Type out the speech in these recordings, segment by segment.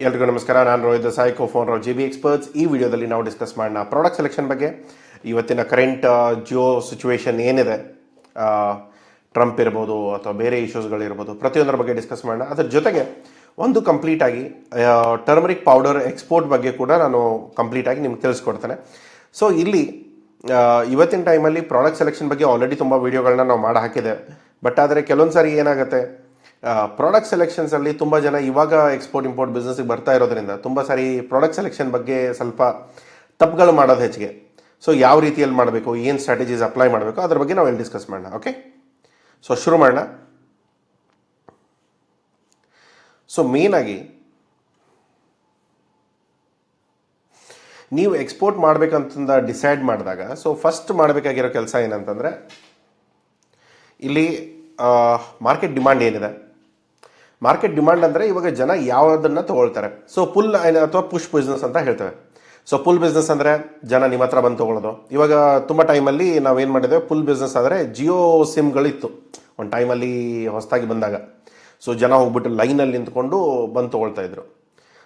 ಎಲ್ರಿಗೂ ನಮಸ್ಕಾರ. ನಾನು Rohit Desai, co-founder of JB Experts. ಈ ವಿಡಿಯೋದಲ್ಲಿ ನಾವು ಡಿಸ್ಕಸ್ ಮಾಡೋಣ ಪ್ರಾಡಕ್ಟ್ ಸೆಲೆಕ್ಷನ್ ಬಗ್ಗೆ. ಇವತ್ತಿನ ಕರೆಂಟ್ ಜಿಯೋ ಸಿಚುವೇಶನ್ ಏನಿದೆ, ಟ್ರಂಪ್ ಇರ್ಬೋದು ಅಥವಾ ಬೇರೆ ಇಶ್ಯೂಸ್ಗಳಿರ್ಬೋದು, ಪ್ರತಿಯೊಂದರ ಬಗ್ಗೆ ಡಿಸ್ಕಸ್ ಮಾಡೋಣ. ಅದ್ರ ಜೊತೆಗೆ ಒಂದು ಕಂಪ್ಲೀಟಾಗಿ ಟರ್ಮರಿಕ್ ಪೌಡರ್ ಎಕ್ಸ್ಪೋರ್ಟ್ ಬಗ್ಗೆ ಕೂಡ ನಾನು ಕಂಪ್ಲೀಟಾಗಿ ನಿಮ್ಗೆ ತಿಳಿಸ್ಕೊಡ್ತೇನೆ. ಸೊ ಇಲ್ಲಿ ಇವತ್ತಿನ ಟೈಮಲ್ಲಿ ಪ್ರಾಡಕ್ಟ್ ಸೆಲೆಕ್ಷನ್ ಬಗ್ಗೆ ಆಲ್ರೆಡಿ ತುಂಬ ವೀಡಿಯೋಗಳನ್ನ ನಾವು ಮಾಡಿ ಹಾಕಿದೆ. ಬಟ್ ಆದರೆ ಕೆಲವೊಂದು ಸಾರಿ ಏನಾಗುತ್ತೆ, ಪ್ರಾಡಕ್ಟ್ ಸೆಲೆಕ್ಷನ್ಸಲ್ಲಿ ತುಂಬ ಜನ ಇವಾಗ ಎಕ್ಸ್ಪೋರ್ಟ್ ಇಂಪೋರ್ಟ್ ಬಿಸ್ನೆಸ್ಗೆ ಬರ್ತಾ ಇರೋದ್ರಿಂದ ತುಂಬ ಸಾರಿ ಪ್ರಾಡಕ್ಟ್ ಸೆಲೆಕ್ಷನ್ ಬಗ್ಗೆ ಸ್ವಲ್ಪ ತಪ್ಪುಗಳು ಮಾಡೋದು ಹೆಚ್ಚಿಗೆ. ಸೊ ಯಾವ ರೀತಿಯಲ್ಲಿ ಮಾಡಬೇಕು, ಏನು ಸ್ಟ್ರಾಟಜೀಸ್ ಅಪ್ಲೈ ಮಾಡಬೇಕು, ಅದ್ರ ಬಗ್ಗೆ ನಾವು ಇಲ್ಲಿ ಡಿಸ್ಕಸ್ ಮಾಡೋಣ. ಓಕೆ, ಸೊ ಶುರು ಮಾಡೋಣ. ಸೊ ಮೇಯ್ನಾಗಿ ನೀವು ಎಕ್ಸ್ಪೋರ್ಟ್ ಮಾಡಬೇಕಂತ ಡಿಸೈಡ್ ಮಾಡಿದಾಗ ಸೊ ಫಸ್ಟ್ ಮಾಡಬೇಕಾಗಿರೋ ಕೆಲಸ ಏನಂತಂದರೆ, ಇಲ್ಲಿ ಮಾರ್ಕೆಟ್ ಡಿಮಾಂಡ್ ಏನಿದೆ. ಮಾರ್ಕೆಟ್ ಡಿಮಾಂಡ್ ಅಂದರೆ ಇವಾಗ ಜನ ಯಾವುದನ್ನು ತೊಗೊಳ್ತಾರೆ. ಸೊ ಪುಲ್ ಅಥವಾ ಪುಷ್ ಬಿಸ್ನೆಸ್ ಅಂತ ಹೇಳ್ತೇವೆ. ಸೊ ಪುಲ್ ಬಿಸ್ನೆಸ್ ಅಂದರೆ ಜನ ನಿಮ್ಮ ಹತ್ರ ಬಂದು ತೊಗೊಳ್ಳೋದು. ಇವಾಗ ತುಂಬ ಟೈಮಲ್ಲಿ ನಾವೇನು ಮಾಡಿದ್ದೇವೆ, ಪುಲ್ ಬಿಸ್ನೆಸ್ ಆದರೆ ಜಿಯೋ ಸಿಮ್ಗಳಿತ್ತು ಒಂದು ಟೈಮಲ್ಲಿ ಹೊಸದಾಗಿ ಬಂದಾಗ. ಸೊ ಜನ ಹೋಗ್ಬಿಟ್ಟು ಲೈನಲ್ಲಿ ನಿಂತ್ಕೊಂಡು ಬಂದು ತೊಗೊಳ್ತಾ ಇದ್ರು.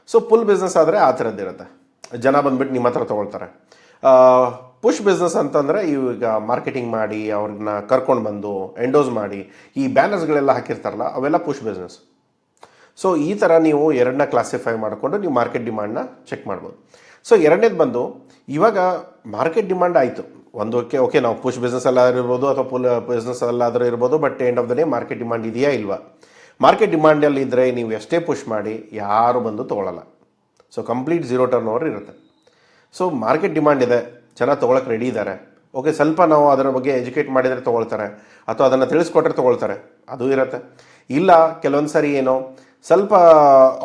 ಸೊ ಪುಲ್ ಬಿಸ್ನೆಸ್ ಆದರೆ ಆ ಥರದ್ದು ಇರುತ್ತೆ, ಜನ ಬಂದುಬಿಟ್ಟು ನಿಮ್ಮ ಹತ್ರ ತೊಗೊಳ್ತಾರೆ. ಪುಷ್ ಬಿಸ್ನೆಸ್ ಅಂತಂದರೆ ಈಗ ಮಾರ್ಕೆಟಿಂಗ್ ಮಾಡಿ ಅವ್ರನ್ನ ಕರ್ಕೊಂಡು ಬಂದು ಎಂಡೋಸ್ ಮಾಡಿ ಈ ಬ್ಯಾನರ್ಸ್ಗಳೆಲ್ಲ ಹಾಕಿರ್ತಾರಲ್ಲ, ಅವೆಲ್ಲ ಪುಷ್ ಬಿಸ್ನೆಸ್. ಸೊ ಈ ಥರ ನೀವು ಎರಡನ್ನ ಕ್ಲಾಸಿಫೈ ಮಾಡಿಕೊಂಡು ನೀವು ಮಾರ್ಕೆಟ್ ಡಿಮಾಂಡ್ನ ಚೆಕ್ ಮಾಡ್ಬೋದು. ಸೊ ಎರಡನೇದು ಬಂದು, ಇವಾಗ ಮಾರ್ಕೆಟ್ ಡಿಮಾಂಡ್ ಆಯಿತು ಒಂದು, ಓಕೆ ನಾವು ಪುಷ್ ಬಿಸ್ನೆಸ್ ಎಲ್ಲಾದ್ರೂ ಇರ್ಬೋದು ಅಥವಾ ಪುಲ್ ಬಿಸ್ನೆಸ್ ಎಲ್ಲಾದರೂ ಇರ್ಬೋದು. But end of the day market demand ಇದೆಯಾ ಇಲ್ವಾ? ಮಾರ್ಕೆಟ್ ಡಿಮಾಂಡಲ್ಲಿ ಇದ್ದರೆ ನೀವು ಎಷ್ಟೇ ಪುಷ್ ಮಾಡಿ ಯಾರು ಬಂದು ತೊಗೊಳ್ಳಲ್ಲ. So complete zero turnover ಇರುತ್ತೆ. ಸೊ ಮಾರ್ಕೆಟ್ ಡಿಮಾಂಡ್ ಇದೆ, ಜನ ತೊಗೊಳಕ್ಕೆ ರೆಡಿ ಇದ್ದಾರೆ. ಓಕೆ, ಸ್ವಲ್ಪ ನಾವು ಅದರ ಬಗ್ಗೆ ಎಜುಕೇಟ್ ಮಾಡಿದರೆ ತೊಗೊಳ್ತಾರೆ ಅಥವಾ ಅದನ್ನು ತಿಳಿಸ್ಕೊಟ್ರೆ ತೊಗೊಳ್ತಾರೆ, ಅದು ಇರುತ್ತೆ. ಇಲ್ಲ ಕೆಲವೊಂದು ಸಾರಿ ಏನೋ ಸ್ವಲ್ಪ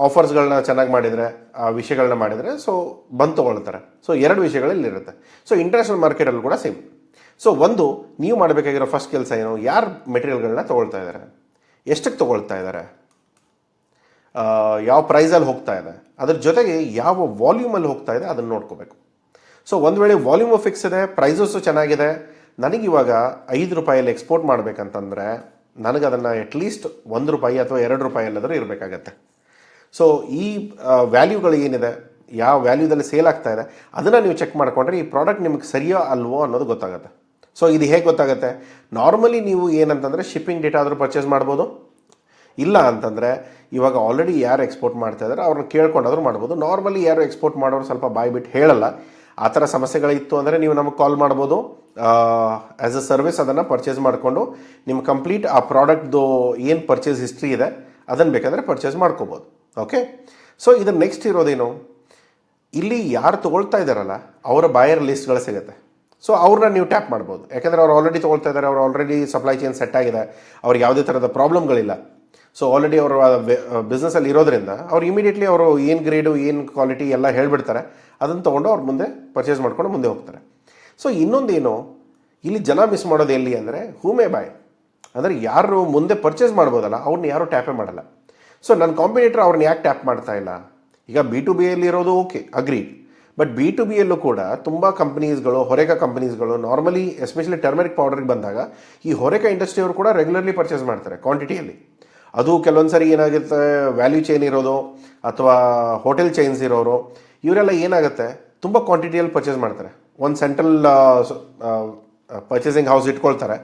ಆಫರ್ಸ್ಗಳನ್ನ ಚೆನ್ನಾಗಿ ಮಾಡಿದರೆ, ಆ ವಿಷಯಗಳನ್ನ ಮಾಡಿದರೆ ಸೊ ಬಂದು ತೊಗೊಳ್ತಾರೆ. ಸೊ ಎರಡು ವಿಷಯಗಳಲ್ಲಿ ಇರುತ್ತೆ. ಸೊ ಇಂಟರ್ನ್ಯಾಷನಲ್ ಮಾರ್ಕೆಟಲ್ಲಿ ಕೂಡ ಸೇಮ್. ಸೊ ಒಂದು ನೀವು ಮಾಡಬೇಕಾಗಿರೋ ಫಸ್ಟ್ ಕೆಲಸ ಏನು, ಯಾರು ಮೆಟೀರಿಯಲ್ಗಳನ್ನ ತೊಗೊಳ್ತಾ ಇದ್ದಾರೆ, ಎಷ್ಟಕ್ಕೆ ತೊಗೊಳ್ತಾ ಇದ್ದಾರೆ, ಯಾವ ಪ್ರೈಸಲ್ಲಿ ಹೋಗ್ತಾ ಇದೆ, ಅದ್ರ ಜೊತೆಗೆ ಯಾವ ವಾಲ್ಯೂಮಲ್ಲಿ ಹೋಗ್ತಾ ಇದೆ ಅದನ್ನು ನೋಡ್ಕೋಬೇಕು. ಸೊ ಒಂದು ವೇಳೆ ವಾಲ್ಯೂಮು ಫಿಕ್ಸ್ ಇದೆ, ಪ್ರೈಸಸ್ಸು ಚೆನ್ನಾಗಿದೆ, ನನಗಿವಾಗ 5 ರೂಪಾಯಲ್ಲಿ ಎಕ್ಸ್ಪೋರ್ಟ್ ಮಾಡಬೇಕಂತಂದರೆ ನನಗೆ ಅದನ್ನು ಅಟ್ಲೀಸ್ಟ್ ₹1 ಅಥವಾ ₹2 ಎಲ್ಲಾದರೂ ಇರಬೇಕಾಗತ್ತೆ. ಸೊ ಈ ವ್ಯಾಲ್ಯೂಗಳು ಏನಿದೆ, ಯಾವ ವ್ಯಾಲ್ಯೂದಲ್ಲಿ ಸೇಲ್ ಆಗ್ತಾ ಇದೆ ಅದನ್ನು ನೀವು ಚೆಕ್ ಮಾಡಿಕೊಂಡ್ರೆ ಈ ಪ್ರಾಡಕ್ಟ್ ನಿಮಗೆ ಸರಿಯೋ ಅಲ್ವೋ ಅನ್ನೋದು ಗೊತ್ತಾಗುತ್ತೆ. ಸೊ ಇದು ಹೇಗೆ ಗೊತ್ತಾಗುತ್ತೆ? ನಾರ್ಮಲಿ ನೀವು ಏನಂತಂದರೆ ಶಿಪ್ಪಿಂಗ್ ಡೇಟಾ ಆದರೂ ಪರ್ಚೇಸ್ ಮಾಡ್ಬೋದು. ಇಲ್ಲ ಅಂತಂದರೆ ಇವಾಗ ಆಲ್ರೆಡಿ ಯಾರು ಎಕ್ಸ್ಪೋರ್ಟ್ ಮಾಡ್ತಾ ಇದ್ದಾರೆ ಅವ್ರನ್ನ ಕೇಳ್ಕೊಂಡಾದ್ರೂ ಮಾಡ್ಬೋದು. ನಾರ್ಮಲಿ ಯಾರು ಎಕ್ಸ್ಪೋರ್ಟ್ ಮಾಡೋರು ಸ್ವಲ್ಪ ಬಾಯ್ಬಿಟ್ಟು ಹೇಳಲ್ಲ. ಆ ಥರ ಸಮಸ್ಯೆಗಳಿತ್ತು ಅಂದರೆ ನೀವು ನಮಗೆ ಕಾಲ್ ಮಾಡ್ಬೋದು. ಆ್ಯಸ್ ಅ ಸರ್ವಿಸ್ ಅದನ್ನು ಪರ್ಚೇಸ್ ಮಾಡಿಕೊಂಡು ನಿಮ್ಮ ಕಂಪ್ಲೀಟ್ ಆ ಪ್ರಾಡಕ್ಟ್ದು ಏನು ಪರ್ಚೇಸ್ ಹಿಸ್ಟ್ರಿ ಇದೆ ಅದನ್ನು ಬೇಕಾದರೆ ಪರ್ಚೇಸ್ ಮಾಡ್ಕೋಬೋದು. ಓಕೆ, ಸೊ ಇದನ್ನು ನೆಕ್ಸ್ಟ್ ಇರೋದೇನು, ಇಲ್ಲಿ ಯಾರು ತೊಗೊಳ್ತಾ ಇದ್ದಾರಲ್ಲ ಅವರ ಬಾಯರ್ ಲಿಸ್ಟ್ಗಳು ಸಿಗುತ್ತೆ. ಸೊ ಅವ್ರನ್ನ ನೀವು ಟ್ಯಾಪ್ ಮಾಡ್ಬೋದು. ಯಾಕೆಂದರೆ ಅವ್ರು ಆಲ್ರೆಡಿ ತೊಗೊಳ್ತಾ ಇದ್ದಾರೆ, ಅವ್ರು ಆಲ್ರೆಡಿ ಸಪ್ಲೈ ಚೈನ್ ಸೆಟ್ ಆಗಿದೆ, ಅವ್ರಿಗೆ ಯಾವುದೇ ಥರದ ಪ್ರಾಬ್ಲಮ್ಗಳಿಲ್ಲ. ಸೊ ಆಲ್ರೆಡಿ ಅವರು ಬಿಸ್ನೆಸ್ಸಲ್ಲಿ ಇರೋದ್ರಿಂದ ಅವ್ರು ಇಮಿಡಿಯೇಟ್ಲಿ ಅವರು ಏನು ಗ್ರೇಡು ಏನು ಕ್ವಾಲಿಟಿ ಎಲ್ಲ ಹೇಳಿಬಿಡ್ತಾರೆ. ಅದನ್ನು ತೊಗೊಂಡು ಅವ್ರು ಮುಂದೆ ಪರ್ಚೇಸ್ ಮಾಡ್ಕೊಂಡು ಮುಂದೆ ಹೋಗ್ತಾರೆ. ಸೊ ಇನ್ನೊಂದೇನು, ಇಲ್ಲಿ ಜನ ಮಿಸ್ ಮಾಡೋದು ಎಲ್ಲಿ ಅಂದರೆ ಹೂ ಮೇ ಬಾಯ್, ಅಂದರೆ ಯಾರು ಮುಂದೆ ಪರ್ಚೇಸ್ ಮಾಡ್ಬೋದಲ್ಲ ಅವ್ರನ್ನ ಯಾರು ಟ್ಯಾಪೇ ಮಾಡಲ್ಲ. ಸೊ ನನ್ನ ಕಾಂಪಿಟೇಟರ್ ಅವ್ರನ್ನ ಯಾಕೆ ಟ್ಯಾಪ್ ಮಾಡ್ತಾ ಇಲ್ಲ? ಈಗ B2B ಇರೋದು ಓಕೆ, ಅಗ್ರಿ. ಬಟ್ B2Bಯಲ್ಲೂ ಕೂಡ ತುಂಬ ಕಂಪ್ನೀಸ್ಗಳು, ಹೊರೆಕ ಕಂಪ್ನೀಸ್ಗಳು ನಾರ್ಮಲಿ ಎಸ್ಪೆಷಲಿ ಟರ್ಮರಿಕ್ ಪೌಡರ್ಗೆ ಬಂದಾಗ ಈ ಹೊರೆಕ ಇಂಡಸ್ಟ್ರಿಯವರು ಕೂಡ ರೆಗ್ಯುಲರ್ಲಿ ಪರ್ಚೇಸ್ ಮಾಡ್ತಾರೆ ಕ್ವಾಂಟಿಟಿಯಲ್ಲಿ. ಅದು ಕೆಲವೊಂದು ಸರಿ ಏನಾಗುತ್ತೆ, ವ್ಯಾಲ್ಯೂ ಚೈನ್ ಇರೋದು ಅಥವಾ ಹೋಟೆಲ್ ಚೈನ್ಸ್ ಇರೋರು ಇವರೆಲ್ಲ ಏನಾಗುತ್ತೆ ತುಂಬ ಕ್ವಾಂಟಿಟಿಯಲ್ಲಿ ಪರ್ಚೇಸ್ ಮಾಡ್ತಾರೆ. ಒಂದು ಸೆಂಟ್ರಲ್ ಪರ್ಚೇಸಿಂಗ್ ಹೌಸ್ ಇಟ್ಕೊಳ್ತಾರೆ.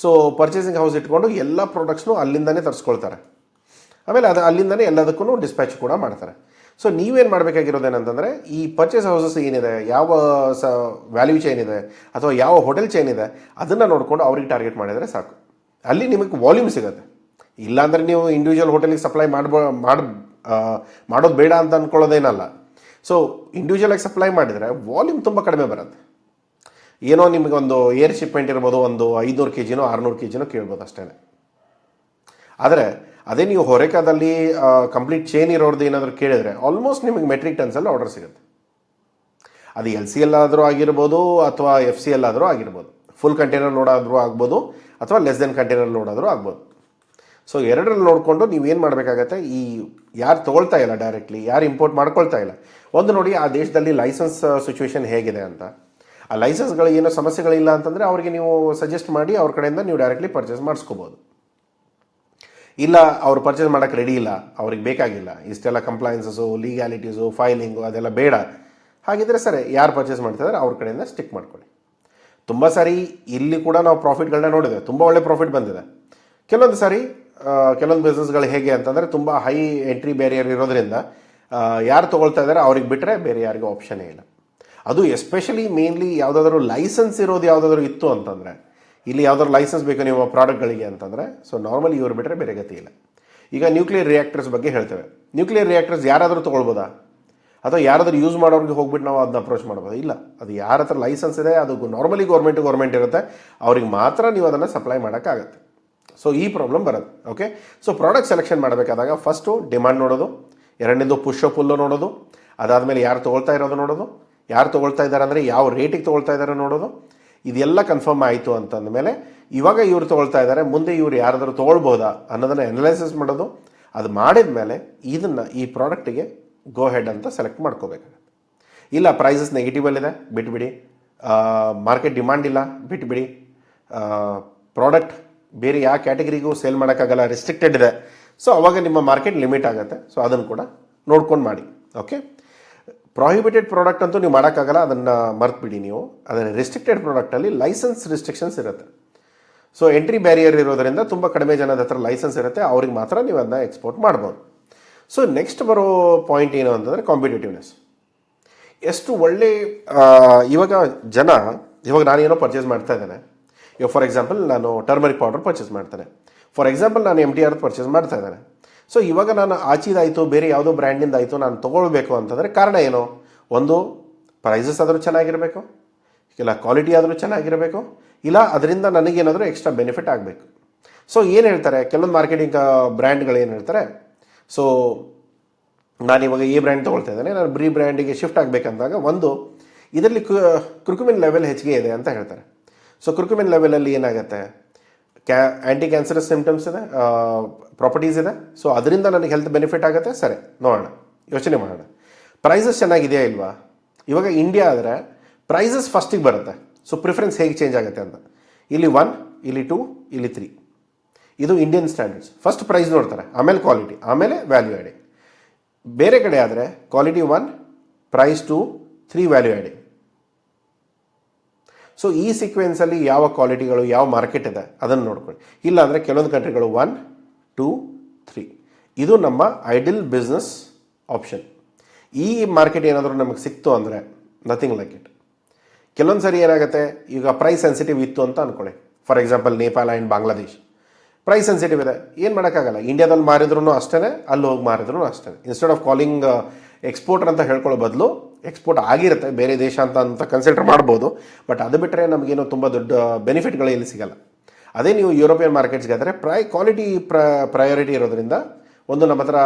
ಸೊ ಪರ್ಚೇಸಿಂಗ್ ಹೌಸ್ ಇಟ್ಕೊಂಡು ಎಲ್ಲ ಪ್ರಾಡಕ್ಟ್ಸ್ನು ಅಲ್ಲಿಂದನೇ ತರಿಸ್ಕೊಳ್ತಾರೆ. ಆಮೇಲೆ ಅದು ಅಲ್ಲಿಂದನೇ ಎಲ್ಲದಕ್ಕೂ ಡಿಸ್ಪ್ಯಾಚ್ ಕೂಡ ಮಾಡ್ತಾರೆ. ಸೊ ನೀವೇನು ಮಾಡಬೇಕಾಗಿರೋದೇನಂತಂದರೆ ಈ ಪರ್ಚೇಸ್ ಹೌಸಸ್ ಏನಿದೆ, ಯಾವ ವ್ಯಾಲ್ಯೂ ಚೈನ್ ಇದೆ ಅಥವಾ ಯಾವ ಹೋಟೆಲ್ ಚೈನ್ ಇದೆ ಅದನ್ನು ನೋಡಿಕೊಂಡು ಅವ್ರಿಗೆ ಟಾರ್ಗೆಟ್ ಮಾಡಿದರೆ ಸಾಕು. ಅಲ್ಲಿ ನಿಮಗೆ ವಾಲ್ಯೂಮ್ ಸಿಗುತ್ತೆ. ಇಲ್ಲಾಂದರೆ ನೀವು ಇಂಡಿವಿಜುವಲ್ ಹೋಟೆಲಿಗೆ ಸಪ್ಲೈ ಮಾಡೋದು ಬೇಡ ಅಂತ ಅಂದ್ಕೊಳ್ಳೋದೇನಲ್ಲ. ಸೊ ಇಂಡಿವಿಜುವಲಾಗಿ ಸಪ್ಲೈ ಮಾಡಿದರೆ ವಾಲ್ಯೂಮ್ ತುಂಬ ಕಡಿಮೆ ಬರುತ್ತೆ. ಏನೋ ನಿಮಗೆ ಒಂದು ಏರ್ ಶಿಪ್ಮೆಂಟ್ ಇರ್ಬೋದು, ಒಂದು 500 kg 600 kg ಕೇಳ್ಬೋದು ಅಷ್ಟೇ. ಆದರೆ ಅದೇ ನೀವು ಹೊರೆಕಾದಲ್ಲಿ ಕಂಪ್ಲೀಟ್ ಚೈನ್ ಇರೋರ್ದು ಏನಾದರೂ ಕೇಳಿದರೆ ಆಲ್ಮೋಸ್ಟ್ ನಿಮಗೆ ಮೆಟ್ರಿಕ್ ಟನ್ಸಲ್ಲಿ ಆರ್ಡರ್ ಸಿಗುತ್ತೆ. ಅದು LCL ಆದರೂ ಆಗಿರ್ಬೋದು ಅಥವಾ FCL ಆದರೂ ಆಗಿರ್ಬೋದು, ಫುಲ್ ಕಂಟೈನರ್ ಲೋಡ್ ಆದರೂ ಆಗ್ಬೋದು ಅಥವಾ ಲೆಸ್ ದೆನ್ ಕಂಟೈನರ್ ಲೋಡ್ ಆದರೂ ಆಗ್ಬೋದು. ಸೊ ಎರಡರಲ್ಲಿ ನೋಡಿಕೊಂಡು ನೀವೇನು ಮಾಡಬೇಕಾಗತ್ತೆ, ಈ ಯಾರು ತೊಗೊಳ್ತಾ ಇಲ್ಲ ಡೈರೆಕ್ಟ್ಲಿ, ಯಾರು ಇಂಪೋರ್ಟ್ ಮಾಡ್ಕೊಳ್ತಾ ಇಲ್ಲ, ಒಂದು ನೋಡಿ ಆ ದೇಶದಲ್ಲಿ ಲೈಸೆನ್ಸ್ ಸಿಚುವೇಶನ್ ಹೇಗಿದೆ ಅಂತ. ಆ ಲೈಸೆನ್ಸ್ಗಳು ಏನೋ ಸಮಸ್ಯೆಗಳಿಲ್ಲ ಅಂತಂದರೆ ಅವ್ರಿಗೆ ನೀವು ಸಜೆಸ್ಟ್ ಮಾಡಿ ಅವ್ರ ಕಡೆಯಿಂದ ನೀವು ಡೈರೆಕ್ಟ್ಲಿ ಪರ್ಚೇಸ್ ಮಾಡಿಸ್ಕೋಬೋದು. ಇಲ್ಲ ಅವ್ರು ಪರ್ಚೇಸ್ ಮಾಡೋಕ್ಕೆ ರೆಡಿ ಇಲ್ಲ, ಅವ್ರಿಗೆ ಬೇಕಾಗಿಲ್ಲ, ಇಷ್ಟೆಲ್ಲ ಕಂಪ್ಲೈನ್ಸಸ್ಸು, ಲೀಗ್ಯಾಲಿಟೀಸು, ಫೈಲಿಂಗು ಅದೆಲ್ಲ ಬೇಡ, ಹಾಗಿದ್ರೆ ಸರಿ ಯಾರು ಪರ್ಚೇಸ್ ಮಾಡ್ತಿದ್ದಾರೆ ಅವ್ರ ಕಡೆಯಿಂದ ಸ್ಟಿಕ್ ಮಾಡ್ಕೊಳ್ಳಿ. ತುಂಬ ಸಾರಿ ಇಲ್ಲಿ ಕೂಡ ನಾವು ಪ್ರಾಫಿಟ್ಗಳನ್ನ ನೋಡಿದ್ದೇವೆ, ತುಂಬ ಒಳ್ಳೆ ಪ್ರಾಫಿಟ್ ಬಂದಿದೆ. ಕೆಲವೊಂದು ಸಾರಿ ಕೆಲವೊಂದು ಬಿಸ್ನೆಸ್ಗಳು ಹೇಗೆ ಅಂತಂದರೆ ತುಂಬ ಹೈ ಎಂಟ್ರಿ ಬ್ಯಾರಿಯರ್ ಇರೋದ್ರಿಂದ ಯಾರು ತೊಗೊಳ್ತಾ ಇದ್ದಾರೆ ಅವ್ರಿಗೆ ಬಿಟ್ಟರೆ ಬೇರೆ ಯಾರಿಗೂ ಆಪ್ಷನ್ನೇ ಇಲ್ಲ. ಅದು ಎಸ್ಪೆಷಲಿ ಮೇನ್ಲಿ ಯಾವುದಾದ್ರೂ ಲೈಸೆನ್ಸ್ ಇರೋದು ಯಾವುದಾದ್ರೂ ಇತ್ತು ಅಂತಂದರೆ, ಇಲ್ಲಿ ಯಾವುದಾದ್ರು ಲೈಸೆನ್ಸ್ ಬೇಕು ನೀವು ಪ್ರಾಡಕ್ಟ್ಗಳಿಗೆ ಅಂತಂದರೆ, ಸೊ ನಾರ್ಮಲಿ ಇವ್ರು ಬಿಟ್ಟರೆ ಬೇರೆ ಗತಿ ಇಲ್ಲ. ಈಗ ನ್ಯೂಕ್ಲಿಯರ್ ರಿಯಾಕ್ಟರ್ಸ್ ಬಗ್ಗೆ ಹೇಳ್ತೇವೆ. ನ್ಯೂಕ್ಲಿಯರ್ ರಿಯಾಕ್ಟರ್ಸ್ ಯಾರಾದರೂ ತೊಗೊಳ್ಬೋದಾ, ಅಥವಾ ಯಾರಾದರೂ ಯೂಸ್ ಮಾಡೋರಿಗೆ ಹೋಗ್ಬಿಟ್ಟು ನಾವು ಅದನ್ನ ಅಪ್ರೋಚ್ ಮಾಡ್ಬೋದು? ಇಲ್ಲ, ಅದು ಯಾರ ಹತ್ರ ಲೈಸೆನ್ಸ್ ಇದೆ, ಅದು ನಾರ್ಮಲಿ ಗೌರ್ಮೆಂಟ್ ಇರುತ್ತೆ, ಅವ್ರಿಗೆ ಮಾತ್ರ ನೀವು ಅದನ್ನು ಸಪ್ಲೈ ಮಾಡೋಕ್ಕಾಗತ್ತೆ. ಸೊ ಈ ಪ್ರಾಬ್ಲಮ್ ಬರುತ್ತೆ. ಓಕೆ, ಸೊ ಪ್ರಾಡಕ್ಟ್ ಸೆಲೆಕ್ಷನ್ ಮಾಡಬೇಕಾದಾಗ ಫಸ್ಟು ಡಿಮಾಂಡ್ ನೋಡೋದು, ಎರಡನೇದು ಪುಷ್ ಪುಲ್ಲು ನೋಡೋದು, ಅದಾದಮೇಲೆ ಯಾರು ತೊಗೊಳ್ತಾ ಇರೋದು ನೋಡೋದು, ಯಾರು ತೊಗೊಳ್ತಾ ಇದ್ದಾರೆ ಅಂದರೆ ಯಾವ ರೇಟಿಗೆ ತೊಗೊಳ್ತಾ ಇದ್ದಾರೆ ನೋಡೋದು. ಇದೆಲ್ಲ ಕನ್ಫರ್ಮ್ ಆಯಿತು ಅಂತಂದಮೇಲೆ ಇವಾಗ ಇವ್ರು ತೊಗೊಳ್ತಾ ಇದ್ದಾರೆ, ಮುಂದೆ ಇವ್ರು ಯಾರಾದರೂ ತೊಗೊಳ್ಬೋದಾ ಅನ್ನೋದನ್ನು ಅನಲೈಸಿಸ್ ಮಾಡೋದು. ಅದು ಮಾಡಿದ ಮೇಲೆ ಇದನ್ನು ಈ ಪ್ರಾಡಕ್ಟಿಗೆ ಗೋ ಹೆಡ್ ಅಂತ ಸೆಲೆಕ್ಟ್ ಮಾಡ್ಕೋಬೇಕಾಗುತ್ತೆ. ಇಲ್ಲ ಪ್ರೈಸಸ್ ನೆಗೆಟಿವಲ್ಲಿದೆ ಬಿಟ್ಬಿಡಿ, ಮಾರ್ಕೆಟ್ ಡಿಮಾಂಡ್ ಇಲ್ಲ ಬಿಟ್ಬಿಡಿ, ಪ್ರಾಡಕ್ಟ್ ಬೇರೆ ಯಾವ ಕ್ಯಾಟಗರಿಗೂ ಸೇಲ್ ಮಾಡೋಕ್ಕಾಗಲ್ಲ, ರಿಸ್ಟ್ರಿಕ್ಟೆಡ್ ಇದೆ, ಸೊ ಅವಾಗ ನಿಮ್ಮ ಮಾರ್ಕೆಟ್ ಲಿಮಿಟ್ ಆಗುತ್ತೆ. ಸೊ ಅದನ್ನು ಕೂಡ ನೋಡ್ಕೊಂಡು ಮಾಡಿ. ಓಕೆ, ಪ್ರಾಹಿಬಿಟೆಡ್ ಪ್ರಾಡಕ್ಟ್ ಅಂತೂ ನೀವು ಮಾಡೋಕ್ಕಾಗಲ್ಲ, ಅದನ್ನು ಮರ್ತ್ಬಿಡಿ ನೀವು. ಅದನ್ನು ರಿಸ್ಟ್ರಿಕ್ಟೆಡ್ ಪ್ರಾಡಕ್ಟಲ್ಲಿ ಲೈಸೆನ್ಸ್ ರಿಸ್ಟ್ರಿಕ್ಷನ್ಸ್ ಇರುತ್ತೆ. ಸೊ ಎಂಟ್ರಿ ಬ್ಯಾರಿಯರ್ ಇರೋದರಿಂದ ತುಂಬ ಕಡಿಮೆ ಜನದ ಹತ್ರ ಲೈಸೆನ್ಸ್ ಇರುತ್ತೆ, ಅವ್ರಿಗೆ ಮಾತ್ರ ನೀವು ಅದನ್ನ ಎಕ್ಸ್ಪೋರ್ಟ್ ಮಾಡ್ಬೋದು. ಸೊ ನೆಕ್ಸ್ಟ್ ಬರೋ ಪಾಯಿಂಟ್ ಏನು ಅಂತಂದರೆ ಕಾಂಪಿಟೇಟಿವ್ನೆಸ್. ಎಷ್ಟು ಒಳ್ಳೆ ಇವಾಗ ಇವಾಗ ನಾನೇನೋ ಪರ್ಚೇಸ್ ಮಾಡ್ತಾ ಇದ್ದೇನೆ. ಇವಾಗ ಫಾರ್ ಎಕ್ಸಾಂಪಲ್ ನಾನು ಟರ್ಮರಿಕ್ ಪೌಡರ್ ಪರ್ಚೇಸ್ ಮಾಡ್ತೇನೆ, ಫಾರ್ ಎಕ್ಸಾಂಪಲ್ ನಾನು MTR ಪರ್ಚೇಸ್ ಮಾಡ್ತಾ ಇದ್ದೇನೆ. ಸೊ ಇವಾಗ ನಾನು ಆಚಿದಾಯಿತು ಬೇರೆ ಯಾವುದೋ ಬ್ರ್ಯಾಂಡಿಂದ ಆಯಿತು ನಾನು ತೊಗೊಳ್ಬೇಕು ಅಂತಂದರೆ ಕಾರಣ ಏನು? ಒಂದು ಪ್ರೈಸಸ್ ಆದರೂ ಚೆನ್ನಾಗಿರಬೇಕು, ಇಲ್ಲ ಕ್ವಾಲಿಟಿ ಆದರೂ ಚೆನ್ನಾಗಿರಬೇಕು, ಇಲ್ಲ ಅದರಿಂದ ನನಗೇನಾದರೂ ಎಕ್ಸ್ಟ್ರಾ ಬೆನಿಫಿಟ್ ಆಗಬೇಕು. ಸೊ ಏನು ಹೇಳ್ತಾರೆ ಕೆಲವೊಂದು ಮಾರ್ಕೆಟಿಂಗ್ ಬ್ರ್ಯಾಂಡ್ಗಳು ಏನು ಹೇಳ್ತಾರೆ, ಸೊ ನಾನಿವಾಗ ಈ ಬ್ರ್ಯಾಂಡ್ ತೊಗೊಳ್ತಾ ಇದ್ದೇನೆ, ನಾನು ಬ್ರೀ ಬ್ರ್ಯಾಂಡಿಗೆ ಶಿಫ್ಟ್ ಆಗಬೇಕಂದಾಗ ಒಂದು ಇದರಲ್ಲಿ ಕ್ರುಕ್ಯುಮಿನ್ ಲೆವೆಲ್ ಹೆಚ್ಚಿಗೆ ಇದೆ ಅಂತ ಹೇಳ್ತಾರೆ. ಸೊ ಕ್ರುಕ್ಯುಮಿನ್ ಲೆವೆಲಲ್ಲಿ ಏನಾಗುತ್ತೆ, ಆ್ಯಂಟಿ ಕ್ಯಾನ್ಸರಸ್ ಸಿಂಪ್ಟಮ್ಸ್ ಇದೆ, ಪ್ರಾಪರ್ಟೀಸ್ ಇದೆ, ಸೊ ಅದರಿಂದ ನನಗೆ ಹೆಲ್ತ್ ಬೆನಿಫಿಟ್ ಆಗುತ್ತೆ. ಸರಿ ನೋಡೋಣ, ಯೋಚನೆ ಮಾಡೋಣ, ಪ್ರೈಸಸ್ ಚೆನ್ನಾಗಿದೆಯಾ ಇಲ್ವಾ. ಇವಾಗ ಇಂಡಿಯಾ ಆದರೆ ಪ್ರೈಸಸ್ ಫಸ್ಟಿಗೆ ಬರುತ್ತೆ. ಸೊ ಪ್ರಿಫರೆನ್ಸ್ ಹೇಗೆ ಚೇಂಜ್ ಆಗುತ್ತೆ ಅಂತ, ಇಲ್ಲಿ 1, ಇಲ್ಲಿ 2, ಇಲ್ಲಿ 3, ಇದು ಇಂಡಿಯನ್ ಸ್ಟ್ಯಾಂಡರ್ಡ್ಸ್. ಫಸ್ಟ್ ಪ್ರೈಸ್ ನೋಡ್ತಾರೆ, ಆಮೇಲೆ ಕ್ವಾಲಿಟಿ, ಆಮೇಲೆ ವ್ಯಾಲ್ಯೂ ಆ್ಯಡಿಂಗ್. ಬೇರೆ ಕಡೆ ಆದರೆ quality 1, price 2, 3 value adding. So ಈ ಸೀಕ್ವೆನ್ಸಲ್ಲಿ ಯಾವ ಕ್ವಾಲಿಟಿಗಳು ಯಾವ ಮಾರ್ಕೆಟ್ ಇದೆ ಅದನ್ನು ನೋಡ್ಕೊಳ್ಳಿ. ಇಲ್ಲ ಅಂದರೆ ಕೆಲವೊಂದು ಕಂಟ್ರಿಗಳು 1, 2, 3 ಇದು ನಮ್ಮ ಐಡಿಯಲ್ ಬಿಸ್ನೆಸ್ ಆಪ್ಷನ್. ಈ ಮಾರ್ಕೆಟ್ ಏನಾದರೂ ನಮಗೆ ಸಿಕ್ತು ಅಂದರೆ ನಥಿಂಗ್ ಲೈಕ್ ಇಟ್. ಕೆಲವೊಂದು ಸರಿ ಏನಾಗುತ್ತೆ, ಈಗ ಪ್ರೈಸ್ ಸೆನ್ಸಿಟಿವ್ ಇತ್ತು ಅಂತ ಅಂದ್ಕೊಳ್ಳಿ. For example Nepal and Bangladesh price sensitive ಇದೆ, ಏನು ಮಾಡೋಕ್ಕಾಗಲ್ಲ. ಇಂಡಿಯಾದಲ್ಲಿ ಮಾರಿದ್ರೂ ಅಷ್ಟೇ, ಅಲ್ಲಿ ಹೋಗಿ ಮಾರಿದ್ರೂ ಅಷ್ಟೇ. ಇನ್ಸ್ಟೆಡ್ ಆಫ್ ಕಾಲಿಂಗ್ ಎಕ್ಸ್ಪೋರ್ಟರ್ ಅಂತ ಹೇಳ್ಕೊಳ್ಳೋ ಬದಲು ಎಕ್ಸ್ಪೋರ್ಟ್ ಆಗಿರುತ್ತೆ ಬೇರೆ ದೇಶ ಅಂತ ಕನ್ಸಿಡರ್ ಮಾಡ್ಬೋದು. ಬಟ್ ಅದು ಬಿಟ್ಟರೆ ನಮಗೇನೋ ತುಂಬ ದೊಡ್ಡ ಬೆನಿಫಿಟ್ಗಳು ಇಲ್ಲಿ ಸಿಗಲ್ಲ. ಅದೇ ನೀವು ಯುರೋಪಿಯನ್ ಮಾರ್ಕೆಟ್ಸ್ಗೆ ಆದರೆ ಕ್ವಾಲಿಟಿ ಪ್ರಯಾರಿಟಿ ಇರೋದ್ರಿಂದ, ಒಂದು ನಮ್ಮ ಹತ್ರ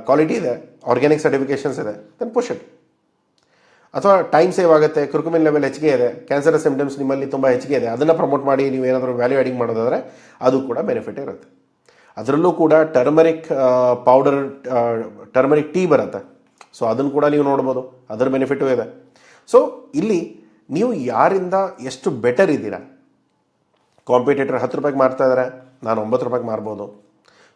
ಕ್ವಾಲಿಟಿ ಇದೆ, ಆರ್ಗ್ಯಾನಿಕ್ ಸರ್ಟಿಫಿಕೇಷನ್ಸ್ ಇದೆ, ದೆನ್ ಪುಷ್ ಇಟ್. ಅಥವಾ ಟೈಮ್ ಸೇವ್ ಆಗುತ್ತೆ, ಕ್ರುಕ್ಯುಮಿನ್ ಲೆವೆಲ್ ಹೆಚ್ಚಿಗೆ ಇದೆ, ಕ್ಯಾನ್ಸರ್ ಸಿಂಪ್ಟಮ್ಸ್ ನಿಮ್ಮಲ್ಲಿ ತುಂಬ ಹೆಚ್ಚಿಗೆ ಇದೆ, ಅದನ್ನು ಪ್ರಮೋಟ್ ಮಾಡಿ ನೀವು ಏನಾದರೂ ವ್ಯಾಲ್ಯೂ ಆ್ಯಡಿಂಗ್ ಮಾಡೋದಾದರೆ ಅದು ಕೂಡ ಬೆನಿಫಿಟ್ ಇರುತ್ತೆ. ಅದರಲ್ಲೂ ಕೂಡ ಟರ್ಮರಿಕ್ ಪೌಡರ್, ಟರ್ಮರಿಕ್ ಟೀ ಬರುತ್ತೆ, ಸೊ ಅದನ್ನು ಕೂಡ ನೀವು ನೋಡ್ಬೋದು, ಅದರ ಬೆನಿಫಿಟೂ ಇದೆ. ಸೊ ಇಲ್ಲಿ ನೀವು ಯಾರಿಂದ ಎಷ್ಟು ಬೆಟರ್ ಇದ್ದೀರಾ. ಕಾಂಪಿಟೇಟರ್ 10 ರೂಪಾಯಿಗೆ ಮಾರ್ತಾ ಇದ್ದಾರೆ, ನಾನು 9 ರೂಪಾಯಿಗೆ ಮಾರ್ಬೋದು,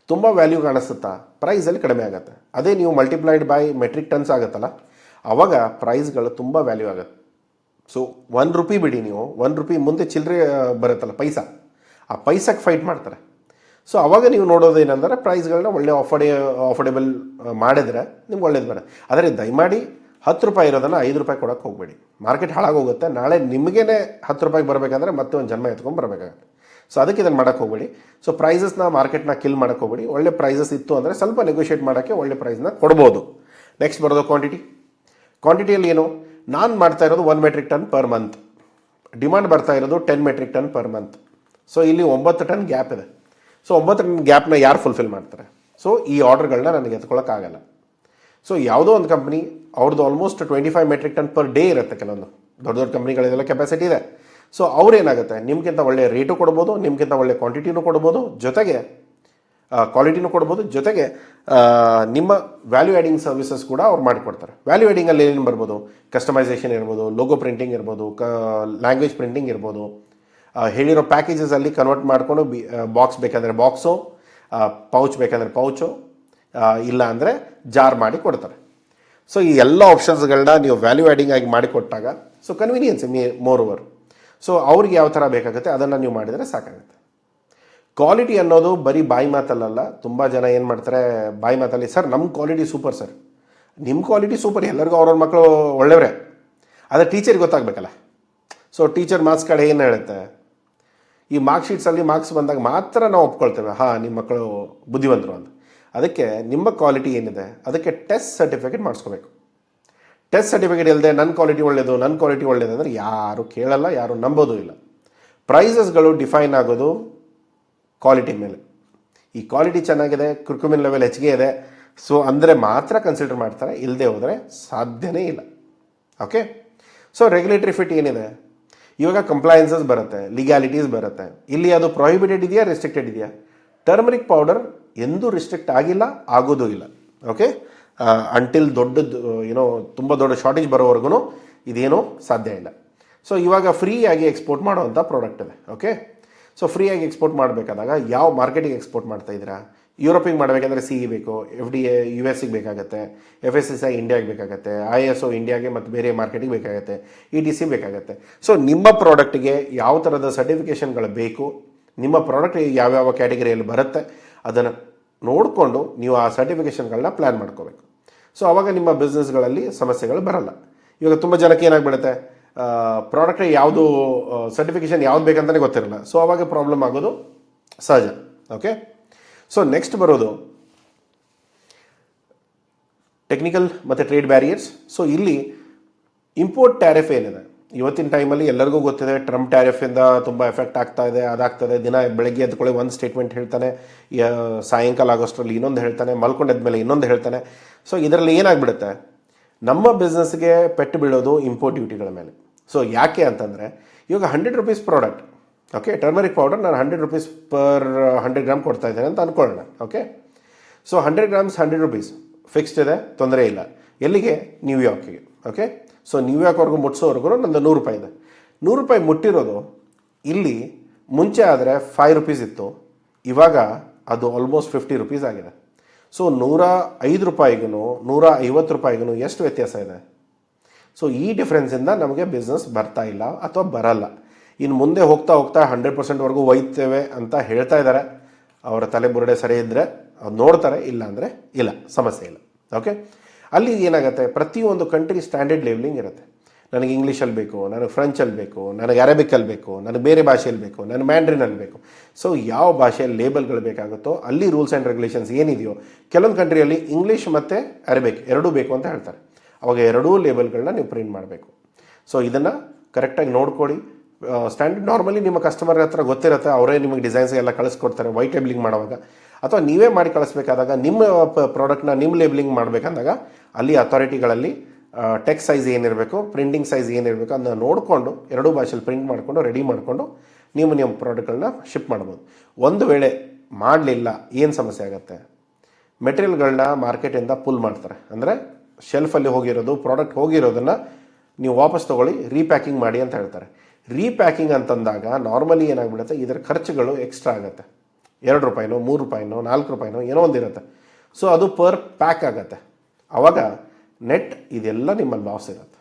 ತುಂಬ ವ್ಯಾಲ್ಯೂ ಕಾಣಿಸುತ್ತಾ, ಪ್ರೈಸಲ್ಲಿ ಕಡಿಮೆ ಆಗುತ್ತೆ. ಅದೇ ನೀವು ಮಲ್ಟಿಪ್ಲೈಡ್ ಬೈ ಮೆಟ್ರಿಕ್ ಟನ್ಸ್ ಆಗುತ್ತಲ್ಲ, ಆವಾಗ ಪ್ರೈಸ್ಗಳು ತುಂಬ ವ್ಯಾಲ್ಯೂ ಆಗುತ್ತೆ. ಸೊ 1 ರೂಪಿ ಬಿಡಿ, ನೀವು 1 ರೂಪಿ ಮುಂದೆ ಚಿಲ್ಲರೆ ಬರುತ್ತಲ್ಲ ಪೈಸಾ, ಆ ಪೈಸಾಕ್ಕೆ ಫೈಟ್ ಮಾಡ್ತಾರೆ. ಸೊ ಅವಾಗ ನೀವು ನೋಡೋದೇನೆಂದರೆ ಪ್ರೈಸ್ಗಳನ್ನ ಒಳ್ಳೆ ಆಫರ್ಡೇಬಲ್ ಮಾಡಿದರೆ ನಿಮ್ಗೆ ಒಳ್ಳೇದು ಬರುತ್ತೆ. ಆದರೆ ದಯಮಾಡಿ 10 ರೂಪಾಯಿ ಇರೋದನ್ನು 5 ರೂಪಾಯಿ ಕೊಡೋಕ್ಕೆ ಹೋಗಬೇಡಿ, ಮಾರ್ಕೆಟ್ ಹಾಳಾಗೋಗುತ್ತೆ. ನಾಳೆ ನಿಮಗೇ 10 ರೂಪಾಯಿಗೆ ಬರಬೇಕಂದ್ರೆ ಮತ್ತೆ ಒಂದು ಜನ್ಮ ಎತ್ಕೊಂಡು ಬರಬೇಕಾಗುತ್ತೆ. ಸೊ ಅದಕ್ಕೆ ಇದನ್ನು ಮಾಡೋಕ್ಕೆ ಹೋಗಬೇಡಿ. ಸೊ ಪ್ರೈಸಸ್ನ ಮಾರ್ಕೆಟ್ನ ಕಿಲ್ ಮಾಡೋಕ್ಕೆ ಹೋಗಬೇಡಿ. ಒಳ್ಳೆ ಪ್ರೈಸಸ್ ಇತ್ತು ಅಂದರೆ ಸ್ವಲ್ಪ ನೆಗೋಷಿಯೇಟ್ ಮಾಡೋಕ್ಕೆ ಒಳ್ಳೆ ಪ್ರೈಸ್ನ ಕೊಡ್ಬೋದು. ನೆಕ್ಸ್ಟ್ ಬರೋದು ಕ್ವಾಂಟಿಟಿಯಲ್ಲಿ ಏನು, ನಾನು ಮಾಡ್ತಾ ಇರೋದು 1 metric ton per month, demand ಬರ್ತಾ ಇರೋದು 10 metric ton per month. So ಇಲ್ಲಿ 9 ಟನ್ ಗ್ಯಾಪ್ ಇದೆ. ಸೊ 9 ಟನ್ ಗ್ಯಾಪ್ನ ಯಾರು ಫುಲ್ಫಿಲ್ ಮಾಡ್ತಾರೆ? ಸೊ ಈ ಆರ್ಡರ್ಗಳನ್ನ ನನಗೆ ಎತ್ಕೊಳ್ಳೋಕ್ಕಾಗಲ್ಲ. ಸೊ ಯಾವುದೋ ಒಂದು ಕಂಪ್ನಿ ಅವ್ರದ್ದು almost 25 metric ton per day ಇರುತ್ತೆ. ಕೆಲವೊಂದು ದೊಡ್ಡ ದೊಡ್ಡ ಕಂಪ್ನಿಗಳಿಗೆಲ್ಲ ಕೆಪಾಸಿಟಿ ಇದೆ. ಸೊ ಅವ್ರೇನಾಗುತ್ತೆ, ನಿಮಗಿಂತ ಒಳ್ಳೆ ರೇಟು ಕೊಡ್ಬೋದು, ನಿಮಗಿಂತ ಒಳ್ಳೆ ಕ್ವಾಂಟಿಟಿನೂ ಕೊಡ್ಬೋದು, ಜೊತೆಗೆ ಕ್ವಾಲಿಟಿನೂ ಕೊಡ್ಬೋದು, ಜೊತೆಗೆ ನಿಮ್ಮ ವ್ಯಾಲ್ಯೂ ಆ್ಯಡಿಂಗ್ ಸರ್ವಿಸಸ್ ಕೂಡ ಅವ್ರು ಮಾಡಿಕೊಡ್ತಾರೆ. ವ್ಯಾಲ್ಯೂ ಆ್ಯಡಿಂಗಲ್ಲಿ ಏನೇನು ಬರ್ಬೋದು, ಕಸ್ಟಮೈಸೇಷನ್ ಇರ್ಬೋದು, ಲೋಗೋ ಪ್ರಿಂಟಿಂಗ್ ಇರ್ಬೋದು, ಲ್ಯಾಂಗ್ವೇಜ್ ಪ್ರಿಂಟಿಂಗ್ ಇರ್ಬೋದು, ಹೇಳಿರೋ ಪ್ಯಾಕೇಜಸಲ್ಲಿ ಕನ್ವರ್ಟ್ ಮಾಡಿಕೊಂಡು ಬಾಕ್ಸ್ ಬೇಕಾದರೆ ಬಾಕ್ಸು, ಪೌಚ್ ಬೇಕಂದರೆ ಪೌಚು, ಇಲ್ಲ ಅಂದರೆ ಜಾರ್ ಮಾಡಿ ಕೊಡ್ತಾರೆ. ಸೊ ಈ ಎಲ್ಲ ಆಪ್ಷನ್ಸ್ಗಳನ್ನ ನೀವು ವ್ಯಾಲ್ಯೂ ಆ್ಯಡಿಂಗ್ ಆಗಿ ಮಾಡಿಕೊಟ್ಟಾಗ so convenience moreover. So ಅವ್ರಿಗೆ ಯಾವ ಥರ ಬೇಕಾಗುತ್ತೆ ಅದನ್ನು ನೀವು ಮಾಡಿದರೆ ಸಾಕಾಗುತ್ತೆ. ಕ್ವಾಲಿಟಿ ಅನ್ನೋದು ಬರೀ ಬಾಯಿ ಮಾತಲ್ಲ. ತುಂಬ ಜನ ಏನು ಮಾಡ್ತಾರೆ, ಬಾಯಿ ಮಾತಲ್ಲಿ ಸರ್ ನಮ್ಮ ಕ್ವಾಲಿಟಿ ಸೂಪರ್ ಸರ್, ನಿಮ್ಮ ಕ್ವಾಲಿಟಿ ಸೂಪರ್, ಎಲ್ಲರಿಗೂ ಅವ್ರವ್ರ ಮಕ್ಕಳು ಒಳ್ಳೆಯವರೇ, ಆದರೆ ಟೀಚರ್ಗೆ ಗೊತ್ತಾಗಬೇಕಲ್ಲ. ಸೊ ಟೀಚರ್ ಮಾರ್ಕ್ಸ್ ಕಡೆ ಏನು ಹೇಳುತ್ತೆ, ಈ ಮಾರ್ಕ್ ಶೀಟ್ಸಲ್ಲಿ ಮಾರ್ಕ್ಸ್ ಬಂದಾಗ ಮಾತ್ರ ನಾವು ಒಪ್ಕೊಳ್ತೇವೆ, ಹಾಂ ನಿಮ್ಮ ಮಕ್ಕಳು ಬುದ್ಧಿವಂತರು ಅಂತ. ಅದಕ್ಕೆ ನಿಮ್ಮ ಕ್ವಾಲಿಟಿ ಏನಿದೆ ಅದಕ್ಕೆ ಟೆಸ್ಟ್ ಸರ್ಟಿಫಿಕೇಟ್ ಮಾಡಿಸ್ಕೋಬೇಕು. ಟೆಸ್ಟ್ ಸರ್ಟಿಫಿಕೇಟ್ ಇಲ್ಲದೆ ನನ್ನ ಕ್ವಾಲಿಟಿ ಒಳ್ಳೆಯದು, ನನ್ನ ಕ್ವಾಲಿಟಿ ಒಳ್ಳೆಯದು ಅಂದರೆ ಯಾರು ಕೇಳಲ್ಲ, ಯಾರು ನಂಬೋದು ಇಲ್ಲ. ಪ್ರೈಸಸ್ಗಳು ಡಿಫೈನ್ ಆಗೋದು ಕ್ವಾಲಿಟಿ ಮೇಲೆ. ಈ ಕ್ವಾಲಿಟಿ ಚೆನ್ನಾಗಿದೆ, ಕ್ರಿಕ್ಯುಮಿನ್ ಲೆವೆಲ್ ಹೆಚ್ಚಿಗೆ ಇದೆ, ಸೊ ಅಂದರೆ ಮಾತ್ರ ಕನ್ಸಿಡರ್ ಮಾಡ್ತಾರೆ, ಇಲ್ಲದೆ ಹೋದರೆ ಸಾಧ್ಯನೇ ಇಲ್ಲ. ಓಕೆ. ಸೊ ರೆಗ್ಯುಲೇಟರಿ ಫಿಟ್ ಏನಿದೆ, ಇವಾಗ ಕಂಪ್ಲೈನ್ಸಸ್ ಬರುತ್ತೆ, ಲೀಗ್ಯಾಲಿಟೀಸ್ ಬರುತ್ತೆ. ಇಲ್ಲಿ ಅದು ಪ್ರೊಹಿಬಿಟೆಡ್ ಇದೆಯಾ, ರೆಸ್ಟ್ರಿಕ್ಟೆಡ್ ಇದೆಯಾ? ಟರ್ಮರಿಕ್ ಪೌಡರ್ ಎಂದೂ ರಿಸ್ಟ್ರಿಕ್ಟ್ ಆಗಿಲ್ಲ, ಆಗೋದು ಇಲ್ಲ. ಓಕೆ. ಅಂಟಿಲ್ ದೊಡ್ಡದು ತುಂಬ ದೊಡ್ಡ ಶಾರ್ಟೇಜ್ ಬರೋವರೆಗೂ ಇದೇನೂ ಸಾಧ್ಯ ಇಲ್ಲ. ಸೊ ಇವಾಗ ಫ್ರೀಯಾಗಿ ಎಕ್ಸ್ಪೋರ್ಟ್ ಮಾಡುವಂಥ ಪ್ರಾಡಕ್ಟ್ ಇದೆ. ಓಕೆ. ಸೊ ಫ್ರೀಯಾಗಿ ಎಕ್ಸ್ಪೋರ್ಟ್ ಮಾಡಬೇಕಾದಾಗ ಯಾವ ಮಾರ್ಕೆಟಿಗೆ ಎಕ್ಸ್ಪೋರ್ಟ್ ಮಾಡ್ತಾ ಇದ್ದೀರಾ? ಯುರೋಪಿಗೆ ಮಾಡಬೇಕಂದ್ರೆ CE ಬೇಕು, FDA US ಬೇಕಾಗುತ್ತೆ, FSSAI ಇಂಡಿಯಾಗೆ ಬೇಕಾಗುತ್ತೆ, ISO ಇಂಡಿಯಾಗೆ ಮತ್ತು ಬೇರೆ ಮಾರ್ಕೆಟಿಗೆ ಬೇಕಾಗುತ್ತೆ, ETC ಬೇಕಾಗುತ್ತೆ. ಸೊ ನಿಮ್ಮ ಪ್ರಾಡಕ್ಟಿಗೆ ಯಾವ ಥರದ ಸರ್ಟಿಫಿಕೇಷನ್ಗಳು ಬೇಕು, ನಿಮ್ಮ ಪ್ರಾಡಕ್ಟ್ ಯಾವ್ಯಾವ ಕ್ಯಾಟಗರಿಯಲ್ಲಿ ಬರುತ್ತೆ ಅದನ್ನು ನೋಡಿಕೊಂಡು ನೀವು ಆ ಸರ್ಟಿಫಿಕೇಷನ್ಗಳನ್ನ ಪ್ಲ್ಯಾನ್ ಮಾಡ್ಕೋಬೇಕು. ಸೊ ಆವಾಗ ನಿಮ್ಮ ಬಿಸ್ನೆಸ್ಗಳಲ್ಲಿ ಸಮಸ್ಯೆಗಳು ಬರಲ್ಲ. ಇವಾಗ ತುಂಬ ಜನಕ್ಕೆ ಏನಾಗ್ಬಿಡುತ್ತೆ, ಪ್ರಾಡಕ್ಟ್ ಯಾವುದು ಸರ್ಟಿಫಿಕೇಷನ್ ಯಾವ್ದು ಬೇಕಂತಲೇ ಗೊತ್ತಿರಲ್ಲ. ಸೊ ಆವಾಗ ಪ್ರಾಬ್ಲಮ್ ಆಗೋದು ಸಹಜ. ಓಕೆ. ಸೊ ನೆಕ್ಸ್ಟ್ ಬರೋದು ಟೆಕ್ನಿಕಲ್ ಮತ್ತು ಟ್ರೇಡ್ ಬ್ಯಾರಿಯರ್ಸ್. ಸೊ ಇಲ್ಲಿ ಇಂಪೋರ್ಟ್ ಟ್ಯಾರಿಫ್ ಏನಿದೆ ಇವತ್ತಿನ ಟೈಮಲ್ಲಿ ಎಲ್ಲರಿಗೂ ಗೊತ್ತಿದೆ, ಟ್ರಂಪ್ ಟ್ಯಾರಿಫಿಂದ ತುಂಬ ಎಫೆಕ್ಟ್ ಆಗ್ತಾ ಇದೆ, ಅದಾಗ್ತದೆ. ದಿನ ಬೆಳಗ್ಗೆ ಎದ್ಕೊಳ್ಳಿ ಒಂದು ಸ್ಟೇಟ್ಮೆಂಟ್ ಹೇಳ್ತಾನೆ, ಸಾಯಂಕಾಲ ಆಗೋಷ್ಟರಲ್ಲಿ ಇನ್ನೊಂದು ಹೇಳ್ತಾನೆ, ಮಲ್ಕೊಂಡೆದ್ಮೇಲೆ ಇನ್ನೊಂದು ಹೇಳ್ತಾನೆ. ಸೊ ಇದರಲ್ಲಿ ಏನಾಗ್ಬಿಡುತ್ತೆ, ನಮ್ಮ ಬಿಸ್ನೆಸ್ಗೆ ಪೆಟ್ಟು ಬೀಳೋದು ಇಂಪೋರ್ಟ್ ಡ್ಯೂಟಿಗಳ ಮೇಲೆ. ಸೊ ಯಾಕೆ ಅಂತಂದರೆ ಇವಾಗ 100 rupees product, okay, turmeric powder ನಾನು 100 ರೂಪೀಸ್ ಪರ್ 100 ಗ್ರಾಮ್ ಕೊಡ್ತಾ ಇದ್ದೇನೆ ಅಂತ ಅಂದ್ಕೊಳ್ಳೋಣ. Okay. So 100 grams 100 rupees fixed ಇದೆ, ತೊಂದರೆ ಇಲ್ಲ. ಎಲ್ಲಿಗೆ? ನ್ಯೂಯಾರ್ಕಿಗೆ. ಓಕೆ. ಸೊ ನ್ಯೂಯಾರ್ಕ್ವರೆಗೂ ಮುಟ್ಸೋವರೆಗೂ ನಂದು 100 ರೂಪಾಯಿ ಇದೆ. 100 ರೂಪಾಯಿ ಮುಟ್ಟಿರೋದು ಇಲ್ಲಿ ಮುಂಚೆ ಆದರೆ 5 ರೂಪೀಸ್ ಇತ್ತು, ಇವಾಗ ಅದು ಆಲ್ಮೋಸ್ಟ್ 50 ರೂಪೀಸ್ ಆಗಿದೆ. ಸೊ 105 ರೂಪಾಯಿಗೂ 150 ರೂಪಾಯಿಗೂ ಎಷ್ಟು ವ್ಯತ್ಯಾಸ ಇದೆ? ಸೊ ಈ ಡಿಫ್ರೆನ್ಸಿಂದ ನಮಗೆ ಬಿಸ್ನೆಸ್ ಬರ್ತಾ ಇಲ್ಲ ಅಥವಾ ಬರಲ್ಲ. ಇನ್ನು ಮುಂದೆ ಹೋಗ್ತಾ ಹೋಗ್ತಾ 100%ವರೆಗೂ ಒಯ್ತೇವೆ ಅಂತ ಹೇಳ್ತಾ ಇದ್ದಾರೆ. ಅವರ ತಲೆ ಬುರುಡೆ ಸರಿ ಇದ್ದರೆ ಅವ್ರು ನೋಡ್ತಾರೆ, ಇಲ್ಲ ಅಂದರೆ ಇಲ್ಲ, ಸಮಸ್ಯೆ ಇಲ್ಲ. ಓಕೆ. ಅಲ್ಲಿ ಏನಾಗುತ್ತೆ, ಪ್ರತಿಯೊಂದು ಕಂಟ್ರಿ ಸ್ಟ್ಯಾಂಡರ್ಡ್ ಲೇಬಲಿಂಗ್ ಇರುತ್ತೆ. ನನಗೆ ಇಂಗ್ಲೀಷಲ್ಲಿ ಬೇಕು, ನನಗೆ ಫ್ರೆಂಚಲ್ಲಿ ಬೇಕು, ನನಗೆ ಅರೇಬಿಕಲ್ಲಿ ಬೇಕು, ನನಗೆ ಬೇರೆ ಭಾಷೆಯಲ್ಲಿ ಬೇಕು, ನನಗೆ ಮ್ಯಾಂಡ್ರಿನಲ್ಲಿ ಬೇಕು. ಸೊ ಯಾವ ಭಾಷೆಯಲ್ಲಿ ಲೇಬಲ್ಗಳು ಬೇಕಾಗುತ್ತೋ ಅಲ್ಲಿ ರೂಲ್ಸ್ ಆ್ಯಂಡ್ ರೆಗ್ಯುಲೇಷನ್ಸ್ ಏನಿದೆಯೋ, ಕೆಲವೊಂದು ಕಂಟ್ರಿಯಲ್ಲಿ ಇಂಗ್ಲೀಷ್ ಮತ್ತು ಅರೇಬಿಕ್ ಎರಡೂ ಬೇಕು ಅಂತ ಹೇಳ್ತಾರೆ. ಅವಾಗ ಎರಡೂ ಲೇಬಲ್ಗಳನ್ನ ನೀವು ಪ್ರಿಂಟ್ ಮಾಡಬೇಕು. ಸೊ ಇದನ್ನು ಕರೆಕ್ಟಾಗಿ ನೋಡ್ಕೊಳ್ಳಿ. ಸ್ಟ್ಯಾಂಡರ್ಡ್ ನಾರ್ಮಲಿ ನಿಮ್ಮ ಕಸ್ಟಮರ್ ಹತ್ರ ಗೊತ್ತಿರುತ್ತೆ, ಅವರೇ ನಿಮಗೆ ಡಿಸೈನ್ಸ್ ಎಲ್ಲ ಕಳಿಸ್ಕೊಡ್ತಾರೆ ವೈಟ್ ಲೇಬಲಿಂಗ್ ಮಾಡುವಾಗ. ಅಥವಾ ನೀವೇ ಮಾಡಿ ಕಳಿಸ್ಬೇಕಾದಾಗ ನಿಮ್ಮ ಪ್ರಾಡಕ್ಟ್ನ ನಿಮ್ಮ ಲೇಬಲಿಂಗ್ ಮಾಡಬೇಕಂದಾಗ ಅಲ್ಲಿ ಅಥಾರಿಟಿಗಳಲ್ಲಿ ಟೆಕ್ಸ್ಟ್ ಸೈಜ್ ಏನಿರಬೇಕು, ಪ್ರಿಂಟಿಂಗ್ ಸೈಜ್ ಏನಿರಬೇಕು ಅದನ್ನ ನೋಡಿಕೊಂಡು ಎರಡೂ ಭಾಷೆಯಲ್ಲಿ ಪ್ರಿಂಟ್ ಮಾಡಿಕೊಂಡು ರೆಡಿ ಮಾಡಿಕೊಂಡು ನಿಮ್ಮ ಪ್ರಾಡಕ್ಟ್ಗಳನ್ನ ಶಿಪ್ ಮಾಡ್ಬೋದು. ಒಂದು ವೇಳೆ ಮಾಡಲಿಲ್ಲ ಏನು ಸಮಸ್ಯೆ ಆಗುತ್ತೆ, ಮೆಟೀರಿಯಲ್ಗಳನ್ನ ಮಾರ್ಕೆಟಿಂದ ಪುಲ್ ಮಾಡ್ತಾರೆ. ಅಂದರೆ ಶೆಲ್ಫಲ್ಲಿ ಹೋಗಿರೋದು ಪ್ರಾಡಕ್ಟ್ ಹೋಗಿರೋದನ್ನು ನೀವು ವಾಪಸ್ ತೊಗೊಳ್ಳಿ, ರೀಪ್ಯಾಕಿಂಗ್ ಮಾಡಿ ಅಂತ ಹೇಳ್ತಾರೆ. ರೀಪ್ಯಾಕಿಂಗ್ ಅಂತಂದಾಗ ನಾರ್ಮಲಿ ಏನಾಗ್ಬಿಡುತ್ತೆ, ಇದರ ಖರ್ಚುಗಳು ಎಕ್ಸ್ಟ್ರಾ ಆಗುತ್ತೆ. 2 ರೂಪಾಯಿನೋ 3 ರೂಪಾಯಿನೋ 4 ರೂಪಾಯಿನೋ ಏನೋ ಒಂದಿರುತ್ತೆ. ಸೊ ಅದು ಪರ್ ಪ್ಯಾಕ್ ಆಗುತ್ತೆ. ಆವಾಗ ನೆಟ್ ಇದೆಲ್ಲ ನಿಮ್ಮ ಲಾಸ್ ಇರುತ್ತೆ.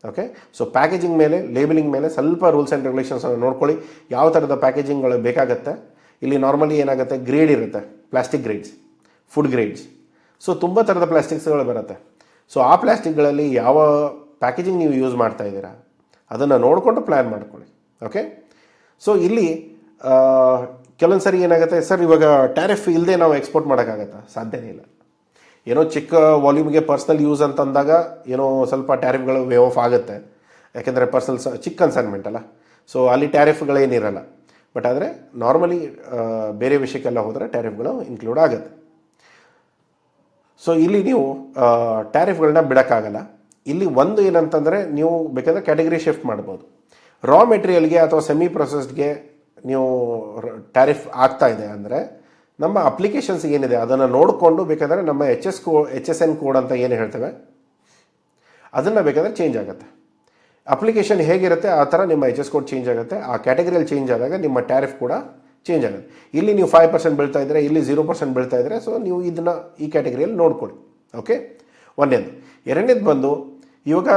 ಓಕೆ. ಸೊ ಪ್ಯಾಕೇಜಿಂಗ್ ಮೇಲೆ, ಲೇಬಲಿಂಗ್ ಮೇಲೆ ಸ್ವಲ್ಪ ರೂಲ್ಸ್ ಆ್ಯಂಡ್ ರೆಗ್ಯುಲೇಷನ್ಸನ್ನು ನೋಡ್ಕೊಳ್ಳಿ. ಯಾವ ಥರದ ಪ್ಯಾಕೇಜಿಂಗ್ಗಳು ಬೇಕಾಗುತ್ತೆ. ಇಲ್ಲಿ ನಾರ್ಮಲಿ ಏನಾಗುತ್ತೆ, ಗ್ರೇಡ್ ಇರುತ್ತೆ, plastic grades, food grades. So ತುಂಬ ಥರದ ಪ್ಲಾಸ್ಟಿಕ್ಸ್ಗಳು ಬರುತ್ತೆ. ಸೊ ಆ ಪ್ಲಾಸ್ಟಿಕ್ಗಳಲ್ಲಿ ಯಾವ ಪ್ಯಾಕೇಜಿಂಗ್ ನೀವು ಯೂಸ್ ಮಾಡ್ತಾ ಇದ್ದೀರಾ ಅದನ್ನು ನೋಡಿಕೊಂಡು ಪ್ಲ್ಯಾನ್ ಮಾಡ್ಕೊಳ್ಳಿ. ಓಕೆ. ಸೊ ಇಲ್ಲಿ ಕೆಲವೊಂದು ಸರಿ ಏನಾಗುತ್ತೆ, ಸರ್ ಇವಾಗ ಟ್ಯಾರಿಫ್ ಇಲ್ಲದೆ ನಾವು ಎಕ್ಸ್ಪೋರ್ಟ್ ಮಾಡೋಕ್ಕಾಗತ್ತಾ? ಸಾಧ್ಯನೇ ಇಲ್ಲ. ಏನೋ ಚಿಕ್ಕ ವಾಲ್ಯೂಮ್ಗೆ ಪರ್ಸ್ನಲ್ ಯೂಸ್ ಅಂತಂದಾಗ ಏನೋ ಸ್ವಲ್ಪ ಟ್ಯಾರಿಫ್ಗಳು ವೇ ಆಫ್ ಆಗುತ್ತೆ, ಯಾಕೆಂದರೆ ಪರ್ಸ್ನಲ್ ಚಿಕ್ಕ ಕನ್ಸೈನ್ಮೆಂಟ್ ಅಲ್ಲ. ಸೊ ಅಲ್ಲಿ ಟ್ಯಾರಿಫ್ಗಳೇನಿರಲ್ಲ. ಬಟ್ ಆದರೆ ನಾರ್ಮಲಿ ಬೇರೆ ವಿಷಯಕ್ಕೆಲ್ಲ ಹೋದರೆ ಟ್ಯಾರಿಫ್ಗಳು ಇನ್ಕ್ಲೂಡ್ ಆಗುತ್ತೆ. ಸೊ ಇಲ್ಲಿ ನೀವು ಟ್ಯಾರಿಫ್ಗಳನ್ನ ಬಿಡೋಕ್ಕಾಗಲ್ಲ. ಇಲ್ಲಿ ಒಂದು ಏನಂತಂದರೆ ನೀವು ಬೇಕಾದರೆ ಕ್ಯಾಟಗರಿ ಶಿಫ್ಟ್ ಮಾಡ್ಬೋದು. ರಾ ಮೆಟೀರಿಯಲ್ಗೆ ಅಥವಾ ಸೆಮಿ ಪ್ರೊಸೆಸ್ಡ್ಗೆ ನೀವು ಟ್ಯಾರಿಫ್ ಆಗ್ತಾ ಇದೆ ಅಂದರೆ ನಮ್ಮ ಅಪ್ಲಿಕೇಶನ್ಸ್ ಏನಿದೆ ಅದನ್ನು ನೋಡಿಕೊಂಡು ಬೇಕಾದರೆ ನಮ್ಮ HSN ಕೋಡ್ ಅಂತ ಏನು ಹೇಳ್ತೇವೆ ಅದನ್ನು ಬೇಕಾದರೆ ಚೇಂಜ್ ಆಗುತ್ತೆ. ಅಪ್ಲಿಕೇಶನ್ ಹೇಗಿರುತ್ತೆ ಆ ಥರ ನಿಮ್ಮ HS ಕೋಡ್ ಚೇಂಜ್ ಆಗುತ್ತೆ. ಆ ಕ್ಯಾಟಗರಿಯಲ್ಲಿ ಚೇಂಜ್ ಆದಾಗ ನಿಮ್ಮ ಟ್ಯಾರಿಫ್ ಕೂಡ ಚೇಂಜ್ ಆಗುತ್ತೆ. ಇಲ್ಲಿ ನೀವು 5% ಬೀಳ್ತಾ ಇದ್ದರೆ, ಇಲ್ಲಿ 0% ಬೀಳ್ತಾ ಇದ್ದರೆ, ಸೊ ನೀವು ಇದನ್ನು ಈ ಕ್ಯಾಟಗರಿಯಲ್ಲಿ ನೋಡ್ಕೊಳ್ಳಿ. ಓಕೆ, ಒಂದೇದು. ಎರಡನೇದು ಬಂದು ಇವಾಗ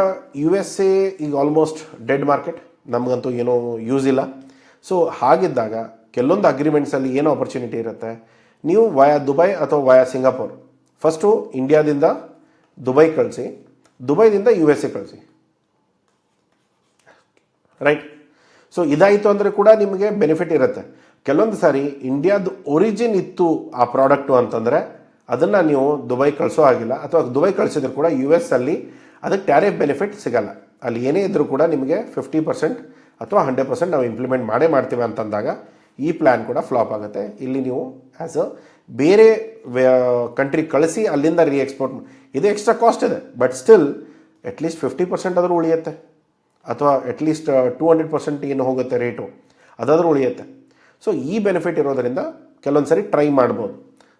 USA ಈಗ ಆಲ್ಮೋಸ್ಟ್ ಡೆಡ್ ಮಾರ್ಕೆಟ್, ನಮಗಂತೂ ಏನೂ ಯೂಸ್ ಇಲ್ಲ. ಸೊ ಹಾಗಿದ್ದಾಗ ಕೆಲವೊಂದು ಅಗ್ರಿಮೆಂಟ್ಸಲ್ಲಿ ಏನು ಆಪರ್ಚುನಿಟಿ ಇರುತ್ತೆ, ನೀವು ವಯಾ ದುಬೈ ಅಥವಾ ವಯಾ ಸಿಂಗಾಪುರ್, ಫಸ್ಟು ಇಂಡಿಯಾದಿಂದ ದುಬೈ ಕಳಿಸಿ, ದುಬೈದಿಂದ USA ಕಳಿಸಿ, ರೈಟ್. ಸೊ ಇದಾಯಿತು ಅಂದರೆ ಕೂಡ ನಿಮಗೆ ಬೆನಿಫಿಟ್ ಇರುತ್ತೆ. ಕೆಲವೊಂದು ಸಾರಿ ಇಂಡಿಯಾದ ಒರಿಜಿನ್ ಇತ್ತು ಆ ಪ್ರಾಡಕ್ಟು ಅಂತಂದರೆ ಅದನ್ನು ನೀವು ದುಬೈ ಕಳಿಸೋ ಆಗಿಲ್ಲ, ಅಥವಾ ದುಬೈ ಕಳಿಸಿದ್ರು ಕೂಡ US ಅಲ್ಲಿ ಅದಕ್ಕೆ ಟ್ಯಾರಿಫ್ ಬೆನಿಫಿಟ್ ಸಿಗಲ್ಲ. ಅಲ್ಲಿ ಏನೇ ಇದ್ದರೂ ಕೂಡ ನಿಮಗೆ 50% ಅಥವಾ 100% ನಾವು ಇಂಪ್ಲಿಮೆಂಟ್ ಮಾಡ್ತೀವಿ ಅಂತಂದಾಗ ಈ ಪ್ಲ್ಯಾನ್ ಕೂಡ ಫ್ಲಾಪ್ ಆಗುತ್ತೆ. ಇಲ್ಲಿ ನೀವು ಆ್ಯಸ್ ಅ ಬೇರೆ ಕಂಟ್ರಿ ಕಳಿಸಿ ಅಲ್ಲಿಂದ ಎಕ್ಸ್ಪೋರ್ಟ್, ಇದು ಎಕ್ಸ್ಟ್ರಾ ಕಾಸ್ಟ್ ಇದೆ, ಬಟ್ ಸ್ಟಿಲ್ ಅಟ್ಲೀಸ್ಟ್ 50% ಆದರೂ ಉಳಿಯುತ್ತೆ, ಅಥವಾ ಅಟ್ಲೀಸ್ಟ್ 200% ಏನು ಹೋಗುತ್ತೆ ರೇಟು ಅದಾದರೂ ಉಳಿಯುತ್ತೆ. ಸೊ ಈ ಬೆನಿಫಿಟ್ ಇರೋದರಿಂದ ಕೆಲವೊಂದು ಸರಿ ಟ್ರೈ ಮಾಡ್ಬೋದು.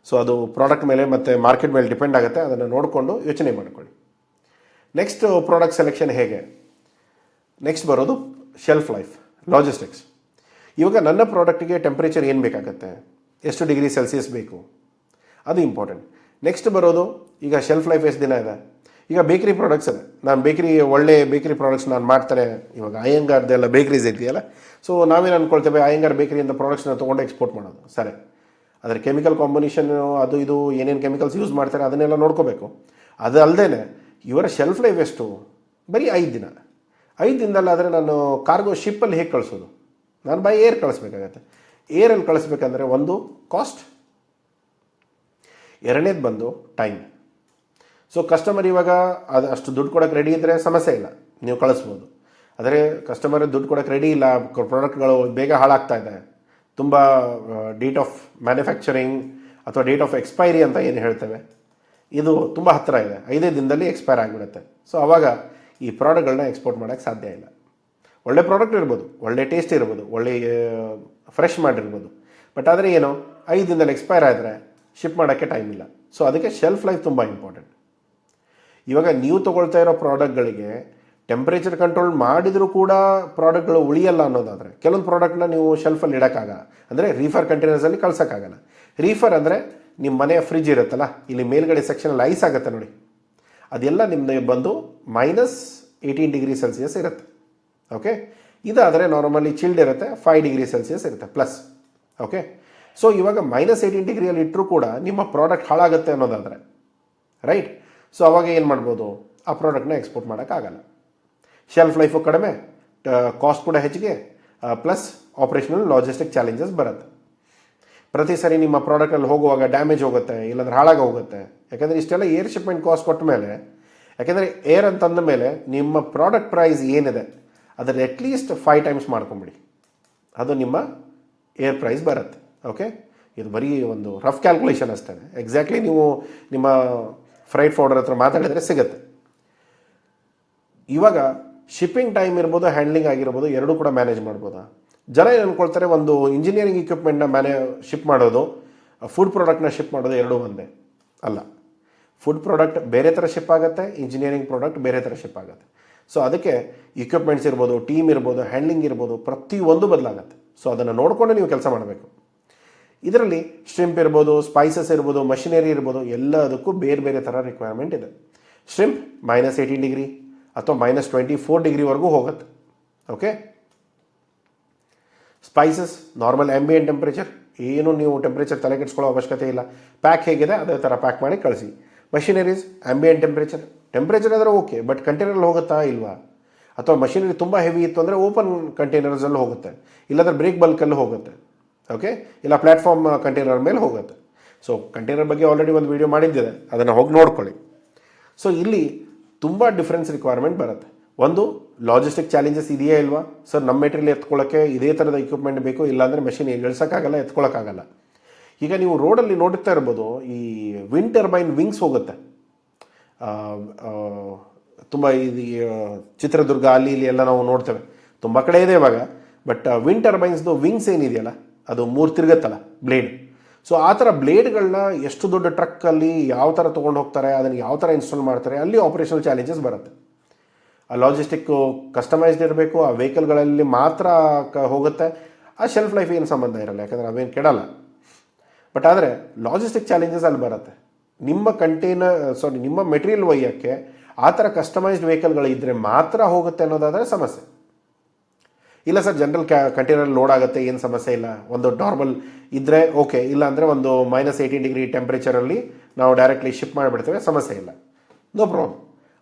ಸೊ ಅದು ಪ್ರಾಡಕ್ಟ್ ಮೇಲೆ ಮತ್ತು ಮಾರ್ಕೆಟ್ ಮೇಲೆ ಡಿಪೆಂಡ್ ಆಗುತ್ತೆ, ಅದನ್ನು ನೋಡಿಕೊಂಡು ಯೋಚನೆ ಮಾಡ್ಕೊಳ್ಳಿ. ನೆಕ್ಸ್ಟ್ ಪ್ರಾಡಕ್ಟ್ ಸೆಲೆಕ್ಷನ್ ಹೇಗೆ? ನೆಕ್ಸ್ಟ್ ಬರೋದು ಶೆಲ್ಫ್ ಲೈಫ್, ಲಾಜಿಸ್ಟಿಕ್ಸ್. ಇವಾಗ ನನ್ನ ಪ್ರಾಡಕ್ಟಿಗೆ ಟೆಂಪ್ರೇಚರ್ ಏನು ಬೇಕಾಗುತ್ತೆ, ಎಷ್ಟು ಡಿಗ್ರಿ ಸೆಲ್ಸಿಯಸ್ ಬೇಕು, ಅದು ಇಂಪಾರ್ಟೆಂಟ್. ನೆಕ್ಸ್ಟ್ ಬರೋದು ಈಗ ಶೆಲ್ಫ್ ಲೈಫ್ ಎಷ್ಟು ದಿನ ಇದೆ. ಈಗ ಬೇಕ್ರಿ ಪ್ರಾಡಕ್ಟ್ಸ್ ಇದೆ, ನಾನು ಒಳ್ಳೆ ಬೇಕ್ರಿ ಪ್ರಾಡಕ್ಟ್ಸ್ ನಾನು ಮಾಡ್ತಾರೆ. ಇವಾಗ ಅಯ್ಯಂಗಾರ್ದೆಲ್ಲ ಬೇಕ್ರೀಸ್ ಇದೆಯಲ್ಲ, ಸೊ ನಾವೇನು ಅಂದ್ಕೊಳ್ತೇವೆ, ಅಯ್ಯಂಗಾರ್ ಬೇಕ್ರಿಯಿಂದ ಪ್ರಾಡಕ್ಟ್ಸ್ನ ತೊಗೊಂಡು ಎಕ್ಸ್ಪೋರ್ಟ್ ಮಾಡೋದು. ಸರಿ, ಅದರ ಕೆಮಿಕಲ್ ಕಾಂಬಿನೇಷನ್ ಅದು ಇದು ಏನೇನು ಕೆಮಿಕಲ್ಸ್ ಯೂಸ್ ಮಾಡ್ತಾರೆ ಅದನ್ನೆಲ್ಲ ನೋಡ್ಕೋಬೇಕು. ಅದು ಅಲ್ಲದೆ ಇವರ ಶೆಲ್ಫ್ ಲೈಫ್ ಎಷ್ಟು, ಬರೀ 5 ದಿನ. 5 ದಿನದಲ್ಲಾದರೆ ನಾನು ಕಾರ್ಗೋ ಶಿಪ್ಪಲ್ಲಿ ಹೇಗೆ ಕಳಿಸೋದು, ನಾನು ಬೈ ಏರ್ ಕಳಿಸ್ಬೇಕಾಗತ್ತೆ. ಏರಲ್ಲಿ ಕಳಿಸ್ಬೇಕಂದ್ರೆ ಒಂದು ಕಾಸ್ಟ್, ಎರಡನೇದು ಬಂದು ಟೈಮ್. ಸೊ ಕಸ್ಟಮರ್ ಇವಾಗ ಅದು ಅಷ್ಟು ದುಡ್ಡು ಕೊಡೋಕ್ಕೆ ರೆಡಿ ಇದ್ದರೆ ಸಮಸ್ಯೆ ಇಲ್ಲ, ನೀವು ಕಳಿಸ್ಬೋದು. ಆದರೆ ಕಸ್ಟಮರ್ ದುಡ್ಡು ಕೊಡೋಕ್ಕೆ ರೆಡಿ ಇಲ್ಲ, ಪ್ರಾಡಕ್ಟ್ಗಳು ಬೇಗ ಹಾಳಾಗ್ತಾ ಇದೆ, ತುಂಬ ಡೇಟ್ ಆಫ್ ಮ್ಯಾನುಫ್ಯಾಕ್ಚರಿಂಗ್ ಅಥವಾ ಡೇಟ್ ಆಫ್ ಎಕ್ಸ್ಪೈರಿ ಅಂತ ಏನು ಹೇಳ್ತೇವೆ, ಇದು ತುಂಬ ಹತ್ತಿರ ಇದೆ, 5 ದಿನದಲ್ಲಿ ಎಕ್ಸ್ಪೈರ್ ಆಗಿಬಿಡುತ್ತೆ. ಸೊ ಆವಾಗ ಈ ಪ್ರಾಡಕ್ಟ್ಗಳನ್ನ ಎಕ್ಸ್ಪೋರ್ಟ್ ಮಾಡೋಕ್ಕೆ ಸಾಧ್ಯ ಇಲ್ಲ. ಒಳ್ಳೆ ಪ್ರಾಡಕ್ಟ್ ಇರ್ಬೋದು, ಒಳ್ಳೆ ಟೇಸ್ಟ್ ಇರ್ಬೋದು, ಒಳ್ಳೆ ಫ್ರೆಶ್ ಮಾಡಿರ್ಬೋದು, ಬಟ್ ಆದರೆ ಏನು 5 ದಿನದಲ್ಲಿ ಎಕ್ಸ್ಪೈರ್ ಆದರೆ ಶಿಪ್ ಮಾಡೋಕ್ಕೆ ಟೈಮ್ ಇಲ್ಲ. ಸೊ ಅದಕ್ಕೆ ಶೆಲ್ಫ್ ಲೈಫ್ ತುಂಬ ಇಂಪಾರ್ಟೆಂಟ್. ಇವಾಗ ನೀವು ತೊಗೊಳ್ತಾ ಇರೋ ಪ್ರಾಡಕ್ಟ್ಗಳಿಗೆ ಟೆಂಪ್ರೇಚರ್ ಕಂಟ್ರೋಲ್ ಮಾಡಿದರೂ ಕೂಡ ಪ್ರಾಡಕ್ಟ್ಗಳು ಉಳಿಯಲ್ಲ ಅನ್ನೋದಾದರೆ, ಕೆಲವೊಂದು ಪ್ರಾಡಕ್ಟ್ನ ನೀವು ಶೆಲ್ಫಲ್ಲಿ ಇಡೋಕ್ಕಾಗಲ್ಲ, ಅಂದರೆ ರೀಫರ್ ಕಂಟೈನರ್ಸಲ್ಲಿ ಕಳ್ಸೋಕ್ಕಾಗಲ್ಲ. ರೀಫರ್ ಅಂದರೆ ನಿಮ್ಮ ಮನೆಯ ಫ್ರಿಜ್ ಇರುತ್ತಲ್ಲ, ಇಲ್ಲಿ ಮೇಲ್ಗಡೆ ಸೆಕ್ಷನಲ್ಲಿ ಐಸ್ ಆಗುತ್ತೆ ನೋಡಿ, ಅದೆಲ್ಲ ನಿಮ್ಮದು ಬಂದು -18 ಡಿಗ್ರಿ ಸೆಲ್ಸಿಯಸ್ ಇರುತ್ತೆ. ಓಕೆ, ಇದಾದರೆ ನಾರ್ಮಲಿ ಚಿಲ್ಡ್ ಇರುತ್ತೆ, 5 ಡಿಗ್ರಿ ಸೆಲ್ಸಿಯಸ್ ಇರುತ್ತೆ ಪ್ಲಸ್. ಓಕೆ, ಸೊ ಇವಾಗ -18 ಡಿಗ್ರಿಯಲ್ಲಿ ಇಟ್ಟರೂ ಕೂಡ ನಿಮ್ಮ ಪ್ರಾಡಕ್ಟ್ ಹಾಳಾಗುತ್ತೆ ಅನ್ನೋದಾದರೆ, ರೈಟ್. ಸೊ ಅವಾಗ ಏನು ಮಾಡ್ಬೋದು, ಆ ಪ್ರಾಡಕ್ಟ್ನ ಎಕ್ಸ್ಪೋರ್ಟ್ ಮಾಡೋಕ್ಕಾಗಲ್ಲ. ಶೆಲ್ಫ್ ಲೈಫು ಕಡಿಮೆ, ಕಾಸ್ಟ್ ಕೂಡ ಹೆಚ್ಚಿಗೆ, ಪ್ಲಸ್ ಆಪ್ರೇಷನಲ್ ಲಾಜಿಸ್ಟಿಕ್ ಚಾಲೆಂಜಸ್ ಬರುತ್ತೆ. ಪ್ರತಿ ಸರಿ ನಿಮ್ಮ ಪ್ರಾಡಕ್ಟಲ್ಲಿ ಹೋಗುವಾಗ ಡ್ಯಾಮೇಜ್ ಹೋಗುತ್ತೆ, ಇಲ್ಲಾಂದ್ರೆ ಹಾಳಾಗಿ ಹೋಗುತ್ತೆ. ಯಾಕೆಂದರೆ ಇಷ್ಟೆಲ್ಲ ಏರ್ ಶಿಪ್ಮೆಂಟ್ ಕಾಸ್ಟ್ ಕೊಟ್ಟ ಮೇಲೆ, ಯಾಕೆಂದರೆ ಏರ್ ಅಂತಂದ ಮೇಲೆ ನಿಮ್ಮ ಪ್ರಾಡಕ್ಟ್ ಪ್ರೈಸ್ ಏನಿದೆ ಅದರಲ್ಲಿ ಅಟ್ಲೀಸ್ಟ್ 5 ಟೈಮ್ಸ್ ಮಾಡ್ಕೊಂಬಿಡಿ, ಅದು ನಿಮ್ಮ ಏರ್ ಪ್ರೈಸ್ ಬರುತ್ತೆ. ಓಕೆ, ಇದು ಬರೀ ಒಂದು ರಫ್ ಕ್ಯಾಲ್ಕುಲೇಷನ್ ಅಷ್ಟೇ. ಎಕ್ಸಾಕ್ಟ್ಲಿ ನೀವು ನಿಮ್ಮ ಫ್ರೈಟ್ ಫಾರ್ವರ್ಡರ್ ಹತ್ರ ಮಾತಾಡಿದರೆ ಸಿಗುತ್ತೆ. ಇವಾಗ ಶಿಪ್ಪಿಂಗ್ ಟೈಮ್ ಇರ್ಬೋದು, ಹ್ಯಾಂಡ್ಲಿಂಗ್ ಆಗಿರ್ಬೋದು, ಎರಡೂ ಕೂಡ ಮ್ಯಾನೇಜ್ ಮಾಡ್ಬೋದಾ? ಜನ ಏನು ಅಂದ್ಕೊಳ್ತಾರೆ, ಒಂದು ಇಂಜಿನಿಯರಿಂಗ್ ಇಕ್ವಿಪ್ಮೆಂಟ್ನ ಶಿಪ್ ಮಾಡೋದು, ಫುಡ್ ಪ್ರಾಡಕ್ಟ್ನ ಶಿಪ್ ಮಾಡೋದು ಎರಡೂ ಒಂದೇ ಅಲ್ಲ. ಫುಡ್ ಪ್ರಾಡಕ್ಟ್ ಬೇರೆ ಥರ ಶಿಪ್ ಆಗುತ್ತೆ, ಇಂಜಿನಿಯರಿಂಗ್ ಪ್ರಾಡಕ್ಟ್ ಬೇರೆ ಥರ ಶಿಪ್ ಆಗುತ್ತೆ. ಸೊ ಅದಕ್ಕೆ ಇಕ್ವಿಪ್ಮೆಂಟ್ಸ್ ಇರ್ಬೋದು, ಟೀಮ್ ಇರ್ಬೋದು, ಹ್ಯಾಂಡ್ಲಿಂಗ್ ಇರ್ಬೋದು, ಪ್ರತಿಯೊಂದು ಬದಲಾಗುತ್ತೆ. ಸೊ ಅದನ್ನು ನೋಡಿಕೊಂಡು ನೀವು ಕೆಲಸ ಮಾಡಬೇಕು. ಇದರಲ್ಲಿ ಶ್ರಿಂಪ್ ಇರ್ಬೋದು, ಸ್ಪೈಸಸ್ ಇರ್ಬೋದು, ಮಷಿನರಿ ಇರ್ಬೋದು, ಎಲ್ಲದಕ್ಕೂ ಬೇರೆ ಬೇರೆ ಥರ ರಿಕ್ವೈರ್ಮೆಂಟ್ ಇದೆ. ಶ್ರಿಂಪ್ -18 ಡಿಗ್ರಿ ಅಥವಾ -24 ಡಿಗ್ರಿವರೆಗೂ ಹೋಗುತ್ತೆ. Okay, spices normal ambient temperature, ಏನು ನೀವು ಟೆಂಪ್ರೇಚರ್ ತಲೆ ಕೆಡಿಸ್ಕೊಳ್ಳೋ ಅವಶ್ಯಕತೆ ಇಲ್ಲ. ಪ್ಯಾಕ್ ಹೇಗಿದೆ ಅದೇ ಥರ ಪ್ಯಾಕ್ ಮಾಡಿ ಕಳಿಸಿ. ಮಷಿನರೀಸ್ ಆಂಬಿಯಂಟ್ ಟೆಂಪ್ರೇಚರ್ ಆದರೆ ಓಕೆ, ಬಟ್ ಕಂಟೈನರಲ್ಲಿ ಹೋಗುತ್ತಾ ಇಲ್ವಾ? ಅಥವಾ ಮಷಿನರಿ ತುಂಬ ಹೆವಿ ಇತ್ತು ಅಂದರೆ ಓಪನ್ ಕಂಟೈನರ್ಸಲ್ಲಿ ಹೋಗುತ್ತೆ, ಇಲ್ಲಾಂದರೆ ಬ್ರೇಕ್ ಬಲ್ಕಲ್ಲಿ ಹೋಗುತ್ತೆ. ಓಕೆ, ಇಲ್ಲ ಪ್ಲ್ಯಾಟ್ಫಾರ್ಮ್ ಕಂಟೈನರ್ ಮೇಲೆ ಹೋಗುತ್ತೆ. ಸೊ ಕಂಟೈನರ್ ಬಗ್ಗೆ ಆಲ್ರೆಡಿ ಒಂದು ವೀಡಿಯೋ ಮಾಡಿದ್ದಿದೆ, ಅದನ್ನು ಹೋಗಿ ನೋಡ್ಕೊಳ್ಳಿ. ಸೊ ಇಲ್ಲಿ ತುಂಬ ಡಿಫ್ರೆನ್ಸ್ ರಿಕ್ವೈರ್ಮೆಂಟ್ ಬರುತ್ತೆ. ಒಂದು ಲಾಜಿಸ್ಟಿಕ್ ಚಾಲೆಂಜಸ್ ಇದೆಯಾ ಇಲ್ವಾ, ಸರ್ ನಮ್ಮ ಮೆಟೀರಿಯಲ್ ಎತ್ಕೊಳ್ಳೋಕ್ಕೆ ಇದೇ ಥರದ ಇಕ್ವಿಪ್ಮೆಂಟ್ ಬೇಕು, ಇಲ್ಲಾಂದರೆ ಮೆಷಿನ್ ಇಳಿಸೋಕ್ಕಾಗಲ್ಲ, ಎತ್ಕೊಳ್ಳೋಕ್ಕಾಗಲ್ಲ. ಈಗ ನೀವು ರೋಡಲ್ಲಿ ನೋಡುತ್ತಾ ಇರ್ಬೋದು, ಈ ವಿಂಡ್ ಟರ್ಬೈನ್ ವಿಂಗ್ಸ್ ಹೋಗುತ್ತೆ ತುಂಬ. ಇದು ಚಿತ್ರದುರ್ಗ ಅಲ್ಲಿ ಇಲ್ಲಿ ಎಲ್ಲ ನಾವು ನೋಡ್ತೇವೆ, ತುಂಬ ಕಡೆ ಇದೆ ಇವಾಗ. ಬಟ್ ವಿಂಡ್ ಟರ್ಬೈನ್ಸ್ದು ವಿಂಗ್ಸ್ ಏನಿದೆಯಲ್ಲ, ಅದು 3 ತಿರುಗತ್ತಲ್ಲ ಬ್ಲೇಡ್. ಸೊ ಆ ಥರ ಬ್ಲೇಡ್ಗಳನ್ನ ಎಷ್ಟು ದೊಡ್ಡ ಟ್ರಕ್ಕಲ್ಲಿ ಯಾವ ಥರ ತೊಗೊಂಡು ಹೋಗ್ತಾರೆ, ಅದನ್ನು ಯಾವ ಥರ ಇನ್ಸ್ಟಾಲ್ ಮಾಡ್ತಾರೆ, ಅಲ್ಲಿ ಆಪರೇಷನಲ್ ಚಾಲೆಂಜಸ್ ಬರುತ್ತೆ. ಆ ಲಾಜಿಸ್ಟಿಕ್ಕು ಕಸ್ಟಮೈಸ್ಡ್ ಇರಬೇಕು, ಆ ವೆಹಿಕಲ್ಗಳಲ್ಲಿ ಮಾತ್ರ ಹೋಗುತ್ತೆ. ಆ ಶೆಲ್ಫ್ ಲೈಫ್ ಏನು ಸಂಬಂಧ ಇರಲ್ಲ, ಯಾಕಂದರೆ ಅವೇನು ಕೆಡಲ್ಲ. ಬಟ್ ಆದರೆ ಲಾಜಿಸ್ಟಿಕ್ ಚಾಲೆಂಜಸ್ ಅಲ್ಲಿ ಬರುತ್ತೆ. ನಿಮ್ಮ ಮೆಟೀರಿಯಲ್ ಒಯ್ಯೋಕ್ಕೆ ಆ ಥರ ಕಸ್ಟಮೈಸ್ಡ್ ವೆಹಿಕಲ್ಗಳು ಇದ್ದರೆ ಮಾತ್ರ ಹೋಗುತ್ತೆ ಅನ್ನೋದಾದರೆ ಸಮಸ್ಯೆ. ಇಲ್ಲ ಸರ್, ಜನರಲ್ ಕಂಟೈನರ್ ಲೋಡ್ ಆಗುತ್ತೆ, ಏನು ಸಮಸ್ಯೆ ಇಲ್ಲ, ಒಂದು ನಾರ್ಮಲ್ ಇದ್ದರೆ ಓಕೆ, ಇಲ್ಲ ಅಂದರೆ ಒಂದು -18 ಡಿಗ್ರಿ ಟೆಂಪ್ರೇಚರಲ್ಲಿ ನಾವು ಡೈರೆಕ್ಟ್ಲಿ ಶಿಪ್ ಮಾಡಿಬಿಡ್ತೇವೆ, ಸಮಸ್ಯೆ ಇಲ್ಲ, ನೋ ಪ್ರಾಬ್ಲಮ್.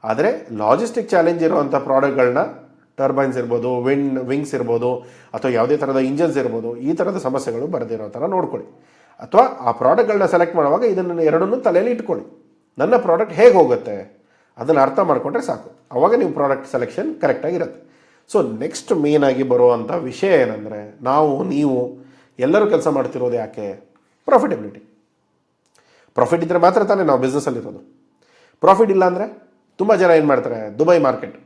ಆದರೆ ಲಾಜಿಸ್ಟಿಕ್ ಚಾಲೆಂಜ್ ಇರುವಂಥ ಪ್ರಾಡಕ್ಟ್ಗಳನ್ನ, ಟರ್ಬೈನ್ಸ್ ಇರ್ಬೋದು, ವಿಂಗ್ಸ್ ಇರ್ಬೋದು, ಅಥವಾ ಯಾವುದೇ ಥರದ ಇಂಜನ್ಸ್ ಇರ್ಬೋದು, ಈ ಥರದ ಸಮಸ್ಯೆಗಳು ಬರದಿರೋ ಥರ ನೋಡ್ಕೊಳ್ಳಿ. ಅಥವಾ ಆ ಪ್ರಾಡಕ್ಟ್ಗಳನ್ನ ಸೆಲೆಕ್ಟ್ ಮಾಡುವಾಗ ಇದನ್ನು ಎರಡನ್ನೂ ತಲೆಯಲ್ಲಿ ಇಟ್ಕೊಳ್ಳಿ. ನನ್ನ ಪ್ರಾಡಕ್ಟ್ ಹೇಗೆ ಹೋಗುತ್ತೆ ಅದನ್ನು ಅರ್ಥ ಮಾಡಿಕೊಂಡ್ರೆ ಸಾಕು, ಆವಾಗ ನೀವು ಪ್ರಾಡಕ್ಟ್ ಸೆಲೆಕ್ಷನ್ ಕರೆಕ್ಟಾಗಿರುತ್ತೆ. ಸೊ ನೆಕ್ಸ್ಟ್ ಮೇಯ್ನಾಗಿ ಬರುವಂಥ ವಿಷಯ ಏನಂದರೆ, ನೀವು ಎಲ್ಲರೂ ಕೆಲಸ ಮಾಡ್ತಿರೋದು ಯಾಕೆ? ಪ್ರಾಫಿಟಬಿಲಿಟಿ. ಪ್ರಾಫಿಟ್ ಇದ್ದರೆ ಮಾತ್ರ ತಾನೇ ನಾವು ಬಿಸ್ನೆಸ್ಸಲ್ಲಿರೋದು. ಪ್ರಾಫಿಟ್ ಇಲ್ಲ ಅಂದರೆ ತುಂಬ ಜನ ಏನು ಮಾಡ್ತಾರೆ, ದುಬೈ ಮಾರ್ಕೆಟ್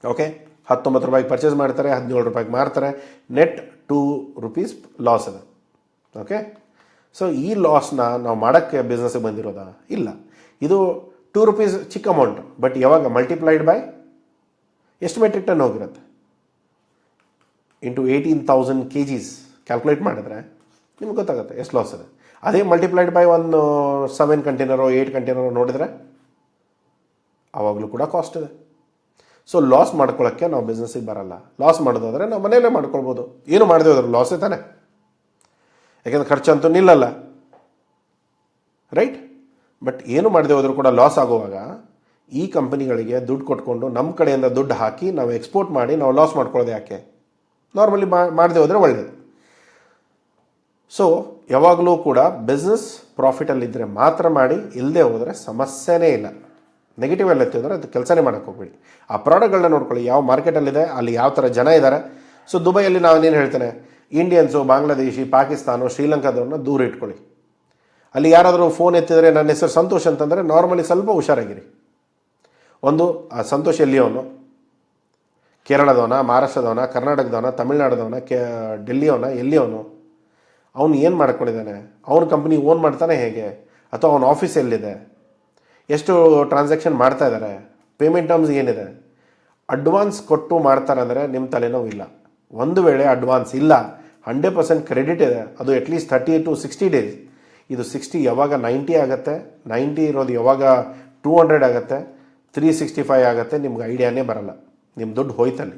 ಓಕೆ 19 ರೂಪಾಯಿಗೆ ಪರ್ಚೇಸ್ ಮಾಡ್ತಾರೆ, 17 ರೂಪಾಯಿಗೆ ಮಾರ್ತಾರೆ, ನೆಟ್ 2 ರೂಪೀಸ್ ಲಾಸ್ ಇದೆ. ಓಕೆ, ಸೊ ಈ ಲಾಸ್ನ ನಾವು ಮಾಡೋಕ್ಕೆ ಬಿಸ್ನೆಸ್ಸಿಗೆ ಬಂದಿರೋದಾ? ಇಲ್ಲ. ಇದು 2 ರೂಪೀಸ್ ಚಿಕ್ಕ ಅಮೌಂಟ್, ಬಟ್ ಯಾವಾಗ ಮಲ್ಟಿಪ್ಲೈಡ್ ಬೈ ಎಷ್ಟು ಮೆಟ್ರಿಕ್ ಟನ್ ಹೋಗಿರುತ್ತೆ ಇಂಟು 18,000 kgs ಕ್ಯಾಲ್ಕುಲೇಟ್ ಮಾಡಿದ್ರೆ ನಿಮ್ಗೆ ಗೊತ್ತಾಗುತ್ತೆ ಎಷ್ಟು ಲಾಸ್ ಇದೆ. ಅದೇ ಮಲ್ಟಿಪ್ಲೈಡ್ ಬೈ ಒಂದು 7 ಕಂಟೈನರೋ 8 ಕಂಟೈನರೋ ನೋಡಿದರೆ ಆವಾಗಲೂ ಕೂಡ ಕಾಸ್ಟ್ ಇದೆ. ಸೊ ಲಾಸ್ ಮಾಡ್ಕೊಳ್ಳೋಕ್ಕೆ ನಾವು ಬಿಸ್ನೆಸ್ಸಿಗೆ ಬರಲ್ಲ. ಲಾಸ್ ಮಾಡೋದಾದರೆ ನಾವು ಮನೆಯಲ್ಲೇ ಮಾಡ್ಕೊಳ್ಬೋದು, ಏನು ಮಾಡದೆ ಹೋದ್ರೆ ಲಾಸೇ ತಾನೆ, ಯಾಕೆಂದರೆ ಖರ್ಚಂತೂ ನಿಲ್ಲಲ್ಲ, ರೈಟ್? ಬಟ್ ಏನು ಮಾಡದೆ ಹೋದರೂ ಕೂಡ ಲಾಸ್ ಆಗುವಾಗ ಈ ಕಂಪನಿಗಳಿಗೆ ದುಡ್ಡು ಕೊಟ್ಕೊಂಡು ನಮ್ಮ ಕಡೆಯಿಂದ ದುಡ್ಡು ಹಾಕಿ ನಾವು ಎಕ್ಸ್ಪೋರ್ಟ್ ಮಾಡಿ ನಾವು ಲಾಸ್ ಮಾಡ್ಕೊಳ್ಳೋದು ಯಾಕೆ? ನಾರ್ಮಲಿ ಮಾಡದೆ ಹೋದರೆ ಒಳ್ಳೆಯದು. ಸೊ ಯಾವಾಗಲೂ ಕೂಡ ಬಿಸ್ನೆಸ್ ಪ್ರಾಫಿಟಲ್ಲಿದ್ದರೆ ಮಾತ್ರ ಮಾಡಿ, ಇಲ್ಲದೆ ಹೋದರೆ ಸಮಸ್ಯೆನೇ ಇಲ್ಲ. ನೆಗೆಟಿವ್ ಎಲ್ಲ ಎತ್ತಿದ್ರೆ ಅದು ಕೆಲಸನೇ ಮಾಡೋಕ್ಕೆ ಹೋಗ್ಬೇಡಿ. ಆ ಪ್ರಾಡಕ್ಟ್ಗಳನ್ನ ನೋಡ್ಕೊಳ್ಳಿ, ಯಾವ ಮಾರ್ಕೆಟಲ್ಲಿದೆ, ಅಲ್ಲಿ ಯಾವ ಥರ ಜನ ಇದ್ದಾರೆ. ಸೊ ದುಬೈಯಲ್ಲಿ ನಾವೇನೇನು ಹೇಳ್ತೇನೆ, ಇಂಡಿಯನ್ಸು, ಬಾಂಗ್ಲಾದೇಶಿ, ಪಾಕಿಸ್ತಾನ, ಶ್ರೀಲಂಕಾದವ್ರನ್ನ ದೂರ ಇಟ್ಕೊಳ್ಳಿ. ಅಲ್ಲಿ ಯಾರಾದರೂ ಫೋನ್ ಎತ್ತಿದರೆ ನನ್ನ ಹೆಸರು ಸಂತೋಷ್ ಅಂತಂದರೆ ನಾರ್ಮಲಿ ಸ್ವಲ್ಪ ಹುಷಾರಾಗಿರಿ. ಒಂದು ಆ ಸಂತೋಷ್ ಎಲ್ಲಿಯವನು, ಕೇರಳದವನ, ಮಹಾರಾಷ್ಟ್ರದವನ, ಕರ್ನಾಟಕದವನ, ತಮಿಳ್ನಾಡದವನ, ಡೆಲ್ಲಿಯವನ, ಎಲ್ಲಿಯವನು, ಅವನು ಏನು ಮಾಡ್ಕೊಂಡಿದ್ದಾನೆ, ಅವನ ಕಂಪ್ನಿ ಓನ್ ಮಾಡ್ತಾನೆ ಹೇಗೆ, ಅಥವಾ ಅವನ ಆಫೀಸ್ ಎಲ್ಲಿದೆ, ಎಷ್ಟು ಟ್ರಾನ್ಸಾಕ್ಷನ್ ಮಾಡ್ತಾ ಇದ್ದಾರೆ, ಪೇಮೆಂಟ್ ಟರ್ಮ್ಸ್ ಏನಿದೆ, ಅಡ್ವಾನ್ಸ್ ಕೊಟ್ಟು ಮಾಡ್ತಾರೆ ಅಂದರೆ ನಿಮ್ಮ ತಲೆನೋವು ಇಲ್ಲ. ಒಂದು ವೇಳೆ ಅಡ್ವಾನ್ಸ್ ಇಲ್ಲ, 100% ಕ್ರೆಡಿಟ್ ಇದೆ, ಅದು ಅಟ್ಲೀಸ್ಟ್ 30 to 60 ಡೇಸ್. ಇದು 60 ಯಾವಾಗ 90 ಆಗುತ್ತೆ, 90 ಇರೋದು ಯಾವಾಗ 200 ಆಗುತ್ತೆ, 365 ಆಗುತ್ತೆ, ನಿಮ್ಗೆ ಐಡಿಯಾನೇ ಬರಲ್ಲ, ನಿಮ್ಮ ದುಡ್ಡು ಹೋಯ್ತಲ್ಲಿ.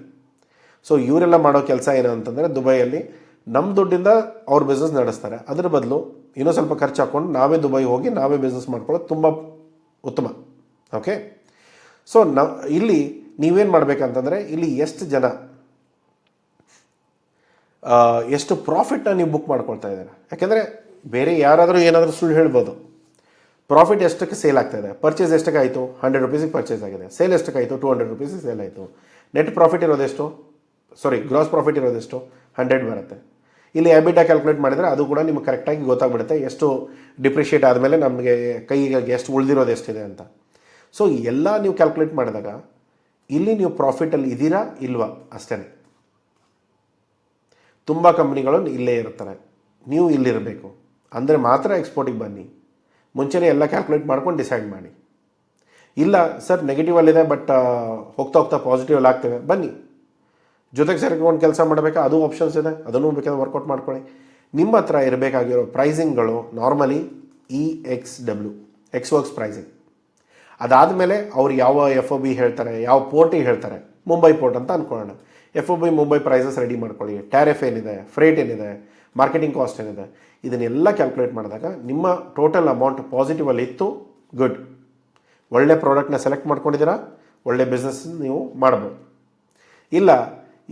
ಸೊ ಇವರೆಲ್ಲ ಮಾಡೋ ಕೆಲಸ ಏನು ಅಂತಂದರೆ, ದುಬೈಯಲ್ಲಿ ನಮ್ಮ ದುಡ್ಡಿಂದ ಅವ್ರ ಬಿಸ್ನೆಸ್ ನಡೆಸ್ತಾರೆ. ಅದರ ಬದಲು ಇನ್ನೂ ಸ್ವಲ್ಪ ಖರ್ಚು ಹಾಕ್ಕೊಂಡು ನಾವೇ ದುಬೈ ಹೋಗಿ ನಾವೇ ಬಿಸ್ನೆಸ್ ಮಾಡ್ಕೊಳ್ಳೋದು ತುಂಬ ಉತ್ತಮ. ಓಕೆ, ಸೊ ಇಲ್ಲಿ ನೀವೇನು ಮಾಡಬೇಕಂತಂದರೆ, ಇಲ್ಲಿ ಎಷ್ಟು ಜನ ಎಷ್ಟು ಪ್ರಾಫಿಟ್ನ ನೀವು ಬುಕ್ ಮಾಡ್ಕೊಳ್ತಾ ಇದ್ದೀರಾ. ಯಾಕೆಂದರೆ ಬೇರೆ ಯಾರಾದರೂ ಏನಾದರೂ ಸುಳ್ಳು ಹೇಳ್ಬೋದು. ಪ್ರಾಫಿಟ್ ಎಷ್ಟಕ್ಕೆ ಸೇಲ್ ಆಗ್ತಾ ಇದೆ, ಪರ್ಚೇಸ್ ಎಷ್ಟಕ್ಕೆ ಆಯಿತು, 100 ರೂಪೀಸಿಗೆ ಪರ್ಚೇಸ್ ಆಗಿದೆ, ಸೇಲ್ ಎಷ್ಟಕ್ಕೆ ಆಯಿತು, 200 ರೂಪೀಸಿಗೆ ಸೇಲ್ ಆಯಿತು, ನೆಟ್ ಪ್ರಾಫಿಟ್ ಇರೋದೆಷ್ಟು, ಗ್ರಾಸ್ ಪ್ರಾಫಿಟ್ ಇರೋದೆಷ್ಟು, 100 ಬರುತ್ತೆ. ಇಲ್ಲಿ ಎಬಿಟಾ ಕ್ಯಾಲ್ಕುಲೇಟ್ ಮಾಡಿದರೆ ಅದು ಕೂಡ ನಿಮಗೆ ಕರೆಕ್ಟಾಗಿ ಗೊತ್ತಾಗ್ಬಿಡುತ್ತೆ, ಎಷ್ಟು ಡಿಪ್ರಿಷಿಯೇಟ್ ಆದಮೇಲೆ ನಮಗೆ ಕೈಗೆ ಎಷ್ಟು ಉಳಿದಿರೋದು ಎಷ್ಟಿದೆ ಅಂತ. ಸೊ ಎಲ್ಲ ನೀವು ಕ್ಯಾಲ್ಕುಲೇಟ್ ಮಾಡಿದಾಗ ಇಲ್ಲಿ ನೀವು ಪ್ರಾಫಿಟಲ್ಲಿ ಇದ್ದೀರಾ ಇಲ್ವಾ ಅಷ್ಟೇ. ತುಂಬ ಕಂಪ್ನಿಗಳು ಇಲ್ಲೇ ಇರ್ತಾರೆ, ನೀವು ಇಲ್ಲಿರಬೇಕು ಅಂದರೆ ಮಾತ್ರ ಎಕ್ಸ್ಪೋರ್ಟಿಗೆ ಬನ್ನಿ. ಮುಂಚೆನೇ ಎಲ್ಲ ಕ್ಯಾಲ್ಕುಲೇಟ್ ಮಾಡ್ಕೊಂಡು ಡಿಸೈಡ್ ಮಾಡಿ. ಇಲ್ಲ ಸರ್ ನೆಗೆಟಿವಲ್ಲಿದೆ ಬಟ್ ಹೋಗ್ತಾ ಹೋಗ್ತಾ ಪಾಸಿಟಿವಲ್ಲಿ ಆಗ್ತೇವೆ, ಬನ್ನಿ. ಜೊತೆಗೆ ಸೇರ್ಕೊಂಡು ಕೆಲಸ ಮಾಡಬೇಕಾ, ಅದು ಆಪ್ಷನ್ಸ್ ಇದೆ, ಅದನ್ನು ಬೇಕಾದ್ರೆ ವರ್ಕೌಟ್ ಮಾಡ್ಕೊಳ್ಳಿ. ನಿಮ್ಮ ಹತ್ರ ಇರಬೇಕಾಗಿರೋ ಪ್ರೈಸಿಂಗ್ಗಳು normally EXW ex works pricing. ಅದಾದಮೇಲೆ ಅವ್ರು ಯಾವ FOB ಹೇಳ್ತಾರೆ, ಯಾವ ಪೋರ್ಟಿಗೆ ಹೇಳ್ತಾರೆ, ಮುಂಬೈ ಪೋರ್ಟ್ ಅಂತ ಅಂದ್ಕೊಳ್ಳೋಣ. FOB ಮುಂಬೈ ಪ್ರೈಸಸ್ ರೆಡಿ ಮಾಡ್ಕೊಳ್ಳಿ, ಟ್ಯಾರಿಫ್ ಏನಿದೆ, ಫ್ರೇಟ್ ಏನಿದೆ, ಮಾರ್ಕೆಟಿಂಗ್ ಕಾಸ್ಟ್ ಏನಿದೆ, ಇದನ್ನೆಲ್ಲ ಕ್ಯಾಲ್ಕುಲೇಟ್ ಮಾಡಿದಾಗ ನಿಮ್ಮ ಟೋಟಲ್ ಅಮೌಂಟ್ ಪಾಸಿಟಿವಲ್ಲಿ ಇತ್ತು, ಗುಡ್, ಒಳ್ಳೆ ಪ್ರಾಡಕ್ಟ್ನ ಸೆಲೆಕ್ಟ್ ಮಾಡ್ಕೊಂಡಿದ್ದೀರಾ, ಒಳ್ಳೆ ಬಿಸ್ನೆಸ್ ನೀವು ಮಾಡ್ಬೋದು. ಇಲ್ಲ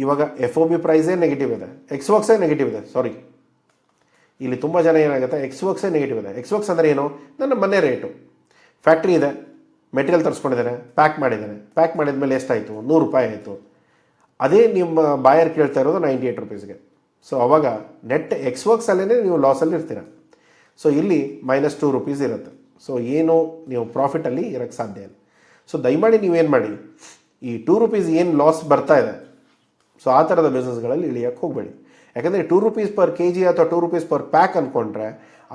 ಇವಾಗ FOB ಪ್ರೈಸೇ ನೆಗೆಟಿವ್ ಇದೆ, ಎಕ್ಸ್ ವರ್ಕ್ಸೇ ನೆಗೆಟಿವ್ ಇದೆ, ಸಾರಿ ಇಲ್ಲಿ ತುಂಬ ಜನ ಏನಾಗುತ್ತೆ, ಎಕ್ಸ್ ವರ್ಕ್ಸೇ ನೆಗೆಟಿವ್ ಇದೆ. ಎಕ್ಸ್ ವರ್ಕ್ಸ್ ಅಂದರೆ ಏನು, ನನ್ನ ಮನೆ ರೇಟು, ಫ್ಯಾಕ್ಟ್ರಿ ಇದೆ, ಮೆಟೀರಿಯಲ್ ತರಿಸ್ಕೊಂಡಿದ್ದೇನೆ, ಪ್ಯಾಕ್ ಮಾಡಿದ್ದೇನೆ, ಪ್ಯಾಕ್ ಮಾಡಿದ ಮೇಲೆ ಎಷ್ಟಾಯಿತು, 100 ರೂಪಾಯಿ ಆಯಿತು. ಅದೇ ನಿಮ್ಮ ಬಾಯರ್ ಕೇಳ್ತಾ ಇರೋದು 98 ರೂಪೀಸ್ಗೆ. ಸೊ ಅವಾಗ ನೆಟ್ ಎಕ್ಸ್ ವರ್ಕ್ಸಲ್ಲೇ ನೀವು ಲಾಸಲ್ಲಿ ಇರ್ತೀರ. ಸೊ ಇಲ್ಲಿ -2 ರೂಪೀಸ್ ಇರುತ್ತೆ. ಸೊ ಏನು ನೀವು ಪ್ರಾಫಿಟಲ್ಲಿ ಇರೋಕ್ಕೆ ಸಾಧ್ಯ ಇಲ್ಲ. ಸೊ ದಯಮಾಡಿ ನೀವೇನು ಮಾಡಿ, ಈ 2 ರೂಪೀಸ್ ಏನು ಲಾಸ್ ಬರ್ತಾ ಇದೆ, ಸೊ ಆ ಥರದ ಬಿಸ್ನೆಸ್ಗಳಲ್ಲಿ ಇಳಿಯೋಕ್ಕೆ ಹೋಗಬೇಡಿ. ಯಾಕಂದರೆ 2 ರೂಪೀಸ್ ಪರ್ kg ಅಥವಾ 2 ರೂಪೀಸ್ ಪರ್ ಪ್ಯಾಕ್ ಅಂದ್ಕೊಂಡ್ರೆ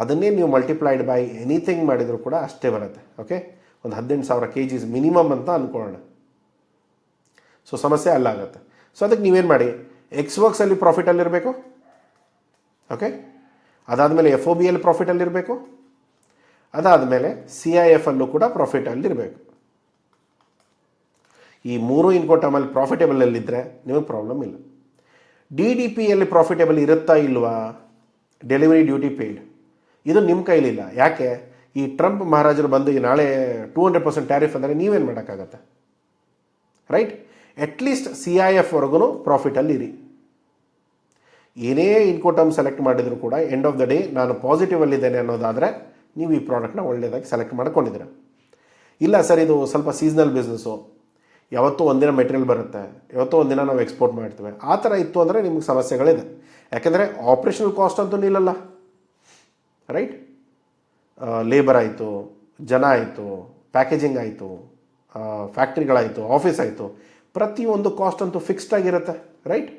ಅದನ್ನೇ ನೀವು ಮಲ್ಟಿಪ್ಲೈಡ್ ಬೈ ಎನಿಥಿಂಗ್ ಮಾಡಿದರೂ ಕೂಡ ಅಷ್ಟೇ ಬರುತ್ತೆ. ಓಕೆ, ಒಂದು 18,000 kgs ಮಿನಿಮಮ್ ಅಂತ ಅಂದ್ಕೊಳ್ಳೋಣ. ಸೊ ಸಮಸ್ಯೆ ಅಲ್ಲಾಗುತ್ತೆ. ಸೊ ಅದಕ್ಕೆ ನೀವೇನು ಮಾಡಿ, ಎಕ್ಸ್ ವರ್ಕ್ಸಲ್ಲಿ ಪ್ರಾಫಿಟಲ್ಲಿರಬೇಕು, ಓಕೆ, ಅದಾದಮೇಲೆ ಎಫ್ ಒ ಬಿಯಲ್ಲಿ ಪ್ರಾಫಿಟಲ್ಲಿರಬೇಕು, ಅದಾದಮೇಲೆ ಸಿ ಐ ಎಫ್ ಅಲ್ಲೂ ಕೂಡ ಪ್ರಾಫಿಟಲ್ಲಿರಬೇಕು. ಈ ಮೂರು ಇನ್ಕೋಟಮಲ್ಲಿ ಪ್ರಾಫಿಟೇಬಲಲ್ಲಿದ್ದರೆ ನಿಮಗೆ ಪ್ರಾಬ್ಲಮ್ ಇಲ್ಲ. ಡಿ ಡಿ ಪಿಯಲ್ಲಿ ಪ್ರಾಫಿಟೇಬಲ್ ಇರುತ್ತಾ ಇಲ್ವಾ? ಡೆಲಿವರಿ ಡ್ಯೂಟಿ ಪೇಯ್ಡ್, ಇದು ನಿಮ್ಮ ಕೈಲಿಲ್ಲ. ಯಾಕೆ? ಈ ಟ್ರಂಪ್ ಮಹಾರಾಜರು ಬಂದು ಈ ನಾಳೆ 200% ಟ್ಯಾರಿಫ್ ಅಂದರೆ ನೀವೇನು ಮಾಡೋಕ್ಕಾಗತ್ತೆ, right? At least C I F ವರೆಗೂ ಪ್ರಾಫಿಟಲ್ಲಿರಿ. ಏನೇ ಇನ್ಕೋಟಮ್ ಸೆಲೆಕ್ಟ್ ಮಾಡಿದರೂ ಕೂಡ ಎಂಡ್ ಆಫ್ ದ ಡೇ ನಾನು ಪಾಸಿಟಿವಲ್ಲಿದ್ದೇನೆ ಅನ್ನೋದಾದರೆ ನೀವು ಈ ಪ್ರಾಡಕ್ಟ್ನ ಒಳ್ಳೆಯದಾಗಿ ಸೆಲೆಕ್ಟ್ ಮಾಡ್ಕೊಂಡಿದ್ದೀರ. ಇಲ್ಲ ಸರ್, ಇದು ಸ್ವಲ್ಪ ಸೀಸ್ನಲ್ ಬಿಸ್ನೆಸ್ಸು, ಯಾವತ್ತೂ ಒಂದಿನ ಮೆಟೀರಿಯಲ್ ಬರುತ್ತೆ, ಯಾವತ್ತೋ ಒಂದಿನ ನಾವು ಎಕ್ಸ್ಪೋರ್ಟ್ ಮಾಡ್ತೇವೆ, ಆ ಥರ ಇತ್ತು ಅಂದರೆ ನಿಮಗೆ ಸಮಸ್ಯೆಗಳಿದೆ. ಯಾಕೆಂದರೆ ಆಪ್ರೇಷನಲ್ ಕಾಸ್ಟ್ ಅಂತೂ ನಿಲ್ಲಲ್ಲ, ರೈಟ್? ಲೇಬರ್ ಆಯಿತು, ಜನ ಆಯಿತು, ಪ್ಯಾಕೇಜಿಂಗ್ ಆಯಿತು, ಫ್ಯಾಕ್ಟ್ರಿಗಳಾಯಿತು, ಆಫೀಸ್ ಆಯಿತು, ಪ್ರತಿಯೊಂದು ಕಾಸ್ಟ್ ಅಂತೂ ಫಿಕ್ಸ್ಡ್ ಆಗಿರುತ್ತೆ, ರೈಟ್?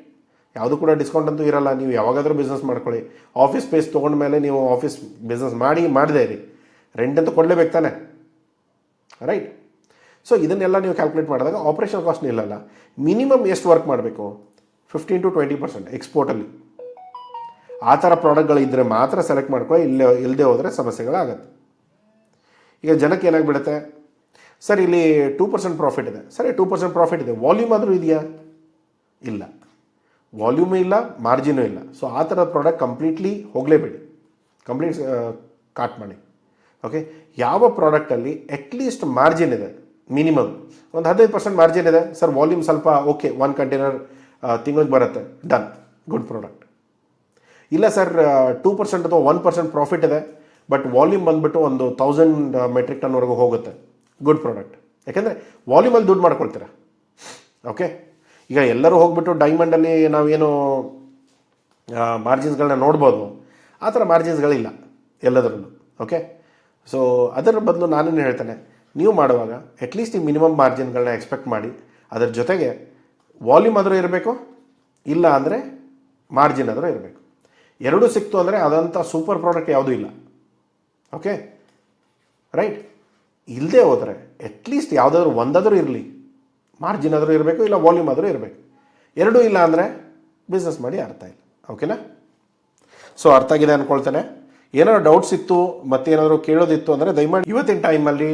ಯಾವುದು ಕೂಡ ಡಿಸ್ಕೌಂಟ್ ಅಂತೂ ಇರಲ್ಲ. ನೀವು ಯಾವಾಗಾದರೂ ಬಿಸ್ನೆಸ್ ಮಾಡ್ಕೊಳ್ಳಿ, ಆಫೀಸ್ ಸ್ಪೇಸ್ ತೊಗೊಂಡ್ಮೇಲೆ ನೀವು ಆಫೀಸ್ ಬಿಸ್ನೆಸ್ ಮಾಡದೇ ಇರಿ, ರೆಂಟ್ ಅಂತೂ ಕೊಡಲೇಬೇಕು ತಾನೆ, ರೈಟ್? ಸೊ ಇದನ್ನೆಲ್ಲ ನೀವು ಕ್ಯಾಲ್ಕುಲೇಟ್ ಮಾಡಿದಾಗ ಆಪ್ರೇಷನ್ ಕಾಸ್ಟ್ ನಿಲ್ಲಲ್ಲ. ಮಿನಿಮಮ್ ಎಷ್ಟು ವರ್ಕ್ ಮಾಡಬೇಕು? 15 to 20% ಎಕ್ಸ್ಪೋರ್ಟಲ್ಲಿ. ಆ ಥರ ಪ್ರಾಡಕ್ಟ್ಗಳು ಇದ್ದರೆ ಮಾತ್ರ ಸೆಲೆಕ್ಟ್ ಮಾಡ್ಕೊಳ್ಳಿ, ಇಲ್ಲದೆ ಹೋದರೆ ಸಮಸ್ಯೆಗಳಾಗತ್ತೆ. ಈಗ ಜನಕ್ಕೆ ಏನಾಗ್ಬಿಡುತ್ತೆ, ಸರ್ ಇಲ್ಲಿ 2% ಪ್ರಾಫಿಟ್ ಇದೆ, ಸರಿ 2% ಪ್ರಾಫಿಟ್ ಇದೆ, ವಾಲ್ಯೂಮ್ ಆದರೂ ಇದೆಯಾ? ಇಲ್ಲ, ವಾಲ್ಯೂಮೂ ಇಲ್ಲ, ಮಾರ್ಜಿನೂ ಇಲ್ಲ. ಸೊ ಆ ಥರದ ಪ್ರಾಡಕ್ಟ್ ಕಂಪ್ಲೀಟ್ಲಿ ಹೋಗಲೇಬೇಡಿ, ಕಂಪ್ಲೀಟ್ ಕಾಟ್ ಮಾಡಿ. ಓಕೆ, ಯಾವ ಪ್ರಾಡಕ್ಟಲ್ಲಿ ಅಟ್ಲೀಸ್ಟ್ ಮಾರ್ಜಿನ್ ಇದೆ, ಮಿನಿಮಮ್ ಒಂದು 15% ಮಾರ್ಜಿನ್ ಇದೆ, ಸರ್ ವಾಲ್ಯೂಮ್ ಸ್ವಲ್ಪ ಓಕೆ, 1 ಕಂಟೈನರ್ ತಿಂಗಳಿಗೆ ಬರುತ್ತೆ, ಡನ್, ಗುಡ್ ಪ್ರಾಡಕ್ಟ್. ಇಲ್ಲ ಸರ್ 2% ಅಥವಾ 1% ಪ್ರಾಫಿಟ್ ಇದೆ, ಬಟ್ ವಾಲ್ಯೂಮ್ ಬಂದುಬಿಟ್ಟು ಒಂದು 1000 ಮೆಟ್ರಿಕ್ ಟನ್ವರೆಗೂ ಹೋಗುತ್ತೆ, ಗುಡ್ ಪ್ರಾಡಕ್ಟ್. ಯಾಕೆಂದರೆ ವಾಲ್ಯೂಮಲ್ಲಿ ದುಡ್ಡು ಮಾಡ್ಕೊಳ್ತೀರ. ಓಕೆ, ಈಗ ಎಲ್ಲರೂ ಹೋಗ್ಬಿಟ್ಟು ಡೈಮಂಡಲ್ಲಿ ನಾವೇನು ಮಾರ್ಜಿನ್ಸ್ಗಳನ್ನ ನೋಡ್ಬೋದು, ಆ ಥರ ಮಾರ್ಜಿನ್ಸ್ಗಳಿಲ್ಲ ಎಲ್ಲದರಲ್ಲೂ. ಓಕೆ, ಸೊ ಅದರ ಬದಲು ನಾನೇನು ಹೇಳ್ತೇನೆ, ನೀವು ಮಾಡುವಾಗ ಅಟ್ಲೀಸ್ಟ್ ಈ ಮಿನಿಮಮ್ ಮಾರ್ಜಿನ್ಗಳನ್ನ ಎಕ್ಸ್ಪೆಕ್ಟ್ ಮಾಡಿ, ಅದರ ಜೊತೆಗೆ ವಾಲ್ಯೂಮ್ ಆದರೂ ಇರಬೇಕು, ಇಲ್ಲ ಅಂದರೆ ಮಾರ್ಜಿನ್ ಆದರೂ ಇರಬೇಕು. ಎರಡೂ ಸಿಕ್ತು ಅಂದರೆ ಅದಂಥ ಸೂಪರ್ ಪ್ರಾಡಕ್ಟ್ ಯಾವುದೂ ಇಲ್ಲ. Okay, right? ಇಲ್ಲದೆ ಹೋದರೆ ಅಟ್ಲೀಸ್ಟ್ ಯಾವುದಾದ್ರೂ ಒಂದಾದರೂ ಇರಲಿ, ಮಾರ್ಜಿನ್ ಆದರೂ ಇರಬೇಕು, ಇಲ್ಲ ವಾಲ್ಯೂಮ್ ಆದರೂ ಇರಬೇಕು. ಎರಡೂ ಇಲ್ಲ ಅಂದರೆ ಬಿಸ್ನೆಸ್ ಮಾಡಿ ಅರ್ಥ ಇಲ್ಲ. ಓಕೆನಾ? ಸೊ ಅರ್ಥ ಆಗಿದೆ ಅಂದ್ಕೊಳ್ತೇನೆ. ಏನಾದ್ರು ಡೌಟ್ಸ್ ಇತ್ತು ಮತ್ತೇನಾದರೂ ಕೇಳೋದಿತ್ತು ಅಂದರೆ ದಯಮಾಡಿ, ಇವತ್ತಿನ ಟೈಮಲ್ಲಿ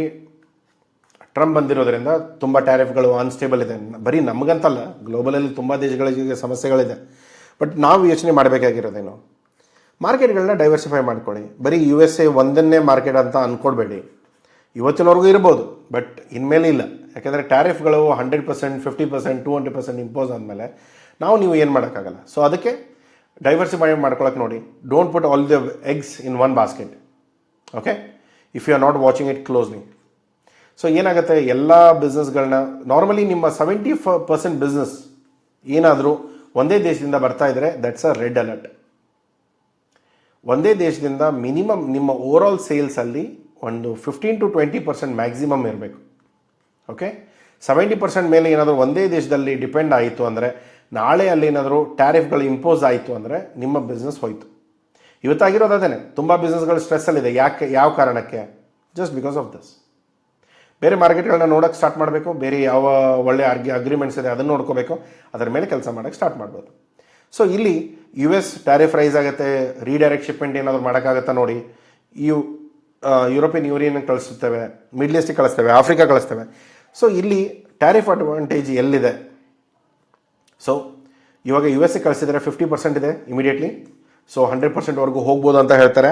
ಟ್ರಂಪ್ ಬಂದಿರೋದ್ರಿಂದ ತುಂಬ ಟ್ಯಾರಿಫ್ಗಳು ಅನ್ಸ್ಟೇಬಲ್ ಇದೆ. ಬರೀ ನಮಗಂತಲ್ಲ, ಗ್ಲೋಬಲಲ್ಲಿ ತುಂಬ ದೇಶಗಳಿಗೆ ಸಮಸ್ಯೆಗಳಿದೆ. ಬಟ್ ನಾವು ಯೋಚನೆ ಮಾಡಬೇಕಾಗಿರೋದೇನು, ಮಾರ್ಕೆಟ್ಗಳನ್ನ ಡೈವರ್ಸಿಫೈ ಮಾಡ್ಕೊಳ್ಳಿ. ಬರೀ USA ಒಂದನ್ನೇ ಮಾರ್ಕೆಟ್ ಅಂತ ಅಂದ್ಕೊಡ್ಬೇಡಿ. ಇವತ್ತಿನವರೆಗೂ ಇರ್ಬೋದು, ಬಟ್ ಇನ್ಮೇಲೆ ಇಲ್ಲ. ಯಾಕೆಂದರೆ ಟ್ಯಾರಿಫ್ಗಳು 100%, 50%, 200% ಇಂಪೋಸ್ ಆದಮೇಲೆ ನೀವು ಏನು ಮಾಡೋಕ್ಕಾಗಲ್ಲ. ಸೊ ಅದಕ್ಕೆ ಡೈವರ್ಸಿಫೈ ಮಾಡ್ಕೊಳಕ್ಕೆ ನೋಡಿ. Don't put all the eggs in one basket. Okay, if you are not watching it closely. So ಏನಾಗುತ್ತೆ, ಎಲ್ಲ ಬಿಸ್ನೆಸ್ಗಳನ್ನ ನಾರ್ಮಲಿ ನಿಮ್ಮ 70% ಬಿಸ್ನೆಸ್ ಏನಾದರೂ ಒಂದೇ ದೇಶದಿಂದ ಬರ್ತಾ ಇದ್ದರೆ ದಟ್ಸ್ ಅ ರೆಡ್ ಅಲರ್ಟ್. ಒಂದೇ ದೇಶದಿಂದ ಮಿನಿಮಮ್ ನಿಮ್ಮ ಓವರಾಲ್ ಸೇಲ್ಸಲ್ಲಿ ಒಂದು 15 to 20% ಮ್ಯಾಕ್ಸಿಮಮ್ ಇರಬೇಕು. ಓಕೆ, 70% ಮೇಲೆ ಏನಾದರೂ ಒಂದೇ ದೇಶದಲ್ಲಿ ಡಿಪೆಂಡ್ ಆಯಿತು ಅಂದರೆ, ನಾಳೆ ಅಲ್ಲಿ ಏನಾದರೂ ಟ್ಯಾರಿಫ್ಗಳು ಇಂಪೋಸ್ ಆಯಿತು ಅಂದರೆ ನಿಮ್ಮ ಬಿಸ್ನೆಸ್ ಹೋಯಿತು. ಇವತ್ತಾಗಿರೋದು ಅದೇನೆ, ತುಂಬ ಬಿಸ್ನೆಸ್ಗಳು ಸ್ಟ್ರೆಸ್ಸಲ್ಲಿದೆ. ಯಾಕೆ, ಯಾವ ಕಾರಣಕ್ಕೆ? Just because of this. ಬೇರೆ ಮಾರ್ಕೆಟ್ಗಳನ್ನ ನೋಡೋಕ್ಕೆ ಸ್ಟಾರ್ಟ್ ಮಾಡಬೇಕು, ಬೇರೆ ಯಾವ ಒಳ್ಳೆ ಅಗ್ರಿಮೆಂಟ್ಸ್ ಇದೆ ಅದನ್ನು ನೋಡ್ಕೋಬೇಕು, ಅದರ ಮೇಲೆ ಕೆಲಸ ಮಾಡೋಕ್ಕೆ ಸ್ಟಾರ್ಟ್ ಮಾಡ್ಬೋದು. ಸೊ ಇಲ್ಲಿ US ಟ್ಯಾರಿಫ್ ರೈಸ್ ಆಗುತ್ತೆ, ರೀಡೈರೆಕ್ಟ್ ಶಿಪ್ಮೆಂಟ್ ಏನಾದರೂ ಮಾಡೋಕ್ಕಾಗತ್ತಾ ನೋಡಿ. ಯುರೋಪಿಯನ್ ಯೂನಿಯನ್ ಕಳಿಸ್ತೇವೆ, ಮಿಡ್ಲ್ ಈಸ್ಟಿಗೆ ಕಳಿಸ್ತೇವೆ, ಆಫ್ರಿಕಾ ಕಳಿಸ್ತೇವೆ. ಸೊ ಇಲ್ಲಿ ಟ್ಯಾರಿಫ್ ಅಡ್ವಾಂಟೇಜ್ ಎಲ್ಲಿದೆ? ಸೊ ಇವಾಗ US ಕಳಿಸಿದರೆ 50% ಇದೆ ಇಮಿಡಿಯೇಟ್ಲಿ. ಸೊ 100%ವರೆಗೂ ಹೋಗ್ಬೋದು ಅಂತ ಹೇಳ್ತಾರೆ.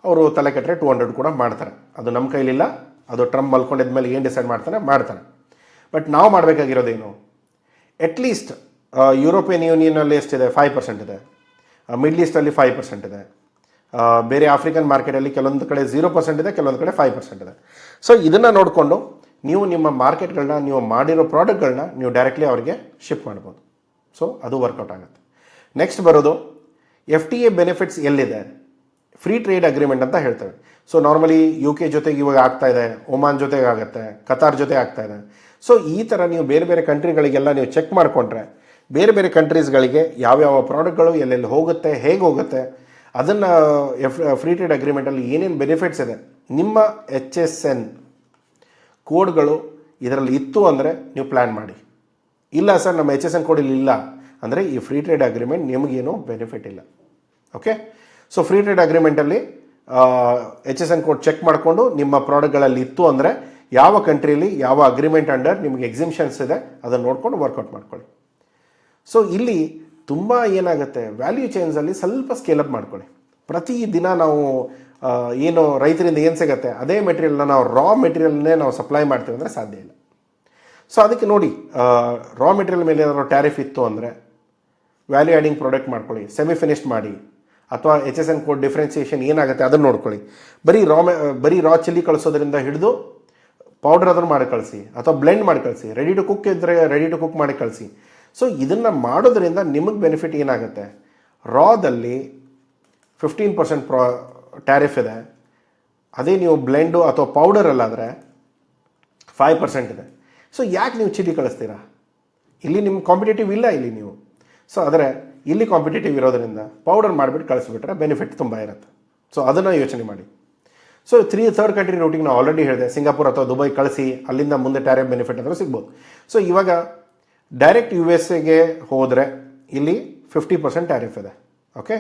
ಅವರು ತಲೆ ಕೆಟ್ಟರೆ 200 ಕೂಡ ಮಾಡ್ತಾರೆ. ಅದು ನಮ್ಮ ಕೈಲಿಲ್ಲ, ಅದು ಟ್ರಂಪ್ ಮಲ್ಕೊಂಡಿದ್ಮೇಲೆ ಏನು ಡಿಸೈಡ್ ಮಾಡ್ತಾನೆ. ಬಟ್ ನಾವು ಮಾಡಬೇಕಾಗಿರೋದೇನು, ಅಟ್ಲೀಸ್ಟ್ ಯುರೋಪಿಯನ್ ಯೂನಿಯನಲ್ಲಿ ಎಷ್ಟಿದೆ, 5% ಇದೆ, ಮಿಡ್ಲ್ ಈಸ್ಟಲ್ಲಿ 5% ಇದೆ, ಬೇರೆ ಆಫ್ರಿಕನ್ ಮಾರ್ಕೆಟಲ್ಲಿ ಕೆಲವೊಂದು ಕಡೆ 0% ಇದೆ, ಕೆಲವೊಂದು ಕಡೆ 5% ಇದೆ. ಸೊ ಇದನ್ನು ನೋಡಿಕೊಂಡು ನೀವು ನಿಮ್ಮ ಮಾರ್ಕೆಟ್ಗಳನ್ನ, ನೀವು ಮಾಡಿರೋ ಪ್ರಾಡಕ್ಟ್ಗಳನ್ನ ನೀವು ಡೈರೆಕ್ಟ್ಲಿ ಅವರಿಗೆ ಶಿಪ್ ಮಾಡ್ಬೋದು. ಸೊ ಅದು ವರ್ಕೌಟ್ ಆಗುತ್ತೆ. ನೆಕ್ಸ್ಟ್ ಬರೋದು FTA ಬೆನಿಫಿಟ್ಸ್ ಎಲ್ಲಿದೆ? ಫ್ರೀ ಟ್ರೇಡ್ ಅಗ್ರಿಮೆಂಟ್ ಅಂತ ಹೇಳ್ತೇವೆ. ಸೊ ನಾರ್ಮಲಿ UK ಜೊತೆಗೆ ಇವಾಗ ಆಗ್ತಾ ಇದೆ, ಒಮಾನ್ ಜೊತೆಗೆ ಆಗುತ್ತೆ, ಕತಾರ್ ಜೊತೆ ಆಗ್ತಾ ಇದೆ. ಸೊ ಈ ಥರ ನೀವು ಬೇರೆ ಬೇರೆ ಕಂಟ್ರಿಗಳಿಗೆಲ್ಲ ನೀವು ಚೆಕ್ ಮಾಡಿಕೊಂಡ್ರೆ, ಬೇರೆ ಬೇರೆ ಕಂಟ್ರೀಸ್ಗಳಿಗೆ ಯಾವ್ಯಾವ ಪ್ರಾಡಕ್ಟ್ಗಳು ಎಲ್ಲೆಲ್ಲಿ ಹೋಗುತ್ತೆ, ಹೇಗೆ ಹೋಗುತ್ತೆ, ಅದನ್ನು ಫ್ರೀ ಟ್ರೇಡ್ ಅಗ್ರಿಮೆಂಟಲ್ಲಿ ಏನೇನು ಬೆನಿಫಿಟ್ಸ್ ಇದೆ, ನಿಮ್ಮ HSN ಕೋಡ್ಗಳು ಇದರಲ್ಲಿ ಇತ್ತು ಅಂದರೆ ನೀವು ಪ್ಲ್ಯಾನ್ ಮಾಡಿ. ಇಲ್ಲ ಸರ್ ನಮ್ಮ HSN ಕೋಡ್ ಇಲ್ಲಿ ಇಲ್ಲ ಅಂದರೆ ಈ ಫ್ರೀ ಟ್ರೇಡ್ ಅಗ್ರಿಮೆಂಟ್ ನಿಮಗೇನೂ ಬೆನಿಫಿಟ್ ಇಲ್ಲ. ಓಕೆ, ಸೊ ಫ್ರೀ ಟ್ರೇಡ್ ಅಗ್ರಿಮೆಂಟಲ್ಲಿ HSN ಕೋಡ್ ಚೆಕ್ ಮಾಡಿಕೊಂಡು ನಿಮ್ಮ ಪ್ರಾಡಕ್ಟ್ಗಳಲ್ಲಿ ಇತ್ತು ಅಂದರೆ ಯಾವ ಕಂಟ್ರಿಲಿ ಯಾವ ಅಗ್ರಿಮೆಂಟ್ ಅಂಡರ್ ನಿಮಗೆ ಎಕ್ಸಿಮಿಷನ್ಸ್ ಇದೆ ಅದನ್ನು ನೋಡ್ಕೊಂಡು ವರ್ಕೌಟ್ ಮಾಡ್ಕೊಳ್ಳಿ. ಸೊ ಇಲ್ಲಿ ತುಂಬ ಏನಾಗುತ್ತೆ, ವ್ಯಾಲ್ಯೂ ಚೈನ್ಸಲ್ಲಿ ಸ್ವಲ್ಪ ಸ್ಕೇಲಪ್ ಮಾಡ್ಕೊಳ್ಳಿ. ಪ್ರತಿ ದಿನ ನಾವು ಏನು ರೈತರಿಂದ ಏನು ಸಿಗುತ್ತೆ ಅದೇ ಮೆಟೀರಿಯಲ್ನ ನಾವು ರಾ ಮೆಟೀರಿಯಲ್ನೇ ನಾವು ಸಪ್ಲೈ ಮಾಡ್ತೀವಿ ಅಂದರೆ ಸಾಧ್ಯ ಇಲ್ಲ. ಸೊ ಅದಕ್ಕೆ ನೋಡಿ, ರಾ ಮೆಟೀರಿಯಲ್ ಮೇಲೆ ಏನಾದರೂ ಟ್ಯಾರಿಫ್ ಇತ್ತು ಅಂದರೆ ವ್ಯಾಲ್ಯೂ ಆ್ಯಡಿಂಗ್ ಪ್ರಾಡಕ್ಟ್ ಮಾಡ್ಕೊಳ್ಳಿ, ಸೆಮಿ ಫಿನಿಶ್ಡ್ ಮಾಡಿ, ಅಥವಾ HSN ಕೋಡ್ ಡಿಫ್ರೆನ್ಸಿಯೇಷನ್ ಏನಾಗುತ್ತೆ ಅದನ್ನು ನೋಡ್ಕೊಳ್ಳಿ. ಬರೀ ರಾ ಚಿಲ್ಲಿ ಕಳಿಸೋದ್ರಿಂದ ಹಿಡಿದು ಪೌಡರ್ ಅದನ್ನು ಮಾಡಿ ಕಳಿಸಿ, ಅಥವಾ ಬ್ಲೆಂಡ್ ಮಾಡಿ ಕಳಿಸಿ, ರೆಡಿ ಟು ಕುಕ್ ಇದ್ದರೆ ರೆಡಿ ಟು ಕುಕ್ ಮಾಡಿ ಕಳಿಸಿ. ಸೊ ಇದನ್ನು ಮಾಡೋದ್ರಿಂದ ನಿಮಗೆ ಬೆನಿಫಿಟ್ ಏನಾಗುತ್ತೆ, ರಾದಲ್ಲಿ 15% ಟ್ಯಾರಿಫ್ ಇದೆ, ಅದೇ ನೀವು ಬ್ಲೆಂಡು ಅಥವಾ ಪೌಡರಲ್ಲಾದರೆ 5% ಇದೆ. ಸೊ ಯಾಕೆ ನೀವು ಚಿಲ್ಲಿ ಕಳಿಸ್ತೀರಾ? ಇಲ್ಲಿ ನಿಮ್ಮ ಕಾಂಪಿಟೇಟಿವ್ ಇಲ್ಲ ಇಲ್ಲಿ ನೀವು. ಸೊ ಆದರೆ ಇಲ್ಲಿ ಕಾಂಪಿಟೇಟಿವ್ ಇರೋದರಿಂದ ಪೌಡರ್ ಮಾಡಿಬಿಟ್ಟು ಕಳಿಸ್ಬಿಟ್ರೆ ಬೆನಿಫಿಟ್ ತುಂಬ ಇರುತ್ತೆ. ಸೊ ಅದನ್ನು ಯೋಚನೆ ಮಾಡಿ. ಸೊ ಥರ್ಡ್ ಕಂಟ್ರಿ ರೂಟಿಂಗ್ ನಾವು ಆಲ್ರೆಡಿ ಹೇಳಿದೆ, ಸಿಂಗಾಪುರ್ ಅಥವಾ ದುಬೈ ಕಳಿಸಿ, ಅಲ್ಲಿಂದ ಮುಂದೆ ಟ್ಯಾರಿಫ್ ಬೆನಿಫಿಟ್ ಅಂದರೆ ಸಿಗ್ಬೋದು. ಸೊ ಇವಾಗ ಡೈರೆಕ್ಟ್ USA ಹೋದರೆ ಇಲ್ಲಿ 50% ಟ್ಯಾರಿಫ್ ಇದೆ. ಓಕೆ,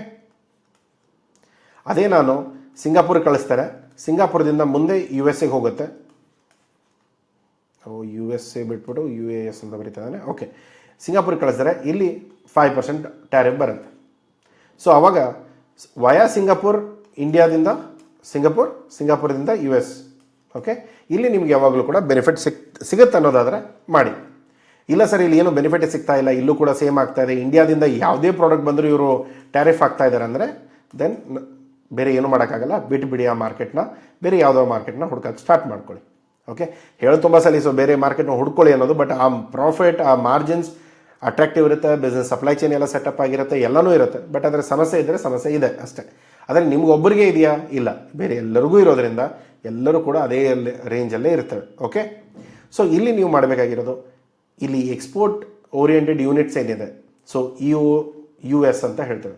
ಅದೇ ನಾನು ಸಿಂಗಾಪುರ್ಗೆ ಕಳಿಸ್ತಾರೆ, ಸಿಂಗಾಪುರದಿಂದ ಮುಂದೆ USA ಹೋಗುತ್ತೆ. USA ಬಿಟ್ಬಿಟ್ಟು UAS ಅಂತ ಬರೀತಿದ್ದಾನೆ. ಓಕೆ, ಸಿಂಗಾಪುರ್ಗೆ ಕಳಿಸ್ತಾರೆ, ಇಲ್ಲಿ 5% ಟ್ಯಾರಿಫ್ ಬರುತ್ತೆ. ಸೊ ಆವಾಗ ವಯಾ ಸಿಂಗಾಪುರ್, ಇಂಡಿಯಾದಿಂದ ಸಿಂಗಾಪುರದಿಂದ US. ಓಕೆ, ಇಲ್ಲಿ ನಿಮ್ಗೆ ಯಾವಾಗಲೂ ಕೂಡ ಬೆನಿಫಿಟ್ ಸಿಗುತ್ತೆ ಅನ್ನೋದಾದರೆ ಮಾಡಿ. ಇಲ್ಲ ಸರ್ ಇಲ್ಲಿ ಏನೂ ಬೆನಿಫಿಟ್ ಸಿಗ್ತಾ ಇಲ್ಲ, ಇಲ್ಲೂ ಕೂಡ ಸೇಮ್ ಆಗ್ತಾ ಇದೆ, ಇಂಡಿಯಾದಿಂದ ಯಾವುದೇ ಪ್ರಾಡಕ್ಟ್ ಬಂದರೂ ಇವರು ಟ್ಯಾರಿಫ್ ಆಗ್ತಾ ಇದ್ದಾರೆ ಅಂದರೆ ದೆನ್ ಬೇರೆ ಏನೂ ಮಾಡೋಕ್ಕಾಗಲ್ಲ, ಬಿಡಿ ಆ ಮಾರ್ಕೆಟ್ನ, ಬೇರೆ ಯಾವುದೋ ಮಾರ್ಕೆಟ್ನ ಹುಡ್ಕೋಕ್ಕೆ ಸ್ಟಾರ್ಟ್ ಮಾಡ್ಕೊಳ್ಳಿ. ಓಕೆ, ಹೇಳೋದು ತುಂಬ ಸಲೀಸು, ಬೇರೆ ಮಾರ್ಕೆಟ್ನ ಹುಡ್ಕೊಳ್ಳಿ ಅನ್ನೋದು, ಬಟ್ ಆ ಪ್ರಾಫಿಟ್, ಆ ಮಾರ್ಜಿನ್ಸ್ ಅಟ್ರಾಕ್ಟಿವ್ ಇರುತ್ತೆ, ಬಿಸ್ನೆಸ್ ಸಪ್ಲೈ ಚೈನ್ ಎಲ್ಲ ಸೆಟಪ್ ಆಗಿರುತ್ತೆ, ಎಲ್ಲನೂ ಇರುತ್ತೆ. ಬಟ್ ಅದರ ಸಮಸ್ಯೆ ಇದ್ದರೆ ಸಮಸ್ಯೆ ಇದೆ ಅಷ್ಟೇ. ಆದರೆ ನಿಮ್ಗೊಬ್ಬರಿಗೆ ಇದೆಯಾ? ಇಲ್ಲ, ಬೇರೆ ಎಲ್ಲರಿಗೂ ಇರೋದ್ರಿಂದ ಎಲ್ಲರೂ ಕೂಡ ಅದೇ ರೇಂಜಲ್ಲೇ ಇರ್ತವೆ. ಓಕೆ, ಸೊ ಇಲ್ಲಿ ನೀವು ಮಾಡಬೇಕಾಗಿರೋದು, ಇಲ್ಲಿ ಎಕ್ಸ್ಪೋರ್ಟ್ ಓರಿಯೆಂಟೆಡ್ ಯೂನಿಟ್ಸ್ ಏನಿದೆ, ಸೊ US ಅಂತ ಹೇಳ್ತೇವೆ.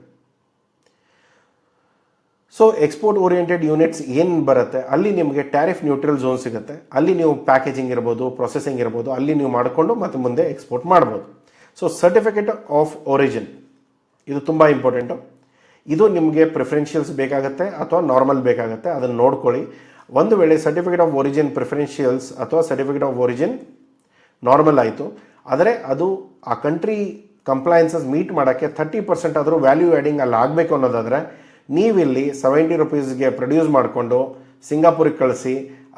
ಸೊ ಎಕ್ಸ್ಪೋರ್ಟ್ ಓರಿಯೆಂಟೆಡ್ ಯೂನಿಟ್ಸ್ ಏನು ಬರುತ್ತೆ, ಅಲ್ಲಿ ನಿಮಗೆ ಟ್ಯಾರಿಫ್ ನ್ಯೂಟ್ರಲ್ ಝೋನ್ ಸಿಗುತ್ತೆ. ಅಲ್ಲಿ ನೀವು ಪ್ಯಾಕೇಜಿಂಗ್ ಇರ್ಬೋದು, ಪ್ರೊಸೆಸಿಂಗ್ ಇರ್ಬೋದು, ಅಲ್ಲಿ ನೀವು ಮಾಡಿಕೊಂಡು ಮತ್ತು ಮುಂದೆ ಎಕ್ಸ್ಪೋರ್ಟ್ ಮಾಡ್ಬೋದು. ಸೊ ಸರ್ಟಿಫಿಕೇಟ್ ಆಫ್ ಒರಿಜಿನ್ ಇದು ತುಂಬ ಇಂಪಾರ್ಟೆಂಟು. ಇದು ನಿಮಗೆ ಪ್ರಿಫರೆನ್ಷಿಯಲ್ಸ್ ಬೇಕಾಗುತ್ತೆ ಅಥವಾ ನಾರ್ಮಲ್ ಬೇಕಾಗುತ್ತೆ, ಅದನ್ನು ನೋಡ್ಕೊಳ್ಳಿ. ಒಂದು ವೇಳೆ ಸರ್ಟಿಫಿಕೇಟ್ ಆಫ್ ಒರಿಜಿನ್ ಪ್ರಿಫರೆನ್ಷಿಯಲ್ಸ್ ಅಥವಾ ಸರ್ಟಿಫಿಕೇಟ್ ಆಫ್ ಒರಿಜಿನ್ ನಾರ್ಮಲ್ ಆಯಿತು, ಆದರೆ ಅದು ಆ ಕಂಟ್ರಿ ಕಂಪ್ಲೈನ್ಸಸ್ ಮೀಟ್ ಮಾಡೋಕ್ಕೆ 30% ಆದರೂ ವ್ಯಾಲ್ಯೂ ಆ್ಯಡಿಂಗ್ ಅಲ್ಲಿ ಆಗಬೇಕು ಅನ್ನೋದಾದರೆ ನೀವಿಲ್ಲಿ ₹70 ಪ್ರೊಡ್ಯೂಸ್ ಮಾಡಿಕೊಂಡು ಸಿಂಗಾಪುರಿಗೆ ಕಳಿಸಿ,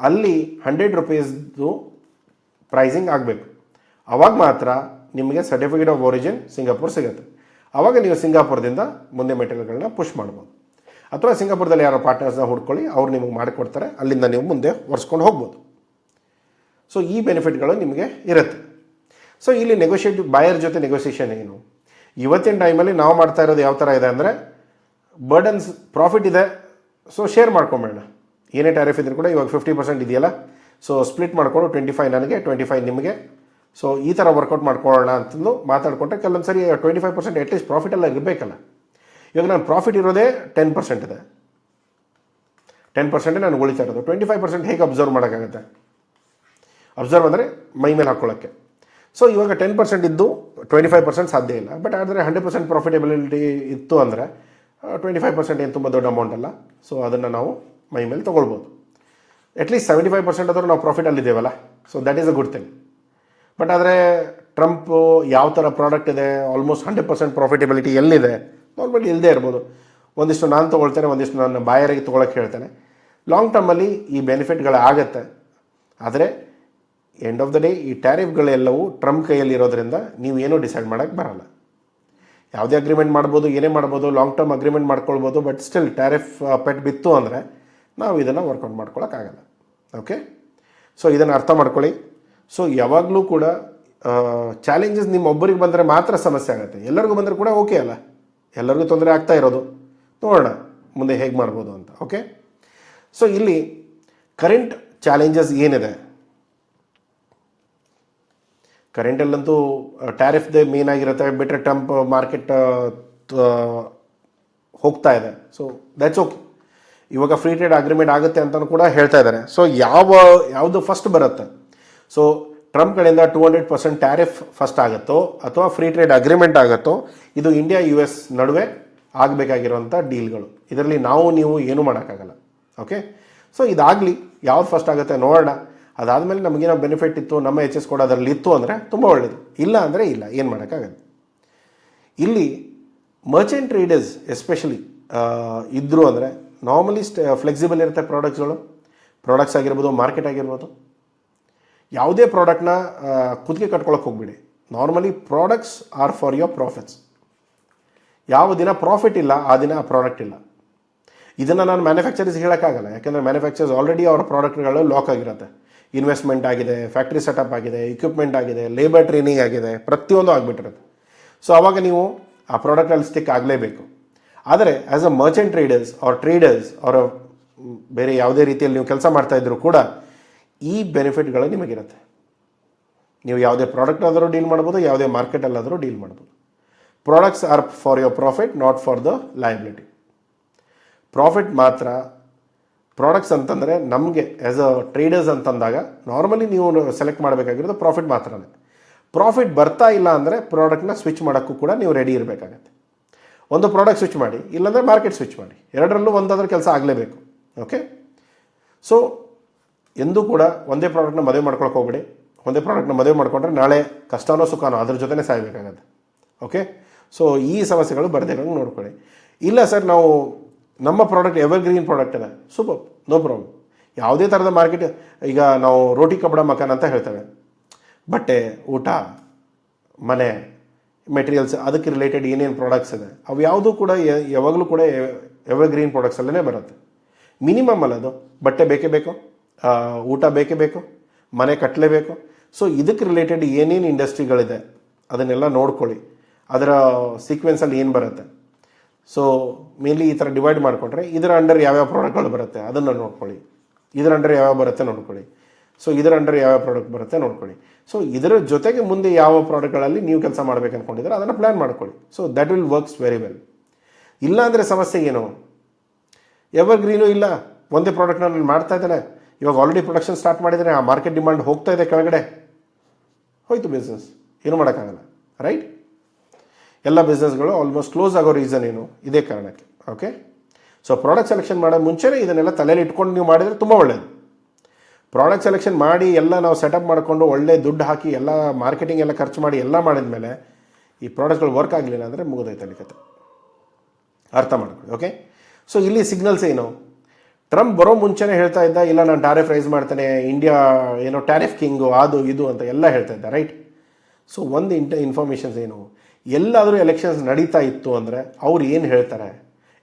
ಅಲ್ಲಿ ₹100 ಪ್ರೈಸಿಂಗ್ ಆಗಬೇಕು. ಆವಾಗ ಮಾತ್ರ ನಿಮಗೆ ಸರ್ಟಿಫಿಕೇಟ್ ಆಫ್ ಒರಿಜಿನ್ ಸಿಂಗಾಪುರ್ ಸಿಗುತ್ತೆ. ಆವಾಗ ನೀವು ಸಿಂಗಾಪುರದಿಂದ ಮುಂದೆ ಮೆಟೀರಿಯಲ್ಗಳನ್ನ ಪುಷ್ ಮಾಡ್ಬೋದು, ಅಥವಾ ಸಿಂಗಾಪುರದಲ್ಲಿ ಯಾರೋ ಪಾರ್ಟ್ನರ್ಸ್ನ ಹುಡ್ಕೊಳ್ಳಿ, ಅವ್ರು ನಿಮಗೆ ಮಾಡಿಕೊಡ್ತಾರೆ, ಅಲ್ಲಿಂದ ನೀವು ಮುಂದೆ ಒರೆಸ್ಕೊಂಡು ಹೋಗ್ಬೋದು. ಸೊ ಈ ಬೆನಿಫಿಟ್ಗಳು ನಿಮಗೆ ಇರುತ್ತೆ. ಸೊ ಇಲ್ಲಿ ಬಾಯರ್ ಜೊತೆ ನೆಗೋಷಿಯೇಷನ್ ಏನು, ಇವತ್ತಿನ ಟೈಮಲ್ಲಿ ನಾವು ಮಾಡ್ತಾ ಇರೋದು ಯಾವ ಥರ ಇದೆ ಅಂದರೆ, ಬರ್ಡನ್ಸ್ ಪ್ರಾಫಿಟ್ ಇದೆ, ಸೊ ಶೇರ್ ಮಾಡ್ಕೊಂಬೇಡ, ಏನೇ ಟ್ಯಾರಿಫ್ ಇದ್ರೂ ಕೂಡ ಇವಾಗ 50% ಇದೆಯಲ್ಲ, ಸೊ ಸ್ಪ್ಲಿಟ್ ಮಾಡಿಕೊಂಡು 25 ನನಗೆ 25 ನಿಮಗೆ, ಸೊ ಈ ಥರ ವರ್ಕೌಟ್ ಮಾಡ್ಕೊಳ್ಳೋಣ ಅಂತಂದು ಮಾತಾಡಿಕೊಂಡ್ರೆ ಕೆಲವೊಂದು ಸರಿ 25% ಅಟ್ಲೀಸ್ಟ್ ಪ್ರಾಫಿಟೆಲ್ಲ ಇರಬೇಕಲ್ಲ. ಇವಾಗ ನಾನು ಪ್ರಾಫಿಟ್ ಇರೋದೇ 10% ಇದೆ, 10% ನಾನು ಉಳಿತಾ ಇರೋದು, 25% ಹೇಗೆ ಅಬ್ಸರ್ವ್ ಮಾಡೋಕ್ಕಾಗುತ್ತೆ? ಅಬ್ಸರ್ವ್ ಅಂದರೆ ಮೈ ಮೇಲೆ ಹಾಕ್ಕೊಳ್ಳೋಕ್ಕೆ. ಸೊ ಇವಾಗ 10% ಇದ್ದು 25% ಸಾಧ್ಯ ಇಲ್ಲ. ಬಟ್ ಆದರೆ 100% ಪ್ರಾಫಿಟಬಿಲಿಟಿ ಇತ್ತು ಅಂದರೆ 25% ಏನು ತುಂಬ ದೊಡ್ಡ ಅಮೌಂಟ್ ಅಲ್ಲ. ಸೊ ಅದನ್ನು ನಾವು ಮೈ ಮೇಲೆ ತೊಗೊಳ್ಬೋದು. ಅಟ್ಲೀಸ್ಟ್ 75% ಆದರೂ ನಾವು ಪ್ರಾಫಿಟಲ್ಲಿದ್ದೇವಲ್ಲ, so that is a good thing. But ಆದರೆ ಟ್ರಂಪು ಯಾವ ಥರ ಪ್ರಾಡಕ್ಟ್ ಇದೆ, ಆಲ್ಮೋಸ್ಟ್ 100% ಪ್ರಾಫಿಟಬಿಲಿಟಿ ಎಲ್ಲಿದೆ, ನಾರ್ಮಲಿ ಇಲ್ಲದೆ ಇರ್ಬೋದು. ಒಂದಿಷ್ಟು ನಾನು ತೊಗೊಳ್ತೇನೆ, ಒಂದಿಷ್ಟು ನಾನು ಬಾಯರಿಗೆ ತೊಗೊಳಕ್ಕೆ ಹೇಳ್ತೇನೆ. ಲಾಂಗ್ ಟರ್ಮಲ್ಲಿ ಈ ಬೆನಿಫಿಟ್ಗಳಾಗತ್ತೆ. ಆದರೆ ಎಂಡ್ ಆಫ್ ದ ಡೇ ಈ ಟ್ಯಾರಿಫ್ಗಳೆಲ್ಲವೂ ಟ್ರಂಪ್ ಕೈಯಲ್ಲಿರೋದ್ರಿಂದ ನೀವೇನೂ ಡಿಸೈಡ್ ಮಾಡೋಕ್ಕೆ ಬರೋಲ್ಲ. ಯಾವುದೇ ಅಗ್ರಿಮೆಂಟ್ ಮಾಡ್ಬೋದು, ಏನೇ ಮಾಡ್ಬೋದು, ಲಾಂಗ್ ಟರ್ಮ್ ಅಗ್ರಿಮೆಂಟ್ ಮಾಡ್ಕೊಳ್ಬೋದು, ಬಟ್ ಸ್ಟಿಲ್ ಟ್ಯಾರಿಫ್ ಪೆಟ್ ಬಿತ್ತು ಅಂದರೆ ನಾವು ಇದನ್ನು ವರ್ಕೌಟ್ ಮಾಡ್ಕೊಳಕ್ಕಾಗಲ್ಲ. ಓಕೆ, ಸೊ ಇದನ್ನು ಅರ್ಥ ಮಾಡ್ಕೊಳ್ಳಿ. ಸೊ ಯಾವಾಗಲೂ ಕೂಡ ಚಾಲೆಂಜಸ್ ನಿಮ್ಮ ಒಬ್ಬರಿಗೆ ಬಂದರೆ ಮಾತ್ರ ಸಮಸ್ಯೆ ಆಗುತ್ತೆ, ಎಲ್ಲರಿಗೂ ಬಂದರೆ ಕೂಡ ಓಕೆ ಅಲ್ಲ, ಎಲ್ಲರಿಗೂ ತೊಂದರೆ ಆಗ್ತಾ ಇರೋದು. ನೋಡೋಣ ಮುಂದೆ ಹೇಗೆ ಮಾಡ್ಬೋದು ಅಂತ. ಓಕೆ, ಸೊ ಇಲ್ಲಿ ಕರೆಂಟ್ ಚಾಲೆಂಜಸ್ ಏನಿದೆ, ಕರೆಂಟಲ್ಲಂತೂ ಟ್ಯಾರಿಫ್ದೇ ಮೇನ್ ಆಗಿರುತ್ತೆ, ಬಿಟ್ಟರೆ ಟ್ರಂಪ್ ಮಾರ್ಕೆಟ್ ಹೋಗ್ತಾ ಇದೆ. So that's okay. ಇವಾಗ ಫ್ರೀ ಟ್ರೇಡ್ ಅಗ್ರಿಮೆಂಟ್ ಆಗುತ್ತೆ ಅಂತಲೂ ಕೂಡ ಹೇಳ್ತಾ ಇದ್ದಾರೆ. ಸೊ ಯಾವುದು ಫಸ್ಟ್ ಬರುತ್ತೆ, ಸೊ ಟ್ರಂಪ್ ಕಡೆಯಿಂದ 200% ಟ್ಯಾರಿಫ್ ಫಸ್ಟ್ ಆಗುತ್ತೋ ಅಥವಾ ಫ್ರೀ ಟ್ರೇಡ್ ಅಗ್ರಿಮೆಂಟ್ ಆಗುತ್ತೋ, ಇದು ಇಂಡಿಯಾ US ನಡುವೆ ಆಗಬೇಕಾಗಿರುವಂಥ ಡೀಲ್ಗಳು. ಇದರಲ್ಲಿ ನೀವು ಏನೂ ಮಾಡೋಕ್ಕಾಗಲ್ಲ. ಓಕೆ, ಸೊ ಇದಾಗಲಿ, ಯಾವ್ದು ಫಸ್ಟ್ ಆಗುತ್ತೆ ನೋಡೋಣ. ಅದಾದಮೇಲೆ ನಮಗೇನೋ ಬೆನಿಫಿಟ್ ಇತ್ತು, ನಮ್ಮ ಎಚ್ ಎಸ್ ಕೂಡ ಅದರಲ್ಲಿ ಇತ್ತು ಅಂದರೆ ತುಂಬ ಒಳ್ಳೆಯದು, ಇಲ್ಲ ಅಂದರೆ ಇಲ್ಲ, ಏನು ಮಾಡೋಕ್ಕಾಗಲ್ಲ. ಇಲ್ಲಿ ಮರ್ಚೆಂಟ್ ಟ್ರೇಡರ್ಸ್ ಎಸ್ಪೆಷಲಿ ಇದ್ದರು ಅಂದರೆ ನಾರ್ಮಲಿ ಫ್ಲೆಕ್ಸಿಬಲ್ ಇರುತ್ತೆ ಪ್ರಾಡಕ್ಟ್ಸ್ ಆಗಿರ್ಬೋದು, ಮಾರ್ಕೆಟ್ ಆಗಿರ್ಬೋದು. ಯಾವುದೇ ಪ್ರಾಡಕ್ಟ್ನ ಕುತ್ತಿಗೆ ಕಟ್ಕೊಳಕ್ಕೆ ಹೋಗ್ಬಿಡಿ. Normally products are for your profits. ಯಾವ ದಿನ ಪ್ರಾಫಿಟ್ ಇಲ್ಲ ಆ ದಿನ ಆ ಪ್ರಾಡಕ್ಟ್ ಇಲ್ಲ. ಇದನ್ನು ನಾನು ಮ್ಯಾನುಫ್ಯಾಕ್ಚರ್ಸ್ ಹೇಳೋಕ್ಕಾಗಲ್ಲ, ಯಾಕೆಂದರೆ ಮ್ಯಾನುಫ್ಯಾಕ್ಚರ್ಸ್ ಆಲ್ರೆಡಿ ಅವರ ಪ್ರಾಡಕ್ಟ್ಗಳು ಲಾಕ್ ಆಗಿರುತ್ತೆ. ಇನ್ವೆಸ್ಟ್ಮೆಂಟ್ ಆಗಿದೆ, ಫ್ಯಾಕ್ಟ್ರಿ ಸೆಟಪ್ ಆಗಿದೆ, ಇಕ್ವಿಪ್ಮೆಂಟ್ ಆಗಿದೆ, ಲೇಬರ್ ಟ್ರೈನಿಂಗ್ ಆಗಿದೆ, ಪ್ರತಿಯೊಂದು ಆಗಿಬಿಟ್ಟಿರುತ್ತೆ. ಸೊ ಆವಾಗ ನೀವು ಆ ಪ್ರಾಡಕ್ಟಲ್ಲಿ ಸ್ಟಿಕ್ ಆಗಲೇಬೇಕು. ಆದರೆ ಆ್ಯಸ್ ಅ ಮರ್ಚೆಂಟ್ ಟ್ರೇಡರ್ಸ್ ಅವರ ಬೇರೆ ಯಾವುದೇ ರೀತಿಯಲ್ಲಿ ನೀವು ಕೆಲಸ ಮಾಡ್ತಾಯಿದ್ರು ಕೂಡ ಈ ಬೆನಿಫಿಟ್ಗಳು ನಿಮಗಿರುತ್ತೆ. ನೀವು ಯಾವುದೇ ಪ್ರಾಡಕ್ಟ್ ಆದರೂ ಡೀಲ್ ಮಾಡ್ಬೋದು, ಯಾವುದೇ ಮಾರ್ಕೆಟಲ್ಲಾದರೂ ಡೀಲ್ ಮಾಡ್ಬೋದು. Products are for your profit, not for the liability. Profit ಮಾತ್ರ. ಪ್ರಾಡಕ್ಟ್ಸ್ ಅಂತಂದರೆ ನಮಗೆ ಆ್ಯಸ್ ಅ ಟ್ರೇಡರ್ಸ್ ಅಂತಂದಾಗ ನಾರ್ಮಲಿ ನೀವು ಸೆಲೆಕ್ಟ್ ಮಾಡಬೇಕಾಗಿರೋದು ಪ್ರಾಫಿಟ್ ಮಾತ್ರನೇ. ಪ್ರಾಫಿಟ್ ಬರ್ತಾ ಇಲ್ಲ ಅಂದರೆ ಪ್ರಾಡಕ್ಟ್ನ ಸ್ವಿಚ್ ಮಾಡೋಕ್ಕೂ ಕೂಡ ನೀವು ರೆಡಿ ಇರಬೇಕಾಗತ್ತೆ. ಒಂದು ಪ್ರಾಡಕ್ಟ್ ಸ್ವಿಚ್ ಮಾಡಿ, ಇಲ್ಲಾಂದರೆ ಮಾರ್ಕೆಟ್ ಸ್ವಿಚ್ ಮಾಡಿ, ಎರಡರಲ್ಲೂ ಒಂದಾದ್ರೂ ಕೆಲಸ ಆಗಲೇಬೇಕು. ಓಕೆ, ಸೊ ಎಂದೂ ಕೂಡ ಒಂದೇ ಪ್ರಾಡಕ್ಟ್ನ ಮದುವೆ ಮಾಡ್ಕೊಳಕ್ಕೆ ಹೋಗ್ಬೇಡಿ. ಒಂದೇ ಪ್ರಾಡಕ್ಟ್ನ ಮದುವೆ ಮಾಡಿಕೊಂಡ್ರೆ ನಾಳೆ ಕಷ್ಟನೋ ಸುಖನೋ ಅದ್ರ ಜೊತೆನೇ ಸಾಯಬೇಕಾಗತ್ತೆ. ಓಕೆ, ಸೊ ಈ ಸಮಸ್ಯೆಗಳು ಬರದಿರೋಂಗೆ ನೋಡ್ಕೊಳ್ಳಿ. ಇಲ್ಲ ಸರ್, ನಾವು ನಮ್ಮ ಪ್ರಾಡಕ್ಟ್ ಎವರ್ಗ್ರೀನ್ ಪ್ರಾಡಕ್ಟ್ ಇದೆ, ಸೂಪರ್, ನೋ ಪ್ರಾಬ್ಲಮ್. ಯಾವುದೇ ಥರದ ಮಾರ್ಕೆಟ್, ಈಗ ನಾವು ರೋಟಿ ಕಪಡ ಮಕಾನ್ ಅಂತ ಹೇಳ್ತೇವೆ, ಬಟ್ಟೆ, ಊಟ, ಮನೆ, ಮೆಟೀರಿಯಲ್ಸ್, ಅದಕ್ಕೆ ರಿಲೇಟೆಡ್ ಏನೇನು ಪ್ರಾಡಕ್ಟ್ಸ್ ಇದೆ ಅವು ಯಾವುದೂ ಕೂಡ ಯಾವಾಗಲೂ ಕೂಡ ಎವರ್ಗ್ರೀನ್ ಪ್ರಾಡಕ್ಟ್ಸಲ್ಲೇ ಬರುತ್ತೆ. ಮಿನಿಮಮ್ ಅಲ್ಲ ಅದು. ಬಟ್ಟೆ ಬೇಕೇ ಬೇಕು, ಊಟ ಬೇಕೇ ಬೇಕು, ಮನೆ ಕಟ್ಟಲೇಬೇಕು. ಸೊ ಇದಕ್ಕೆ ರಿಲೇಟೆಡ್ ಏನೇನು ಇಂಡಸ್ಟ್ರಿಗಳಿದೆ ಅದನ್ನೆಲ್ಲ ನೋಡ್ಕೊಳ್ಳಿ. ಅದರ ಸೀಕ್ವೆನ್ಸಲ್ಲಿ ಏನು ಬರುತ್ತೆ. ಸೊ ಮೇನ್ಲಿ ಈ ಥರ ಡಿವೈಡ್ ಮಾಡಿಕೊಂಡ್ರೆ ಇದರ ಅಂಡರ್ ಯಾವ್ಯಾವ ಪ್ರಾಡಕ್ಟ್ಗಳು ಬರುತ್ತೆ ಅದನ್ನು ನೋಡ್ಕೊಳ್ಳಿ, ಇದರ ಅಂಡರ್ ಯಾವ್ಯಾವ ಬರುತ್ತೆ ನೋಡ್ಕೊಳ್ಳಿ, ಸೊ ಇದರ ಅಂಡರ್ ಯಾವ್ಯಾವ ಪ್ರಾಡಕ್ಟ್ ಬರುತ್ತೆ ನೋಡ್ಕೊಳ್ಳಿ. ಸೊ ಇದರ ಜೊತೆಗೆ ಮುಂದೆ ಯಾವ ಪ್ರಾಡಕ್ಟ್ಗಳಲ್ಲಿ ನೀವು ಕೆಲಸ ಮಾಡಬೇಕು ಅಂದ್ಕೊಂಡಿದ್ರೆ ಅದನ್ನು ಪ್ಲ್ಯಾನ್ ಮಾಡ್ಕೊಳ್ಳಿ. So that will works very well. ಇಲ್ಲಾಂದರೆ ಸಮಸ್ಯೆ ಏನು, ಎವರ್ಗ್ರೀನು ಇಲ್ಲ, ಒಂದೇ ಪ್ರಾಡಕ್ಟ್ನ ನಾನು ಮಾಡ್ತಾ ಇದ್ದೇನೆ, ಇವಾಗ ಆಲ್ರೆಡಿ ಪ್ರೊಡಕ್ಷನ್ ಸ್ಟಾರ್ಟ್ ಮಾಡಿದರೆ ಆ ಮಾರ್ಕೆಟ್ ಡಿಮಾಂಡ್ ಹೋಗ್ತಾ ಇದೆ ಕೆಳಗಡೆ, ಹೋಯ್ತು ಬಿಸ್ನೆಸ್, ಏನೂ ಮಾಡೋಕ್ಕಾಗಲ್ಲ. ರೈಟ್, ಎಲ್ಲ ಬಿಸ್ನೆಸ್ಗಳು ಆಲ್ಮೋಸ್ಟ್ ಕ್ಲೋಸ್ ಆಗೋ ರೀಸನ್ ಏನು, ಇದೇ ಕಾರಣಕ್ಕೆ. ಓಕೆ, ಸೊ ಪ್ರಾಡಕ್ಟ್ ಸೆಲೆಕ್ಷನ್ ಮಾಡೋ ಮುಂಚೆನೇ ಇದನ್ನೆಲ್ಲ ತಲೆಯಲ್ಲಿ ಇಟ್ಕೊಂಡು ನೀವು ಮಾಡಿದರೆ ತುಂಬ ಒಳ್ಳೆಯದು. ಪ್ರಾಡಕ್ಟ್ ಸೆಲೆಕ್ಷನ್ ಮಾಡಿ ಎಲ್ಲ ನಾವು ಸೆಟಪ್ ಮಾಡಿಕೊಂಡು ಒಳ್ಳೆ ದುಡ್ಡು ಹಾಕಿ ಎಲ್ಲ ಮಾರ್ಕೆಟಿಂಗ್ ಎಲ್ಲ ಖರ್ಚು ಮಾಡಿ ಎಲ್ಲ ಮಾಡಿದ ಮೇಲೆ ಈ ಪ್ರಾಡಕ್ಟ್ಗಳು ವರ್ಕ್ ಆಗಲಿಲ್ಲ ಅಂದರೆ ಮುಗಿದೈತೆ ಅಲ್ಲಿ ಕತೆ. ಅರ್ಥ ಮಾಡ್ಕೊಳ್ಳಿ. ಓಕೆ, ಸೊ ಇಲ್ಲಿ ಸಿಗ್ನಲ್ಸ್ ಏನು, ಟ್ರಂಪ್ ಬರೋ ಮುಂಚೆನೇ ಹೇಳ್ತಾ ಇದ್ದ, ಇಲ್ಲ ನಾನು ಟ್ಯಾರಿಫ್ ರೈಸ್ ಮಾಡ್ತೇನೆ, ಇಂಡಿಯಾ ಏನೋ ಟ್ಯಾರಿಫ್ ಕಿಂಗು ಅದು ಇದು ಅಂತ ಎಲ್ಲ ಹೇಳ್ತಾ ಇದ್ದ. ರೈಟ್, ಸೊ ಒಂದು ಇನ್ಫಾರ್ಮೇಷನ್ಸ್ ಏನು, ಎಲ್ಲಾದರೂ ಎಲೆಕ್ಷನ್ಸ್ ನಡೀತಾ ಇತ್ತು ಅಂದರೆ ಅವ್ರು ಏನು ಹೇಳ್ತಾರೆ,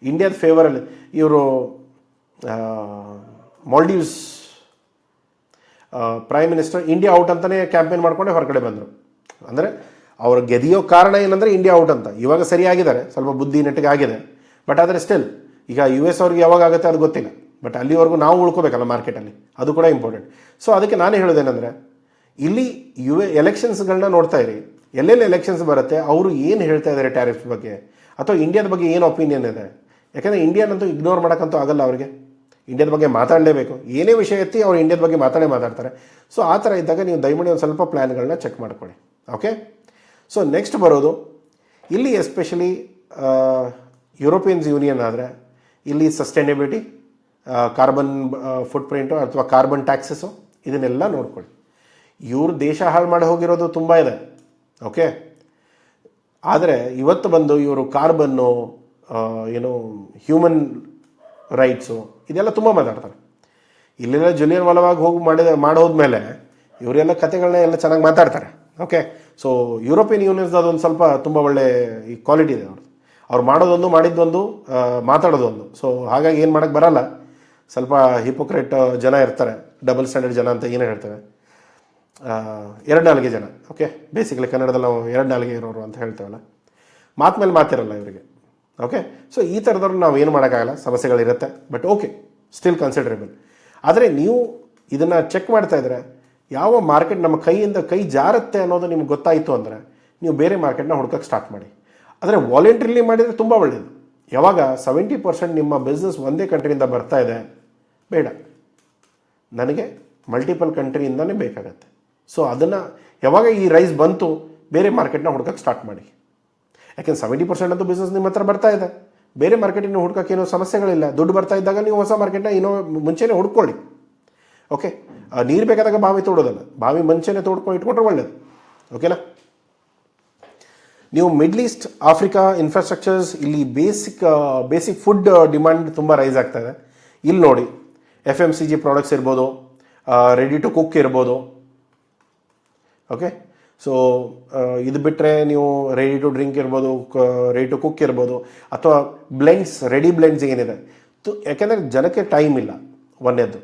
ಇಂಡಿಯಾದ ಫೇವರಲ್ಲಿ ಇವರು Maldives prime minister India out ಅಂತಲೇ ಕ್ಯಾಂಪೇನ್ ಮಾಡ್ಕೊಂಡೆ ಹೊರಗಡೆ ಬಂದರು. ಅಂದರೆ ಅವ್ರು ಗೆದಿಯೋ ಕಾರಣ ಏನಂದರೆ ಇಂಡಿಯಾ ಔಟ್ ಅಂತ. ಇವಾಗ ಸರಿಯಾಗಿದ್ದಾರೆ, ಸ್ವಲ್ಪ ಬುದ್ಧಿ ನೆಟ್ಟಿಗೆ ಆಗಿದೆ. ಬಟ್ ಆದರೆ ಸ್ಟಿಲ್ ಈಗ US ಅವ್ರಿಗೆ ಯಾವಾಗ ಆಗುತ್ತೆ ಅದು ಗೊತ್ತಿಲ್ಲ. ಬಟ್ ಅಲ್ಲಿವರೆಗೂ ನಾವು ಉಳ್ಕೋಬೇಕಲ್ಲ ಮಾರ್ಕೆಟಲ್ಲಿ, ಅದು ಕೂಡ ಇಂಪಾರ್ಟೆಂಟ್. ಸೊ ಅದಕ್ಕೆ ನಾನು ಹೇಳೋದೇನೆಂದರೆ, ಇಲ್ಲಿ ಎಲೆಕ್ಷನ್ಸ್ಗಳನ್ನ ನೋಡ್ತಾ ಇರಿ, ಎಲ್ಲೆಲ್ಲಿ ಎಲೆಕ್ಷನ್ಸ್ ಬರುತ್ತೆ ಅವರು ಏನು ಹೇಳ್ತಾ ಇದ್ದಾರೆ ಟ್ಯಾರಿಫ್ಸ್ ಬಗ್ಗೆ, ಅಥವಾ ಇಂಡಿಯಾದ ಬಗ್ಗೆ ಏನು ಒಪಿನಿಯನ್ ಇದೆ. ಯಾಕಂದರೆ ಇಂಡಿಯಾನಂತೂ ಇಗ್ನೋರ್ ಮಾಡೋಕ್ಕಂತೂ ಆಗಲ್ಲ ಅವರಿಗೆ. ಇಂಡಿಯಾದ ಬಗ್ಗೆ ಮಾತಾಡಲೇಬೇಕು, ಏನೇ ವಿಷಯ ಎತ್ತಿ ಅವ್ರು ಇಂಡಿಯಾದ ಬಗ್ಗೆ ಮಾತಾಡ್ತಾರೆ. ಸೊ ಆ ಥರ ಇದ್ದಾಗ ನೀವು ದಯಮಾಡಿ ಒಂದು ಸ್ವಲ್ಪ ಪ್ಲ್ಯಾನ್ಗಳನ್ನ ಚೆಕ್ ಮಾಡ್ಕೊಳ್ಳಿ. ಓಕೆ, ಸೊ ನೆಕ್ಸ್ಟ್ ಬರೋದು ಇಲ್ಲಿ ಎಸ್ಪೆಷಲಿ ಯುರೋಪಿಯನ್ಸ್ ಯೂನಿಯನ್ ಆದರೆ ಇಲ್ಲಿ ಸಸ್ಟೈನೇಬಿಲಿಟಿ, ಕಾರ್ಬನ್ ಫುಟ್ ಪ್ರಿಂಟು ಅಥವಾ ಕಾರ್ಬನ್ ಟ್ಯಾಕ್ಸಸ್ಸು ಇದನ್ನೆಲ್ಲ ನೋಡ್ಕೊಳ್ಳಿ. ಇವ್ರು ದೇಶ ಹಾಳು ಮಾಡಿ ಹೋಗಿರೋದು ತುಂಬ ಇದೆ. ಓಕೆ, ಆದರೆ ಇವತ್ತು ಬಂದು ಇವರು ಕಾರ್ಬನ್ನು, ಏನು ಹ್ಯೂಮನ್ ರೈಟ್ಸು ಇದೆಲ್ಲ ತುಂಬ ಮಾತಾಡ್ತಾರೆ. ಇಲ್ಲೆಲ್ಲ ಜೂಲಿಯನ್ ವಾಲವಾಗಿ ಹೋಗಿ ಮಾಡೋದ್ಮೇಲೆ ಇವರೆಲ್ಲ ಕತೆಗಳನ್ನ ಎಲ್ಲ ಚೆನ್ನಾಗಿ ಮಾತಾಡ್ತಾರೆ. ಓಕೆ, ಸೊ ಯುರೋಪಿಯನ್ ಯೂನಿಯನ್ಸ್ ಅದೊಂದು ಸ್ವಲ್ಪ ತುಂಬ ಒಳ್ಳೆ ಈ ಕ್ವಾಲಿಟಿ ಇದೆ ಅವ್ರು ಮಾಡೋದೊಂದು, ಮಾಡಿದ್ದೊಂದು, ಮಾತಾಡೋದೊಂದು. ಸೊ ಹಾಗಾಗಿ ಏನು ಮಾಡೋಕ್ಕೆ ಬರಲ್ಲ, ಸ್ವಲ್ಪ ಹಿಪೋಕ್ರೆಟ್ ಜನ ಇರ್ತಾರೆ, ಡಬಲ್ ಸ್ಟ್ಯಾಂಡರ್ಡ್ ಜನ ಅಂತ ಏನೇ ಹೇಳ್ತೇವೆ, ಎರಡು ನಾಲಿಗೆ ಜನ. ಓಕೆ, ಬೇಸಿಕಲಿ ಕನ್ನಡದಲ್ಲಿ ನಾವು ಎರಡು ನಾಲಿಗೆ ಇರೋರು ಅಂತ ಹೇಳ್ತೇವಲ್ಲ, ಮಾತು ಮೇಲೆ ಮಾತಿರಲ್ಲ ಇವರಿಗೆ. ಓಕೆ, ಸೊ ಈ ಥರದವ್ರು ನಾವು ಏನು ಮಾಡೋಕ್ಕಾಗಲ್ಲ, ಸಮಸ್ಯೆಗಳಿರುತ್ತೆ. But okay, still considerable. ಆದರೆ ನೀವು ಇದನ್ನು ಚೆಕ್ ಮಾಡ್ತಾ ಇದ್ದರೆ ಯಾವ ಮಾರ್ಕೆಟ್ ನಮ್ಮ ಕೈಯಿಂದ ಕೈ ಜಾರುತ್ತೆ ಅನ್ನೋದು ನಿಮ್ಗೆ ಗೊತ್ತಾಯಿತು ಅಂದರೆ ನೀವು ಬೇರೆ ಮಾರ್ಕೆಟ್ನ ಹುಡ್ಕೋಕ್ಕೆ ಸ್ಟಾರ್ಟ್ ಮಾಡಿ. ಆದರೆ ವಾಲಂಟ್ರಿಲಿ ಮಾಡಿದರೆ ತುಂಬ ಒಳ್ಳೆಯದು. ಯಾವಾಗ 70% ನಿಮ್ಮ ಬಿಸ್ನೆಸ್ ಒಂದೇ ಕಂಟ್ರಿಯಿಂದ ಬರ್ತಾ ಇದೆ, ಬೇಡ, ನನಗೆ ಮಲ್ಟಿಪಲ್ ಕಂಟ್ರಿಯಿಂದನೇ ಬೇಕಾಗತ್ತೆ. ಸೊ ಅದನ್ನು ಯಾವಾಗ ಈ ರೈಸ್ ಬಂತು ಬೇರೆ ಮಾರ್ಕೆಟ್ನ ಹುಡ್ಕೋಕ್ಕೆ ಸ್ಟಾರ್ಟ್ ಮಾಡಿ. ಯಾಕೆಂದ್ರೆ 70% ಅಂತೂ ಬಿಸ್ನೆಸ್ ನಿಮ್ಮ ಹತ್ರ ಬರ್ತಾ ಇದೆ, ಬೇರೆ ಮಾರ್ಕೆಟಿನ ಹುಡ್ಕೋಕೆ ಏನೋ ಸಮಸ್ಯೆಗಳಿಲ್ಲ. ದುಡ್ಡು ಬರ್ತಾ ಇದ್ದಾಗ ನೀವು ಹೊಸ ಮಾರ್ಕೆಟ್ನ ಏನೋ ಮುಂಚೆನೇ ಹುಡ್ಕೊಳ್ಳಿ. ಓಕೆ, ನೀರು ಬೇಕಾದಾಗ ಬಾವಿ ತೋಡೋದಲ್ಲ, ಬಾವಿ ಮುಂಚೆನೇ ತೋಡ್ಕೊಂಡು ಇಟ್ಕೊಂಡ್ರೆ ಒಳ್ಳೇದು. ಓಕೆನಾ? ನೀವು ಮಿಡ್ಲ್ ಈಸ್ಟ್, ಆಫ್ರಿಕಾ ಇನ್ಫ್ರಾಸ್ಟ್ರಕ್ಚರ್ಸ್, ಇಲ್ಲಿ ಬೇಸಿಕ್ ಫುಡ್ ಡಿಮ್ಯಾಂಡ್ ತುಂಬ ರೈಸ್ ಆಗ್ತಾಯಿದೆ. ಇಲ್ಲಿ ನೋಡಿ, FMCG ಪ್ರಾಡಕ್ಟ್ಸ್ ಇರ್ಬೋದು, ರೆಡಿ ಟು ಕುಕ್ ಇರ್ಬೋದು. ಓಕೆ, ಸೊ ಇದು ಬಿಟ್ಟರೆ ನೀವು ರೆಡಿ ಟು ಡ್ರಿಂಕ್ ಇರ್ಬೋದು, ರೆಡಿ ಟು ಕುಕ್ ಇರ್ಬೋದು, ಅಥವಾ ಬ್ಲೆಂಡ್ಸ್, ರೆಡಿ ಬ್ಲೆಂಡ್ಸ್ ಏನಿದೆ. ಯಾಕೆಂದರೆ ಜನಕ್ಕೆ ಟೈಮ್ ಇಲ್ಲ ಒಂದೇದ್ದು.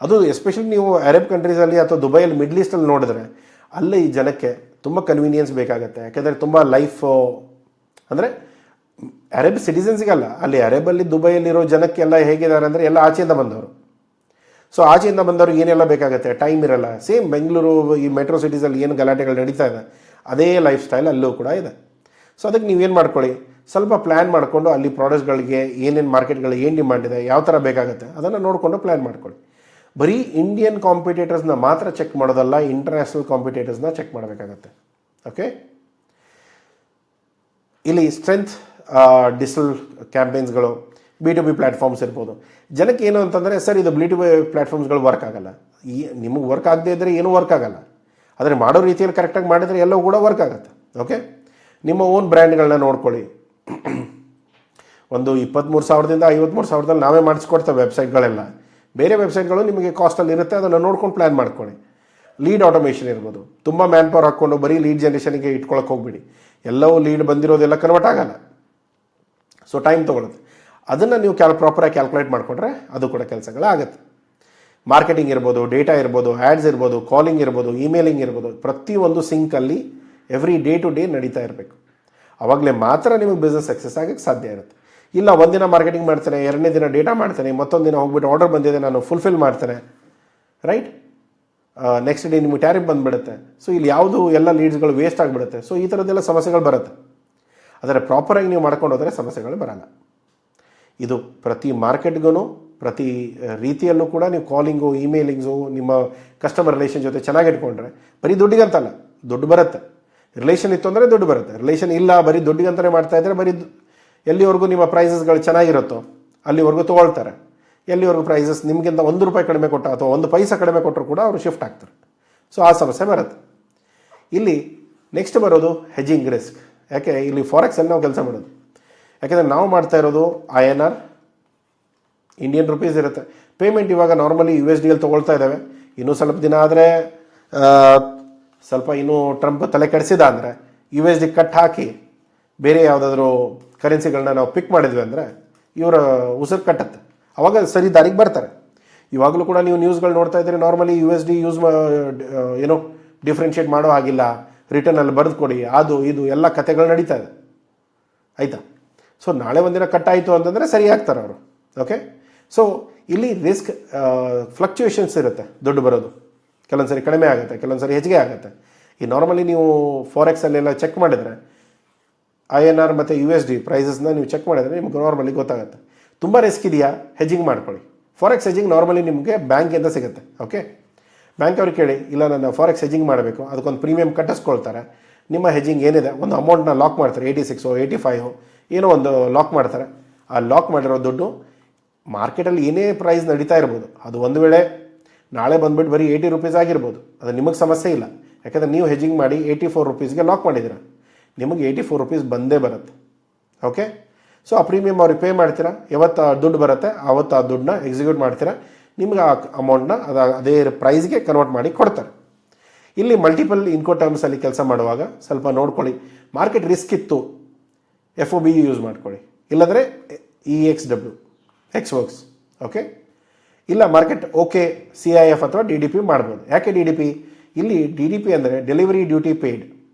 ಅದು ಎಸ್ಪೆಷಲಿ ನೀವು ಅರಬ್ ಕಂಟ್ರೀಸಲ್ಲಿ ಅಥವಾ ದುಬೈಯಲ್ಲಿ, ಮಿಡ್ಲ್ ಈಸ್ಟಲ್ಲಿ ನೋಡಿದ್ರೆ ಅಲ್ಲಿ ಜನಕ್ಕೆ ತುಂಬ ಕನ್ವೀನಿಯನ್ಸ್ ಬೇಕಾಗುತ್ತೆ. ಯಾಕೆಂದರೆ ತುಂಬ ಲೈಫ್ ಅಂದರೆ ಅರಬ್ ಸಿಟಿಸನ್ಸ್ಗಲ್ಲ, ಅಲ್ಲಿ ಅರಬಲ್ಲಿ ದುಬೈಯಲ್ಲಿರೋ ಜನಕ್ಕೆಲ್ಲ ಹೇಗಿದ್ದಾರೆ ಅಂದರೆ ಎಲ್ಲ ಆಚೆಯಿಂದ ಬಂದವರು. ಸೊ ಆಚೆಯಿಂದ ಬಂದವ್ರಿಗೆ ಏನೆಲ್ಲ ಬೇಕಾಗುತ್ತೆ, ಟೈಮ್ ಇರಲ್ಲ. ಸೇಮ್ ಬೆಂಗಳೂರು ಈ ಮೆಟ್ರೋ ಸಿಟೀಸಲ್ಲಿ ಏನು ಗಲಾಟೆಗಳು ನಡೀತಾ ಇದೆ, ಅದೇ ಲೈಫ್ ಸ್ಟೈಲ್ ಅಲ್ಲೂ ಕೂಡ ಇದೆ. ಸೊ ಅದಕ್ಕೆ ನೀವೇನು ಮಾಡ್ಕೊಳ್ಳಿ, ಸ್ವಲ್ಪ ಪ್ಲ್ಯಾನ್ ಮಾಡಿಕೊಂಡು ಅಲ್ಲಿ ಪ್ರಾಡಕ್ಟ್ಸ್ಗಳಿಗೆ ಏನೇನು ಮಾರ್ಕೆಟ್ಗಳಿಗೆ ಏನು ಡಿಮಾಂಡ್ ಇದೆ, ಯಾವ ಥರ ಬೇಕಾಗುತ್ತೆ ಅದನ್ನು ನೋಡಿಕೊಂಡು ಪ್ಲ್ಯಾನ್ ಮಾಡ್ಕೊಳ್ಳಿ. ಬರೀ ಇಂಡಿಯನ್ ಕಾಂಪಿಟೇಟರ್ಸ್ನ ಮಾತ್ರ ಚೆಕ್ ಮಾಡೋದಲ್ಲ, ಇಂಟರ್ನ್ಯಾಷನಲ್ ಕಾಂಪಿಟೇಟರ್ಸ್ನ ಚೆಕ್ ಮಾಡಬೇಕಾಗತ್ತೆ. ಓಕೆ, ಇಲ್ಲಿ ಸ್ಟ್ರೆಂತ್ ಡಿಜಿಟಲ್ ಕ್ಯಾಂಪೇನ್ಸ್ಗಳು, B2B ಪ್ಲ್ಯಾಟ್ಫಾರ್ಮ್ಸ್ ಇರ್ಬೋದು. ಜನಕ್ಕೆ ಏನು ಅಂತಂದರೆ, ಸರ್ ಇದು B2B ಪ್ಲ್ಯಾಟ್ಫಾರ್ಮ್ಸ್ಗಳು ವರ್ಕ್ ಆಗಲ್ಲ. ನಿಮಗೆ ವರ್ಕ್ ಆಗದೆ ಇದ್ದರೆ ಏನೂ ವರ್ಕ್ ಆಗಲ್ಲ. ಆದರೆ ಮಾಡೋ ರೀತಿಯಲ್ಲಿ ಕರೆಕ್ಟಾಗಿ ಮಾಡಿದರೆ ಎಲ್ಲವೂ ಕೂಡ ವರ್ಕ್ ಆಗುತ್ತೆ. ಓಕೆ, ನಿಮ್ಮ ಓನ್ ಬ್ರ್ಯಾಂಡ್ಗಳನ್ನ ನೋಡ್ಕೊಳ್ಳಿ. ಒಂದು 23,000ದಿಂದ 53,000ದಲ್ಲಿ ನಾವೇ ಮಾಡಿಸ್ಕೊಡ್ತೇವೆ ವೆಬ್ಸೈಟ್ಗಳೆಲ್ಲ. ಬೇರೆ ವೆಬ್ಸೈಟ್ಗಳು ನಿಮಗೆ ಕಾಸ್ಟಲ್ಲಿ ಇರುತ್ತೆ, ಅದನ್ನು ನೋಡ್ಕೊಂಡು ಪ್ಲ್ಯಾನ್ ಮಾಡ್ಕೊಳ್ಳಿ. ಲೀಡ್ ಆಟೋಮೇಷನ್ ಇರ್ಬೋದು. ತುಂಬ ಮ್ಯಾನ್ ಪವರ್ ಹಾಕ್ಕೊಂಡು ಬರೀ ಲೀಡ್ ಜನ್ರೇಷನ್ಗೆ ಇಟ್ಕೊಳಕ್ಕೆ ಹೋಗ್ಬಿಡಿ. ಎಲ್ಲವೂ ಲೀಡ್ ಬಂದಿರೋದೆಲ್ಲ ಕನ್ವರ್ಟ್ ಆಗಲ್ಲ. ಸೊ ಟೈಮ್ ತೊಗೊಳುತ್ತೆ. ಅದನ್ನು ನೀವು ಪ್ರಾಪರಾಗಿ ಕ್ಯಾಲ್ಕುಲೇಟ್ ಮಾಡಿಕೊಂಡ್ರೆ ಅದು ಕೂಡ ಕೆಲಸಗಳಾಗುತ್ತೆ. ಮಾರ್ಕೆಟಿಂಗ್ ಇರ್ಬೋದು, ಡೇಟಾ ಇರ್ಬೋದು, ಆ್ಯಡ್ಸ್ ಇರ್ಬೋದು, ಕಾಲಿಂಗ್ ಇರ್ಬೋದು, ಇಮೇಲಿಂಗ್ ಇರ್ಬೋದು, ಪ್ರತಿಯೊಂದು ಸಿಂಕಲ್ಲಿ ಎವ್ರಿ ಡೇ ಟು ಡೇ ನಡೀತಾ ಇರಬೇಕು. ಆವಾಗಲೇ ಮಾತ್ರ ನಿಮಗೆ ಬಿಸ್ನೆಸ್ ಸಕ್ಸಸ್ ಆಗೋಕ್ಕೆ ಸಾಧ್ಯ ಇರುತ್ತೆ. ಇಲ್ಲ ಒಂದಿನ ಮಾರ್ಕೆಟಿಂಗ್ ಮಾಡ್ತೇನೆ, ಎರಡನೇ ದಿನ ಡೇಟಾ ಮಾಡ್ತೇನೆ, ಮತ್ತೊಂದು ದಿನ ಹೋಗ್ಬಿಟ್ಟು ಆರ್ಡರ್ ಬಂದಿದೆ ನಾನು ಫುಲ್ಫಿಲ್ ಮಾಡ್ತೇನೆ, ರೈಟ್? ನೆಕ್ಸ್ಟ್ ಡೇ ನಿಮಗೆ ಟ್ಯಾರಿಫ್ ಬಂದುಬಿಡುತ್ತೆ. ಸೊ ಇಲ್ಲಿ ಯಾವುದು ಎಲ್ಲ ಲೀಡ್ಸ್ಗಳು ವೇಸ್ಟ್ ಆಗಿಬಿಡುತ್ತೆ. ಸೊ ಈ ಥರದ್ದೆಲ್ಲ ಸಮಸ್ಯೆಗಳು ಬರುತ್ತೆ. ಆದರೆ ಪ್ರಾಪರಾಗಿ ನೀವು ಮಾಡ್ಕೊಂಡು ಹೋದರೆ ಸಮಸ್ಯೆಗಳು ಬರಲ್ಲ. ಇದು ಪ್ರತಿ ಮಾರ್ಕೆಟ್ಗೂ, ಪ್ರತಿ ರೀತಿಯಲ್ಲೂ ಕೂಡ ನೀವು ಕಾಲಿಂಗು, ಇಮೇಲಿಂಗ್ಸು, ನಿಮ್ಮ ಕಸ್ಟಮರ್ ರಿಲೇಷನ್ ಜೊತೆ ಚೆನ್ನಾಗಿ ಇಟ್ಕೊಂಡ್ರೆ ಬರೀ ದುಡ್ಡಿಗಂತಲ್ಲ, ದುಡ್ಡು ಬರುತ್ತೆ. ರಿಲೇಷನ್ ಇತ್ತು ಅಂದರೆ ದುಡ್ಡು ಬರುತ್ತೆ. ರಿಲೇಷನ್ ಇಲ್ಲ, ಬರೀ ದುಡ್ಡಿಗಂತಲೇ ಮಾಡ್ತಾಯಿದ್ರೆ ಬರೀ ಎಲ್ಲಿವರೆಗೂ ನಿಮ್ಮ ಪ್ರೈಸಸ್ಗಳು ಚೆನ್ನಾಗಿರುತ್ತೋ ಅಲ್ಲಿವರೆಗೂ ತೊಗೊಳ್ತಾರೆ. ಎಲ್ಲಿವರೆಗೂ ಪ್ರೈಸಸ್ ನಿಮಗಿಂತ ₹1 ಕಡಿಮೆ ಕೊಟ್ಟ ಅಥವಾ 1 ಪೈಸೆ ಕಡಿಮೆ ಕೊಟ್ಟರು ಕೂಡ ಅವರು ಶಿಫ್ಟ್ ಆಗ್ತಾರೆ. ಸೊ ಆ ಸಮಸ್ಯೆ ಬರುತ್ತೆ. ಇಲ್ಲಿ ನೆಕ್ಸ್ಟ್ ಬರೋದು ಹೆಜಿಂಗ್ ರಿಸ್ಕ್. ಯಾಕೆ ಇಲ್ಲಿ ಫಾರೆಕ್ಸಲ್ಲಿ ನಾವು ಕೆಲಸ ಮಾಡೋದು. ಯಾಕೆಂದರೆ ನಾವು ಮಾಡ್ತಾ ಇರೋದು INR, ಇಂಡಿಯನ್ ರುಪೀಸ್ ಇರುತ್ತೆ. ಪೇಮೆಂಟ್ ಇವಾಗ ನಾರ್ಮಲಿ USDಯಲ್ಲಿ ತೊಗೊಳ್ತಾ ಇದ್ದಾವೆ. ಇನ್ನೂ ಸ್ವಲ್ಪ ದಿನ ಆದರೆ ಸ್ವಲ್ಪ ಇನ್ನೂ ಟ್ರಂಪ್ ತಲೆ ಕೆಡಿಸಿದ ಅಂದರೆ USD ಕಟ್ ಹಾಕಿ ಬೇರೆ ಯಾವುದಾದ್ರೂ ಕರೆನ್ಸಿಗಳನ್ನ ನಾವು ಪಿಕ್ ಮಾಡಿದ್ವಿ ಅಂದರೆ ಇವರ ಉಸಿರು ಕಟ್ಟತ್ತೆ. ಅವಾಗ ಸರಿ ದಾರಿಗೆ ಬರ್ತಾರೆ. ಇವಾಗಲೂ ಕೂಡ ನೀವು ನ್ಯೂಸ್ಗಳು ನೋಡ್ತಾ ಇದ್ದೀರಿ, ನಾರ್ಮಲಿ USD ಯೂಸ್ ಏನೋ ಡಿಫ್ರೆನ್ಷಿಯೇಟ್ ಮಾಡೋ ಆಗಿಲ್ಲ, ರಿಟರ್ನಲ್ಲಿ ಬರೆದು ಕೊಡಿ, ಅದು ಇದು ಎಲ್ಲ ಕತೆಗಳು ನಡೀತಾ ಇದೆ. ಆಯಿತಾ? ಸೊ ನಾಳೆ ಒಂದಿನ ಕಟ್ ಆಯಿತು ಅಂತಂದರೆ ಸರಿ ಆಗ್ತಾರೆ ಅವರು. ಓಕೆ, ಸೊ ಇಲ್ಲಿ ರಿಸ್ಕ್ ಫ್ಲಕ್ಚುಯೇಷನ್ಸ್ ಇರುತ್ತೆ. ದುಡ್ಡು ಬರೋದು ಕೆಲವೊಂದು ಸರಿ ಕಡಿಮೆ ಆಗುತ್ತೆ, ಕೆಲವೊಂದು ಸರಿ ಹೆಚ್ಚಿಗೆ ಆಗುತ್ತೆ. ಈ ನಾರ್ಮಲಿ ನೀವು ಫಾರೆಕ್ಸಲ್ಲೆಲ್ಲ ಚೆಕ್ ಮಾಡಿದರೆ INR ಮತ್ತು USD ಪ್ರೈಸಸ್ನ ನೀವು ಚೆಕ್ ಮಾಡಿದರೆ ನಿಮ್ಗೆ ನಾರ್ಮಲಿ ಗೊತ್ತಾಗುತ್ತೆ. ತುಂಬ ರಿಸ್ಕ್ ಇದೆಯಾ, ಹೆಜ್ಜಿಂಗ್ ಮಾಡ್ಕೊಳ್ಳಿ. ಫಾರೆಕ್ಸ್ ಹೆಜ್ಜಿಂಗ್ ನಾರ್ಮಲಿ ನಿಮಗೆ ಬ್ಯಾಂಕಿಂದ ಸಿಗುತ್ತೆ. ಓಕೆ, ಬ್ಯಾಂಕ್ ಅವ್ರಿಗೆ ಕೇಳಿ, ಇಲ್ಲ ನಾನು ಫಾರೆಕ್ಸ್ ಹೆಜ್ಜಿಂಗ್ ಮಾಡಬೇಕು, ಅದಕ್ಕೊಂದು ಪ್ರೀಮಿಯಂ ಕಟ್ಟಿಸ್ಕೊಳ್ತಾರೆ. ನಿಮ್ಮ ಹೆಜ್ಜಿಂಗ್ ಏನಿದೆ ಒಂದು ಅಮೌಂಟ್ನ ಲಾಕ್ ಮಾಡ್ತಾರೆ, 86 85 ಏನೋ ಒಂದು ಲಾಕ್ ಮಾಡ್ತಾರೆ. ಆ ಲಾಕ್ ಮಾಡಿರೋ ದುಡ್ಡು ಮಾರ್ಕೆಟಲ್ಲಿ ಏನೇ ಪ್ರೈಸ್ ನಡೀತಾ ಇರ್ಬೋದು, ಅದು ಒಂದು ವೇಳೆ ನಾಳೆ ಬಂದುಬಿಟ್ಟು ಬರೀ ₹80 ಆಗಿರ್ಬೋದು, ಅದು ನಿಮಗೆ ಸಮಸ್ಯೆ ಇಲ್ಲ. ಯಾಕಂದರೆ ನೀವು ಹೆಜ್ಜಿಂಗ್ ಮಾಡಿ ₹84ಗೆ ಲಾಕ್ ಮಾಡಿದ್ದೀರ, ನಿಮಗೆ ₹84 ಬಂದೇ ಬರುತ್ತೆ. ಓಕೆ, ಸೊ ಆ ಪ್ರೀಮಿಯಮ್ ಅವ್ರಿಗೆ ಪೇ ಮಾಡ್ತೀರಾ, ಯಾವತ್ತು ದುಡ್ಡು ಬರುತ್ತೆ ಆವತ್ತು ಆ ದುಡ್ಡನ್ನ ಎಕ್ಸಿಕ್ಯೂಟ್ ಮಾಡ್ತೀರಾ, ನಿಮ್ಗೆ ಆ ಅಮೌಂಟ್ನ ಅದೇ ಪ್ರೈಸ್ಗೆ ಕನ್ವರ್ಟ್ ಮಾಡಿ ಕೊಡ್ತಾರೆ. ಇಲ್ಲಿ ಮಲ್ಟಿಪಲ್ ಇನ್ಕೋ ಟರ್ಮ್ಸಲ್ಲಿ ಕೆಲಸ ಮಾಡುವಾಗ ಸ್ವಲ್ಪ ನೋಡ್ಕೊಳ್ಳಿ. ಮಾರ್ಕೆಟ್ ರಿಸ್ಕ್ ಇತ್ತು, FOB ಯೂಸ್ ಮಾಡ್ಕೊಳ್ಳಿ, ಇಲ್ಲಾಂದರೆ EXW ಎಕ್ಸ್ವರ್ಕ್ಸ್. ಓಕೆ, ಇಲ್ಲ ಮಾರ್ಕೆಟ್ ಓಕೆ CIF ಅಥವಾ DDP ಮಾಡ್ಬೋದು. ಯಾಕೆ DDP? ಇಲ್ಲಿ DDP ಅಂದರೆ ಡೆಲಿವರಿ ಡ್ಯೂಟಿ ಪೇಯ್ಡ್.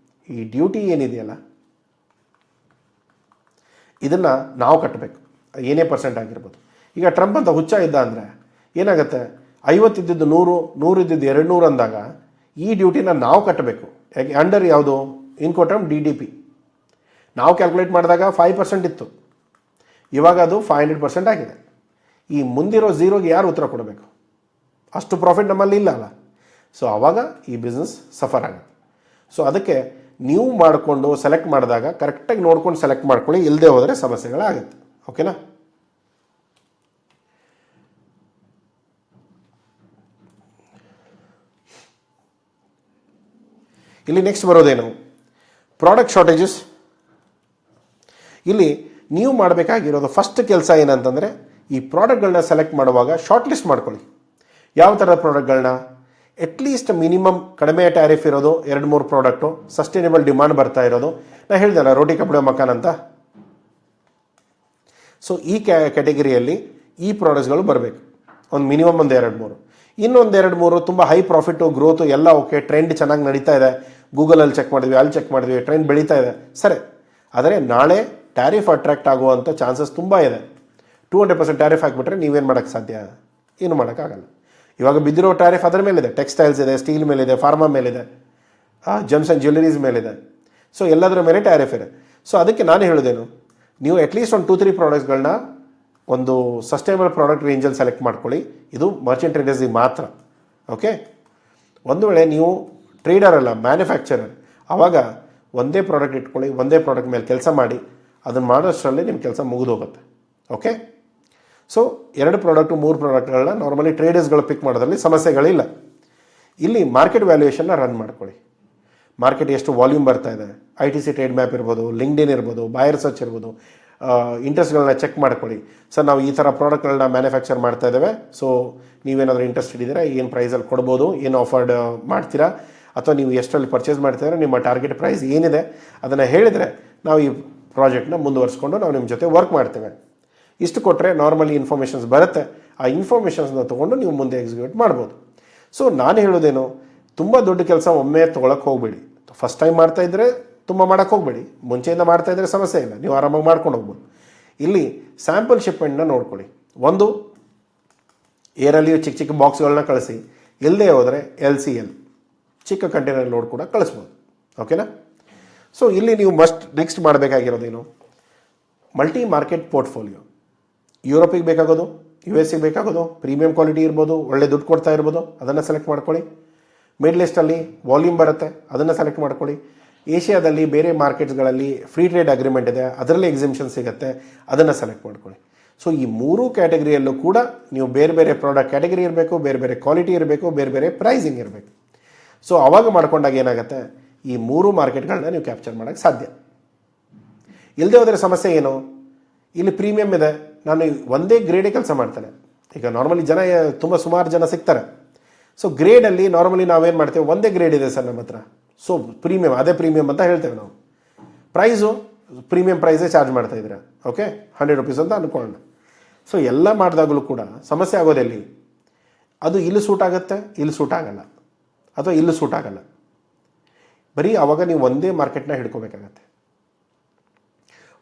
ಈ ಡ್ಯೂಟಿ ಏನಿದೆಯಲ್ಲ ಇದನ್ನು ನಾವು ಕಟ್ಟಬೇಕು, ಏನೇ ಪರ್ಸೆಂಟ್ ಆಗಿರ್ಬೋದು. ಈಗ ಟ್ರಂಪ್ ಅಂತ ಹುಚ್ಚ ಇದ್ದ ಅಂದರೆ ಏನಾಗುತ್ತೆ, 50 ಇದ್ದಿದ್ದು 100, 100 ಇದ್ದಿದ್ದು 200 ಅಂದಾಗ ಈ ಡ್ಯೂಟಿನ ನಾವು ಕಟ್ಟಬೇಕು. ಯಾಕೆ? ಅಂಡರ್ ಯಾವುದು ಇನ್ಕೋ ಟರ್ಮ್ DDP. ನಾವು ಕ್ಯಾಲ್ಕುಲೇಟ್ ಮಾಡಿದಾಗ 5% ಇತ್ತು, ಇವಾಗ ಅದು 500% ಆಗಿದೆ. ಈ ಮುಂದಿರೋ ಝೀರೋಗೆ ಯಾರು ಉತ್ತರ ಕೊಡಬೇಕು? ಅಷ್ಟು ಪ್ರಾಫಿಟ್ ನಮ್ಮಲ್ಲಿ ಇಲ್ಲ ಅಲ್ಲ. ಸೊ ಆವಾಗ ಈ ಬಿಸ್ನೆಸ್ ಸಫರ್ ಆಗುತ್ತೆ. ಸೊ ಅದಕ್ಕೆ ನೀವು ಮಾಡಿಕೊಂಡು ಸೆಲೆಕ್ಟ್ ಮಾಡಿದಾಗ ಕರೆಕ್ಟಾಗಿ ನೋಡ್ಕೊಂಡು ಸೆಲೆಕ್ಟ್ ಮಾಡ್ಕೊಳ್ಳಿ, ಇಲ್ಲದೆ ಹೋದರೆ ಸಮಸ್ಯೆಗಳಾಗುತ್ತೆ. ಓಕೆನಾ? ಇಲ್ಲಿ ನೆಕ್ಸ್ಟ್ ಬರೋದೇನು, ಪ್ರಾಡಕ್ಟ್ ಶಾರ್ಟೇಜಸ್. ಇಲ್ಲಿ ನೀವು ಮಾಡಬೇಕಾಗಿರೋದು ಫಸ್ಟ್ ಕೆಲಸ ಏನಂತಂದರೆ, ಈ ಪ್ರಾಡಕ್ಟ್ಗಳನ್ನ ಸೆಲೆಕ್ಟ್ ಮಾಡುವಾಗ ಶಾರ್ಟ್ ಲಿಸ್ಟ್ ಮಾಡ್ಕೊಳ್ಳಿ. ಯಾವ ಥರದ ಪ್ರಾಡಕ್ಟ್ಗಳನ್ನ, ಅಟ್ಲೀಸ್ಟ್ ಮಿನಿಮಮ್ ಕಡಿಮೆ ಟ್ಯಾರಿಫ್ ಇರೋದು 2-3 ಪ್ರಾಡಕ್ಟು, ಸಸ್ಟೈನೇಬಲ್ ಡಿಮಾಂಡ್ ಬರ್ತಾ ಇರೋದು. ನಾನು ಹೇಳಿದೆಲ್ಲ ರೋಟಿ ಕಪಡೆ ಮಕಾನ್ ಅಂತ. ಸೊ ಈ ಕ್ಯಾಟಗರಿಯಲ್ಲಿ ಈ ಪ್ರಾಡಕ್ಟ್ಸ್ಗಳು ಬರಬೇಕು, ಒಂದು ಮಿನಿಮಮ್ ಒಂದು 2-3. ಇನ್ನೊಂದು 2-3 ತುಂಬ ಹೈ ಪ್ರಾಫಿಟು, ಗ್ರೋತು ಎಲ್ಲ ಓಕೆ, ಟ್ರೆಂಡ್ ಚೆನ್ನಾಗಿ ನಡೀತಾ ಇದೆ, ಗೂಗಲಲ್ಲಿ ಚೆಕ್ ಮಾಡಿದ್ವಿ, ಅಲ್ಲಿ ಚೆಕ್ ಮಾಡಿದ್ವಿ, ಟ್ರೆಂಡ್ ಬೆಳೀತಾ ಇದೆ, ಸರಿ. ಆದರೆ ನಾಳೆ ಟ್ಯಾರಿಫ್ ಅಟ್ರಾಕ್ಟ್ ಆಗುವಂಥ ಚಾನ್ಸಸ್ ತುಂಬ ಇದೆ. 200% ಟ್ಯಾರಿಫ್ ಹಾಕಿಬಿಟ್ರೆ ನೀವೇನು ಮಾಡೋಕ್ಕೆ ಸಾಧ್ಯ? ಏನು ಮಾಡೋಕ್ಕಾಗಲ್ಲ. ಇವಾಗ ಬಿದ್ದಿರೋ ಟ್ಯಾರಿಫ್ ಅದರ ಮೇಲಿದೆ, ಟೆಕ್ಸ್ಟೈಲ್ಸ್ ಇದೆ, ಸ್ಟೀಲ್ ಮೇಲಿದೆ, ಫಾರ್ಮಾ ಮೇಲಿದೆ, ಜೆಮ್ಸ್ ಆ್ಯಂಡ್ ಜ್ಯುವೆಲರೀಸ್ ಮೇಲಿದೆ. ಸೊ ಎಲ್ಲದರ ಮೇಲೆ ಟ್ಯಾರಿಫ್ ಇದೆ. ಸೊ ಅದಕ್ಕೆ ನಾನು ಹೇಳೋದೇನು, ನೀವು ಅಟ್ಲೀಸ್ಟ್ ಒಂದು 2-3 ಪ್ರಾಡಕ್ಟ್ಸ್ಗಳನ್ನ ಒಂದು ಸಸ್ಟೈನಬಲ್ ಪ್ರಾಡಕ್ಟ್ ರೇಂಜಲ್ಲಿ ಸೆಲೆಕ್ಟ್ ಮಾಡ್ಕೊಳ್ಳಿ. ಇದು ಮರ್ಚೆಂಟ್ ಟ್ರೇಡರ್ಸಿಗೆ ಮಾತ್ರ. ಓಕೆ, ಒಂದು ವೇಳೆ ನೀವು ಟ್ರೇಡರ್ ಅಲ್ಲ, ಮ್ಯಾನುಫ್ಯಾಕ್ಚರರ್, ಆವಾಗ ಒಂದೇ ಪ್ರಾಡಕ್ಟ್ ಇಟ್ಕೊಳ್ಳಿ, ಒಂದೇ ಪ್ರಾಡಕ್ಟ್ ಮೇಲೆ ಕೆಲಸ ಮಾಡಿ. ಅದನ್ನು ಮಾಡೋಷ್ಟರಲ್ಲಿ ನಿಮ್ಮ ಕೆಲಸ ಮುಗಿದೋಗುತ್ತೆ. ಓಕೆ, ಸೊ 2 ಪ್ರಾಡಕ್ಟು 3 ಪ್ರಾಡಕ್ಟ್ಗಳನ್ನ ನಾರ್ಮಲಿ ಟ್ರೇಡರ್ಸ್ಗಳು ಪಿಕ್ ಮಾಡೋದ್ರಲ್ಲಿ ಸಮಸ್ಯೆಗಳಿಲ್ಲ. ಇಲ್ಲಿ ಮಾರ್ಕೆಟ್ ವ್ಯಾಲ್ಯೂಯೇಷನ್ನ ರನ್ ಮಾಡ್ಕೊಳ್ಳಿ. ಮಾರ್ಕೆಟ್ ಎಷ್ಟು ವಾಲ್ಯೂಮ್ ಬರ್ತಾ ಇದೆ, ITC ಟ್ರೇಡ್ ಮ್ಯಾಪ್ ಇರ್ಬೋದು, ಲಿಂಕ್ಡ್ಇನ್ ಇರ್ಬೋದು, ಬಾಯರ್ ಸರ್ಚ್ ಇರ್ಬೋದು, ಇಂಟ್ರೆಸ್ಟ್ಗಳನ್ನ ಚೆಕ್ ಮಾಡ್ಕೊಳ್ಳಿ. ಸರ್ ನಾವು ಈ ಥರ ಪ್ರಾಡಕ್ಟ್ಗಳನ್ನ ಮ್ಯಾನುಫ್ಯಾಕ್ಚರ್ ಮಾಡ್ತಾ ಇದ್ದೇವೆ, ಸೊ ನೀವೇನಾದರೂ ಇಂಟ್ರೆಸ್ಟೆಡ್ ಇದ್ದೀರಾ, ಏನು ಪ್ರೈಸಲ್ಲಿ ಕೊಡ್ಬೋದು, ಏನು ಆಫರ್ಡ್ ಮಾಡ್ತೀರಾ, ಅಥವಾ ನೀವು ಎಷ್ಟರಲ್ಲಿ ಪರ್ಚೇಸ್ ಮಾಡ್ತಿದ್ರೆ ನಿಮ್ಮ ಟಾರ್ಗೆಟ್ ಪ್ರೈಸ್ ಏನಿದೆ ಅದನ್ನು ಹೇಳಿದರೆ ನಾವು ಈ ಪ್ರಾಜೆಕ್ಟ್ನ ಮುಂದುವರಿಸ್ಕೊಂಡು ನಾವು ನಿಮ್ಮ ಜೊತೆ ವರ್ಕ್ ಮಾಡ್ತೇವೆ. ಇಷ್ಟು ಕೊಟ್ಟರೆ ನಾರ್ಮಲಿ ಇನ್ಫಾರ್ಮೇಷನ್ಸ್ ಬರುತ್ತೆ. ಆ ಇನ್ಫಾರ್ಮೇಷನ್ಸ್ನ ತೊಗೊಂಡು ನೀವು ಮುಂದೆ ಎಕ್ಸಿಕ್ಯೂಟ್ ಮಾಡ್ಬೋದು. ಸೊ ನಾನು ಹೇಳೋದೇನು, ತುಂಬ ದೊಡ್ಡ ಕೆಲಸ ಒಮ್ಮೆ ತೊಗೊಳಕ್ಕೆ ಹೋಗಬೇಡಿ. ಫಸ್ಟ್ ಟೈಮ್ ಮಾಡ್ತಾಯಿದ್ರೆ ತುಂಬ ಮಾಡೋಕ್ಕೆ ಹೋಗಬೇಡಿ. ಮುಂಚೆಯಿಂದ ಮಾಡ್ತಾಯಿದ್ರೆ ಸಮಸ್ಯೆ ಇಲ್ಲ, ನೀವು ಆರಾಮಾಗಿ ಮಾಡ್ಕೊಂಡು ಹೋಗ್ಬೋದು. ಇಲ್ಲಿ ಸ್ಯಾಂಪಲ್ ಶಿಪ್ಮೆಂಟ್ನ ನೋಡ್ಕೊಳ್ಳಿ. ಒಂದು ಏರಲ್ಲಿ ಚಿಕ್ಕ ಚಿಕ್ಕ ಬಾಕ್ಸ್ಗಳನ್ನ ಕಳಿಸಿ, ಇಲ್ಲದೆ ಹೋದರೆ LCL ಚಿಕ್ಕ ಕಂಟೈನರ್ ಲೋಡ್ ಕೂಡ ಕಳಿಸ್ಬೋದು. ಓಕೆನಾ? ಸೊ ಇಲ್ಲಿ ನೀವು ನೆಕ್ಸ್ಟ್ ಮಾಡಬೇಕಾಗಿರೋದೇನು, ಮಲ್ಟಿ ಮಾರ್ಕೆಟ್ ಪೋರ್ಟ್ಫೋಲಿಯೋ. ಯುರೋಪಿಗೆ ಬೇಕಾಗೋದು, US ಬೇಕಾಗೋದು, ಪ್ರೀಮಿಯಂ ಕ್ವಾಲಿಟಿ ಇರ್ಬೋದು, ಒಳ್ಳೆ ದುಡ್ಡು ಕೊಡ್ತಾ ಇರ್ಬೋದು, ಅದನ್ನು ಸೆಲೆಕ್ಟ್ ಮಾಡ್ಕೊಳ್ಳಿ. ಮಿಡ್ಲ್ ಈಸ್ಟಲ್ಲಿ ವಾಲ್ಯೂಮ್ ಬರುತ್ತೆ, ಅದನ್ನು ಸೆಲೆಕ್ಟ್ ಮಾಡ್ಕೊಳ್ಳಿ. ಏಷ್ಯಾದಲ್ಲಿ ಬೇರೆ ಮಾರ್ಕೆಟ್ಸ್ಗಳಲ್ಲಿ ಫ್ರೀ ಟ್ರೇಡ್ ಅಗ್ರಿಮೆಂಟ್ ಇದೆ, ಅದರಲ್ಲಿ ಎಕ್ಸಿಬಿಷನ್ ಸಿಗುತ್ತೆ, ಅದನ್ನು ಸೆಲೆಕ್ಟ್ ಮಾಡ್ಕೊಳ್ಳಿ. ಸೊ ಈ 3 ಕ್ಯಾಟಗರಿಯಲ್ಲೂ ಕೂಡ ನೀವು ಬೇರೆ ಬೇರೆ ಪ್ರಾಡಕ್ಟ್ ಕ್ಯಾಟಗರಿ ಇರಬೇಕು, ಬೇರೆ ಬೇರೆ ಕ್ವಾಲಿಟಿ ಇರಬೇಕು, ಬೇರೆ ಬೇರೆ ಪ್ರೈಸಿಂಗ್ ಇರಬೇಕು. ಸೊ ಅವಾಗ ಮಾಡ್ಕೊಂಡಾಗ ಏನಾಗುತ್ತೆ, ಈ 3 ಮಾರ್ಕೆಟ್ಗಳನ್ನ ನೀವು ಕ್ಯಾಪ್ಚರ್ ಮಾಡೋಕ್ಕೆ ಸಾಧ್ಯ. ಇಲ್ಲದೆ ಹೋದರೆ ಸಮಸ್ಯೆ ಏನು, ಇಲ್ಲಿ ಪ್ರೀಮಿಯಮ್ ಇದೆ, ನಾನು ಒಂದೇ ಗ್ರೇಡೇ ಕೆಲಸ ಮಾಡ್ತೇನೆ. ಈಗ ನಾರ್ಮಲಿ ಸುಮಾರು ಜನ ಸಿಗ್ತಾರೆ. ಸೊ ಗ್ರೇಡಲ್ಲಿ ನಾರ್ಮಲಿ ನಾವೇನು ಮಾಡ್ತೇವೆ, ಒಂದೇ ಗ್ರೇಡ್ ಇದೆ ಸರ್ ನಮ್ಮ ಹತ್ರ, ಸೊ ಪ್ರೀಮಿಯಮ್, ಅದೇ ಪ್ರೀಮಿಯಮ್ ಅಂತ ಹೇಳ್ತೇವೆ ನಾವು. ಪ್ರೈಸು ಪ್ರೀಮಿಯಂ ಪ್ರೈಸೇ ಚಾರ್ಜ್ ಮಾಡ್ತಾ ಇದ್ದೀರಾ, ಓಕೆ, 100 ರೂಪೀಸ್ ಅಂತ ಅಂದ್ಕೊಂಡು. ಸೊ ಎಲ್ಲ ಮಾಡಿದಾಗಲೂ ಕೂಡ ಸಮಸ್ಯೆ ಆಗೋದೆಲ್ಲಿ, ಅದು ಇಲ್ಲಿ ಸೂಟ್ ಆಗುತ್ತೆ, ಇಲ್ಲಿ ಸೂಟ್ ಆಗಲ್ಲ, ಅಥವಾ ಇಲ್ಲಿ ಸೂಟ್ ಆಗಲ್ಲ. ಬರೀ ಆವಾಗ ನೀವು ಒಂದೇ ಮಾರ್ಕೆಟ್ನ ಹಿಡ್ಕೋಬೇಕಾಗತ್ತೆ.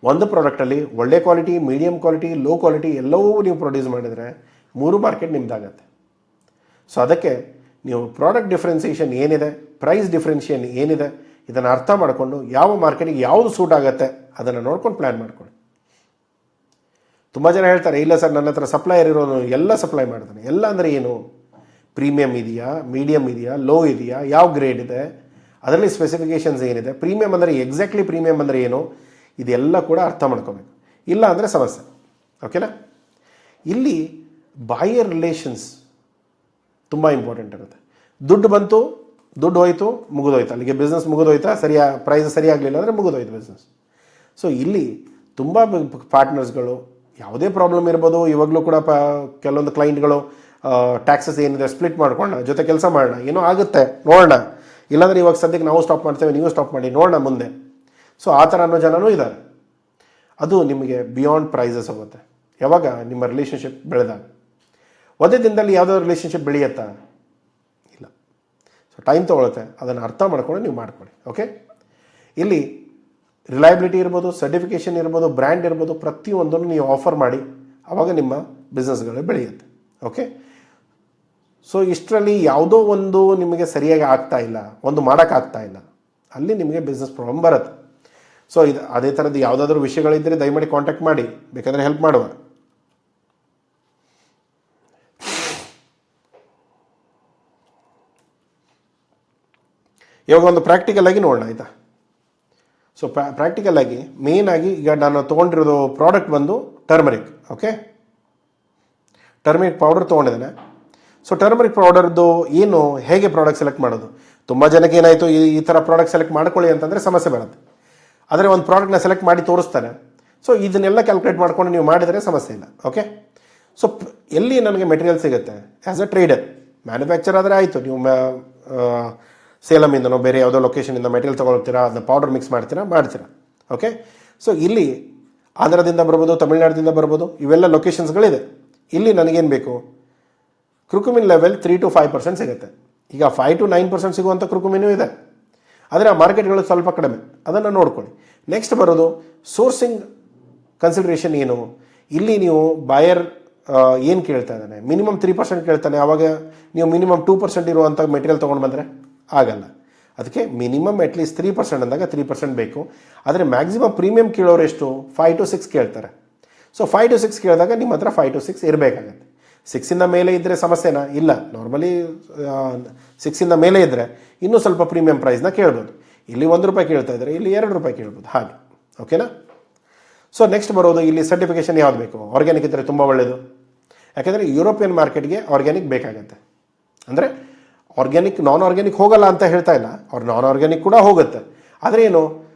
ಒಂದು ಪ್ರಾಡಕ್ಟಲ್ಲಿ ಒಳ್ಳೆ quality, medium quality, low quality ಎಲ್ಲವೂ ನೀವು ಪ್ರೊಡ್ಯೂಸ್ ಮಾಡಿದರೆ 3 ಮಾರ್ಕೆಟ್ ನಿಮ್ದಾಗತ್ತೆ. ಸೊ ಅದಕ್ಕೆ ನೀವು ಪ್ರಾಡಕ್ಟ್ ಡಿಫ್ರೆನ್ಸಿಯೇಷನ್ ಏನಿದೆ, ಪ್ರೈಸ್ ಡಿಫ್ರೆನ್ಷಿಯೇಷನ್ ಏನಿದೆ, ಇದನ್ನು ಅರ್ಥ ಮಾಡಿಕೊಂಡು ಯಾವ ಮಾರ್ಕೆಟಿಗೆ ಯಾವುದು ಸೂಟ್ ಆಗುತ್ತೆ ಅದನ್ನು ನೋಡ್ಕೊಂಡು ಪ್ಲ್ಯಾನ್ ಮಾಡ್ಕೊಳ್ಳಿ. ತುಂಬ ಜನ ಹೇಳ್ತಾರೆ, ಇಲ್ಲ ಸರ್ ನನ್ನ ಹತ್ರ ಸಪ್ಲೈಯರ್ ಇರೋನು ಎಲ್ಲ ಸಪ್ಲೈ ಮಾಡ್ತಾನೆ. ಎಲ್ಲ ಅಂದರೆ ಏನು, ಪ್ರೀಮಿಯಮ್ ಇದೆಯಾ, ಮೀಡಿಯಮ್ ಇದೆಯಾ, ಲೋ ಇದೆಯಾ, ಯಾವ ಗ್ರೇಡ್ ಇದೆ, ಅದರಲ್ಲಿ ಸ್ಪೆಸಿಫಿಕೇಷನ್ಸ್ ಏನಿದೆ, ಪ್ರೀಮಿಯಮ್ ಅಂದರೆ ಎಕ್ಸಾಕ್ಟ್ಲಿ ಪ್ರೀಮಿಯಮ್ ಅಂದರೆ ಏನು, ಇದೆಲ್ಲ ಕೂಡ ಅರ್ಥ ಮಾಡ್ಕೋಬೇಕು. ಇಲ್ಲ ಅಂದರೆ ಸಮಸ್ಯೆ. ಓಕೆನಾ? ಇಲ್ಲಿ ಬಾಯರ್ ರಿಲೇಷನ್ಸ್ ತುಂಬ ಇಂಪಾರ್ಟೆಂಟ್ ಇರುತ್ತೆ. ದುಡ್ಡು ಬಂತು, ದುಡ್ಡು ಹೋಯ್ತು, ಮುಗಿದೋಯ್ತು, ಅಲ್ಲಿಗೆ ಬಿಸ್ನೆಸ್ ಮುಗಿದೋಯ್ತಾ, ಪ್ರೈಸ್ ಸರಿಯಾಗಲಿಲ್ಲ ಅಂದರೆ ಮುಗಿದೋಯ್ತು ಬಿಸ್ನೆಸ್. ಸೊ ಇಲ್ಲಿ ತುಂಬ ಪಾರ್ಟ್ನರ್ಸ್ಗಳು ಯಾವುದೇ ಪ್ರಾಬ್ಲಮ್ ಇರ್ಬೋದು, ಇವಾಗಲೂ ಕೂಡ ಕೆಲವೊಂದು ಕ್ಲೈಂಟ್ಗಳು ಟ್ಯಾಕ್ಸಸ್ ಏನಿದೆ ಸ್ಪ್ಲಿಟ್ ಮಾಡ್ಕೊಳ್ಳೋಣ, ಜೊತೆ ಕೆಲಸ ಮಾಡೋಣ, ಏನೋ ಆಗುತ್ತೆ ನೋಡೋಣ, ಇಲ್ಲಾಂದರೆ ಇವಾಗ ಸದ್ಯಕ್ಕೆ ನಾವು ಸ್ಟಾಪ್ ಮಾಡ್ತೇವೆ, ನೀವು ಸ್ಟಾಪ್ ಮಾಡಿ ನೋಡೋಣ ಮುಂದೆ. ಸೊ ಆ ಥರ ಅನ್ನೋ ಜನನೂ ಇದ್ದಾರೆ. ಅದು ನಿಮಗೆ ಬಿಯಾಂಡ್ ಪ್ರೈಸಸ್ ಹೋಗುತ್ತೆ. ಯಾವಾಗ ನಿಮ್ಮ ರಿಲೇಷನ್ಶಿಪ್ ಬೆಳೆದಾಗ. ಒಂದೇ ದಿನದಲ್ಲಿ ಯಾವುದೋ ರಿಲೇಷನ್ಶಿಪ್ ಬೆಳೆಯುತ್ತಾ? ಇಲ್ಲ. ಸೊ ಟೈಮ್ ತೊಗೊಳುತ್ತೆ, ಅದನ್ನು ಅರ್ಥ ಮಾಡ್ಕೊಂಡು ನೀವು ಮಾಡ್ಕೊಳ್ಳಿ. ಓಕೆ, ಇಲ್ಲಿ ರಿಲಯಬಿಲಿಟಿ ಇರ್ಬೋದು, ಸರ್ಟಿಫಿಕೇಷನ್ ಇರ್ಬೋದು, ಬ್ರ್ಯಾಂಡ್ ಇರ್ಬೋದು, ಪ್ರತಿಯೊಂದನ್ನು ನೀವು ಆಫರ್ ಮಾಡಿ, ಆವಾಗ ನಿಮ್ಮ ಬಿಸ್ನೆಸ್ಗಳು ಬೆಳೆಯುತ್ತೆ. ಓಕೆ, ಸೊ ಇಷ್ಟರಲ್ಲಿ ಯಾವುದೋ ಒಂದು ನಿಮಗೆ ಸರಿಯಾಗಿ ಆಗ್ತಾ ಇಲ್ಲ, ಒಂದು ಮಾಡೋಕ್ಕಾಗ್ತಾ ಇಲ್ಲ, ಅಲ್ಲಿ ನಿಮಗೆ ಬಿಸ್ನೆಸ್ ಪ್ರಾಬ್ಲಮ್ ಬರುತ್ತೆ. ಸೊ ಇದು ಅದೇ ಥರದ್ದು ಯಾವುದಾದ್ರೂ ವಿಷಯಗಳಿದ್ದರೆ ದಯಮಾಡಿ ಕಾಂಟ್ಯಾಕ್ಟ್ ಮಾಡಿ, ಬೇಕಾದರೆ ಹೆಲ್ಪ್ ಮಾಡುವ. ಇವಾಗ ಒಂದು ಪ್ರಾಕ್ಟಿಕಲ್ ಆಗಿ ನೋಡೋಣ, ಆಯಿತಾ? ಸೊ ಪ್ರಾಕ್ಟಿಕಲ್ ಆಗಿ ಮೇನ್ ಆಗಿ ಈಗ ನಾನು ತೊಗೊಂಡಿರೋದು ಪ್ರಾಡಕ್ಟ್ ಬಂದು ಟರ್ಮರಿಕ್. ಓಕೆ, ಟರ್ಮರಿಕ್ ಪೌಡರ್ ತೊಗೊಂಡಿದ್ದಾನೆ. ಸೊ ಟರ್ಮರಿಕ್ ಪೌಡರ್ದು ಏನು, ಹೇಗೆ ಪ್ರಾಡಕ್ಟ್ ಸೆಲೆಕ್ಟ್ ಮಾಡೋದು? ತುಂಬ ಜನಕ್ಕೆ ಏನಾಯಿತು, ಈ ಥರ ಪ್ರಾಡಕ್ಟ್ ಸೆಲೆಕ್ಟ್ ಮಾಡ್ಕೊಳ್ಳಿ ಅಂತಂದರೆ ಸಮಸ್ಯೆ ಬರುತ್ತೆ. ಆದರೆ ಒಂದು ಪ್ರಾಡಕ್ಟ್ನ ಸೆಲೆಕ್ಟ್ ಮಾಡಿ ತೋರಿಸ್ತಾನೆ. ಸೊ ಇದನ್ನೆಲ್ಲ ಕ್ಯಾಲ್ಕುಲೇಟ್ ಮಾಡ್ಕೊಂಡು ನೀವು ಮಾಡಿದರೆ ಸಮಸ್ಯೆ ಇಲ್ಲ. ಓಕೆ, ಸೊ ಎಲ್ಲಿ ನನಗೆ ಮೆಟೀರಿಯಲ್ ಸಿಗುತ್ತೆ ಆ್ಯಸ್ ಅ ಟ್ರೇಡರ್? ಮ್ಯಾನುಫ್ಯಾಕ್ಚರ್ ಆದರೆ ಆಯಿತು, ನೀವು ಸೇಲಮಿಂದನೋ ಬೇರೆ ಯಾವುದೋ ಲೊಕೇಶನಿಂದ ಮೆಟೀರಿಯಲ್ ತೊಗೊಳ್ತೀರಾ, ಅದನ್ನ ಪೌಡರ್ ಮಿಕ್ಸ್ ಮಾಡ್ತೀರಾ. ಓಕೆ, ಸೊ ಇಲ್ಲಿ ಆಂಧ್ರದಿಂದ ಬರ್ಬೋದು, ತಮಿಳ್ನಾಡಿಂದ ಬರ್ಬೋದು, ಇವೆಲ್ಲ ಲೊಕೇಶನ್ಸ್ಗಳಿದೆ. ಇಲ್ಲಿ ನನಗೇನು ಬೇಕು, ಕ್ರುಕುಮಿನ್ ಲೆವೆಲ್ 3 to 5% ಸಿಗುತ್ತೆ. ಈಗ 5 to 9% ಸಿಗುವಂಥ ಕ್ರುಕುಮಿನೂ ಇದೆ, ಆದರೆ ಆ ಮಾರ್ಕೆಟ್ಗಳು ಸ್ವಲ್ಪ ಕಡಿಮೆ, ಅದನ್ನು ನೋಡ್ಕೊಳ್ಳಿ. ನೆಕ್ಸ್ಟ್ ಬರೋದು ಸೋರ್ಸಿಂಗ್ ಕನ್ಸಿಡರೇಷನ್ ಏನು. ಇಲ್ಲಿ ನೀವು ಬಾಯರ್ ಏನು ಕೇಳ್ತಾ ಇದ್ದಾನೆ, ಮಿನಿಮಮ್ 3% ಕೇಳ್ತಾನೆ. ಆವಾಗ ನೀವು ಮಿನಿಮಮ್ 2% ಇರುವಂಥ ಮೆಟೀರಿಯಲ್ ತೊಗೊಂಡು ಬಂದರೆ ಆಗಲ್ಲ. ಅದಕ್ಕೆ ಮಿನಿಮಮ್ ಅಟ್ಲೀಸ್ಟ್ 3% ಅಂದಾಗ 3% ಬೇಕು. ಆದರೆ ಮ್ಯಾಕ್ಸಿಮಮ್ ಪ್ರೀಮಿಯಂ ಕೇಳೋರು ಎಷ್ಟು, 5 to 6 ಕೇಳ್ತಾರೆ. ಸೊ 5 to 6 ಕೇಳಿದಾಗ ನಿಮ್ಮ ಹತ್ರ 5 to 6 ಇರಬೇಕಾಗತ್ತೆ. 6 ಮೇಲೆ ಇದ್ದರೆ ಸಮಸ್ಯೆನಾ? ಇಲ್ಲ, ನಾರ್ಮಲಿ 6 ಮೇಲೆ ಇದ್ದರೆ ಇನ್ನೂ ಸ್ವಲ್ಪ ಪ್ರೀಮಿಯಂ ಪ್ರೈಸ್ನ ಕೇಳ್ಬೋದು. ಇಲ್ಲಿ ₹1 ಕೇಳ್ತಾ ಇದ್ದಾರೆ, ಇಲ್ಲಿ ₹2 ಕೇಳ್ಬೋದು, ಹಾಗೆ. ಓಕೆನಾ? ಸೊ ನೆಕ್ಸ್ಟ್ ಬರೋದು, ಇಲ್ಲಿ ಸರ್ಟಿಫಿಕೇಷನ್ ಯಾವ್ದು ಬೇಕು? ಆರ್ಗ್ಯಾನಿಕ್ ಇದ್ದರೆ ತುಂಬ ಒಳ್ಳೆಯದು. ಯಾಕೆಂದರೆ ಯುರೋಪಿಯನ್ ಮಾರ್ಕೆಟ್ಗೆ ಆರ್ಗ್ಯಾನಿಕ್ ಬೇಕಾಗತ್ತೆ. ಅಂದರೆ ಆರ್ಗ್ಯಾನಿಕ್ ನಾನ್ ಆರ್ಗ್ಯಾನಿಕ್ ಹೋಗಲ್ಲ ಅಂತ ಹೇಳ್ತಾ ಇಲ್ಲ, ಅವ್ರು ನಾನ್ ಆರ್ಗ್ಯಾನಿಕ್ ಕೂಡ ಹೋಗುತ್ತೆ. ಆದರೆ ಏನು,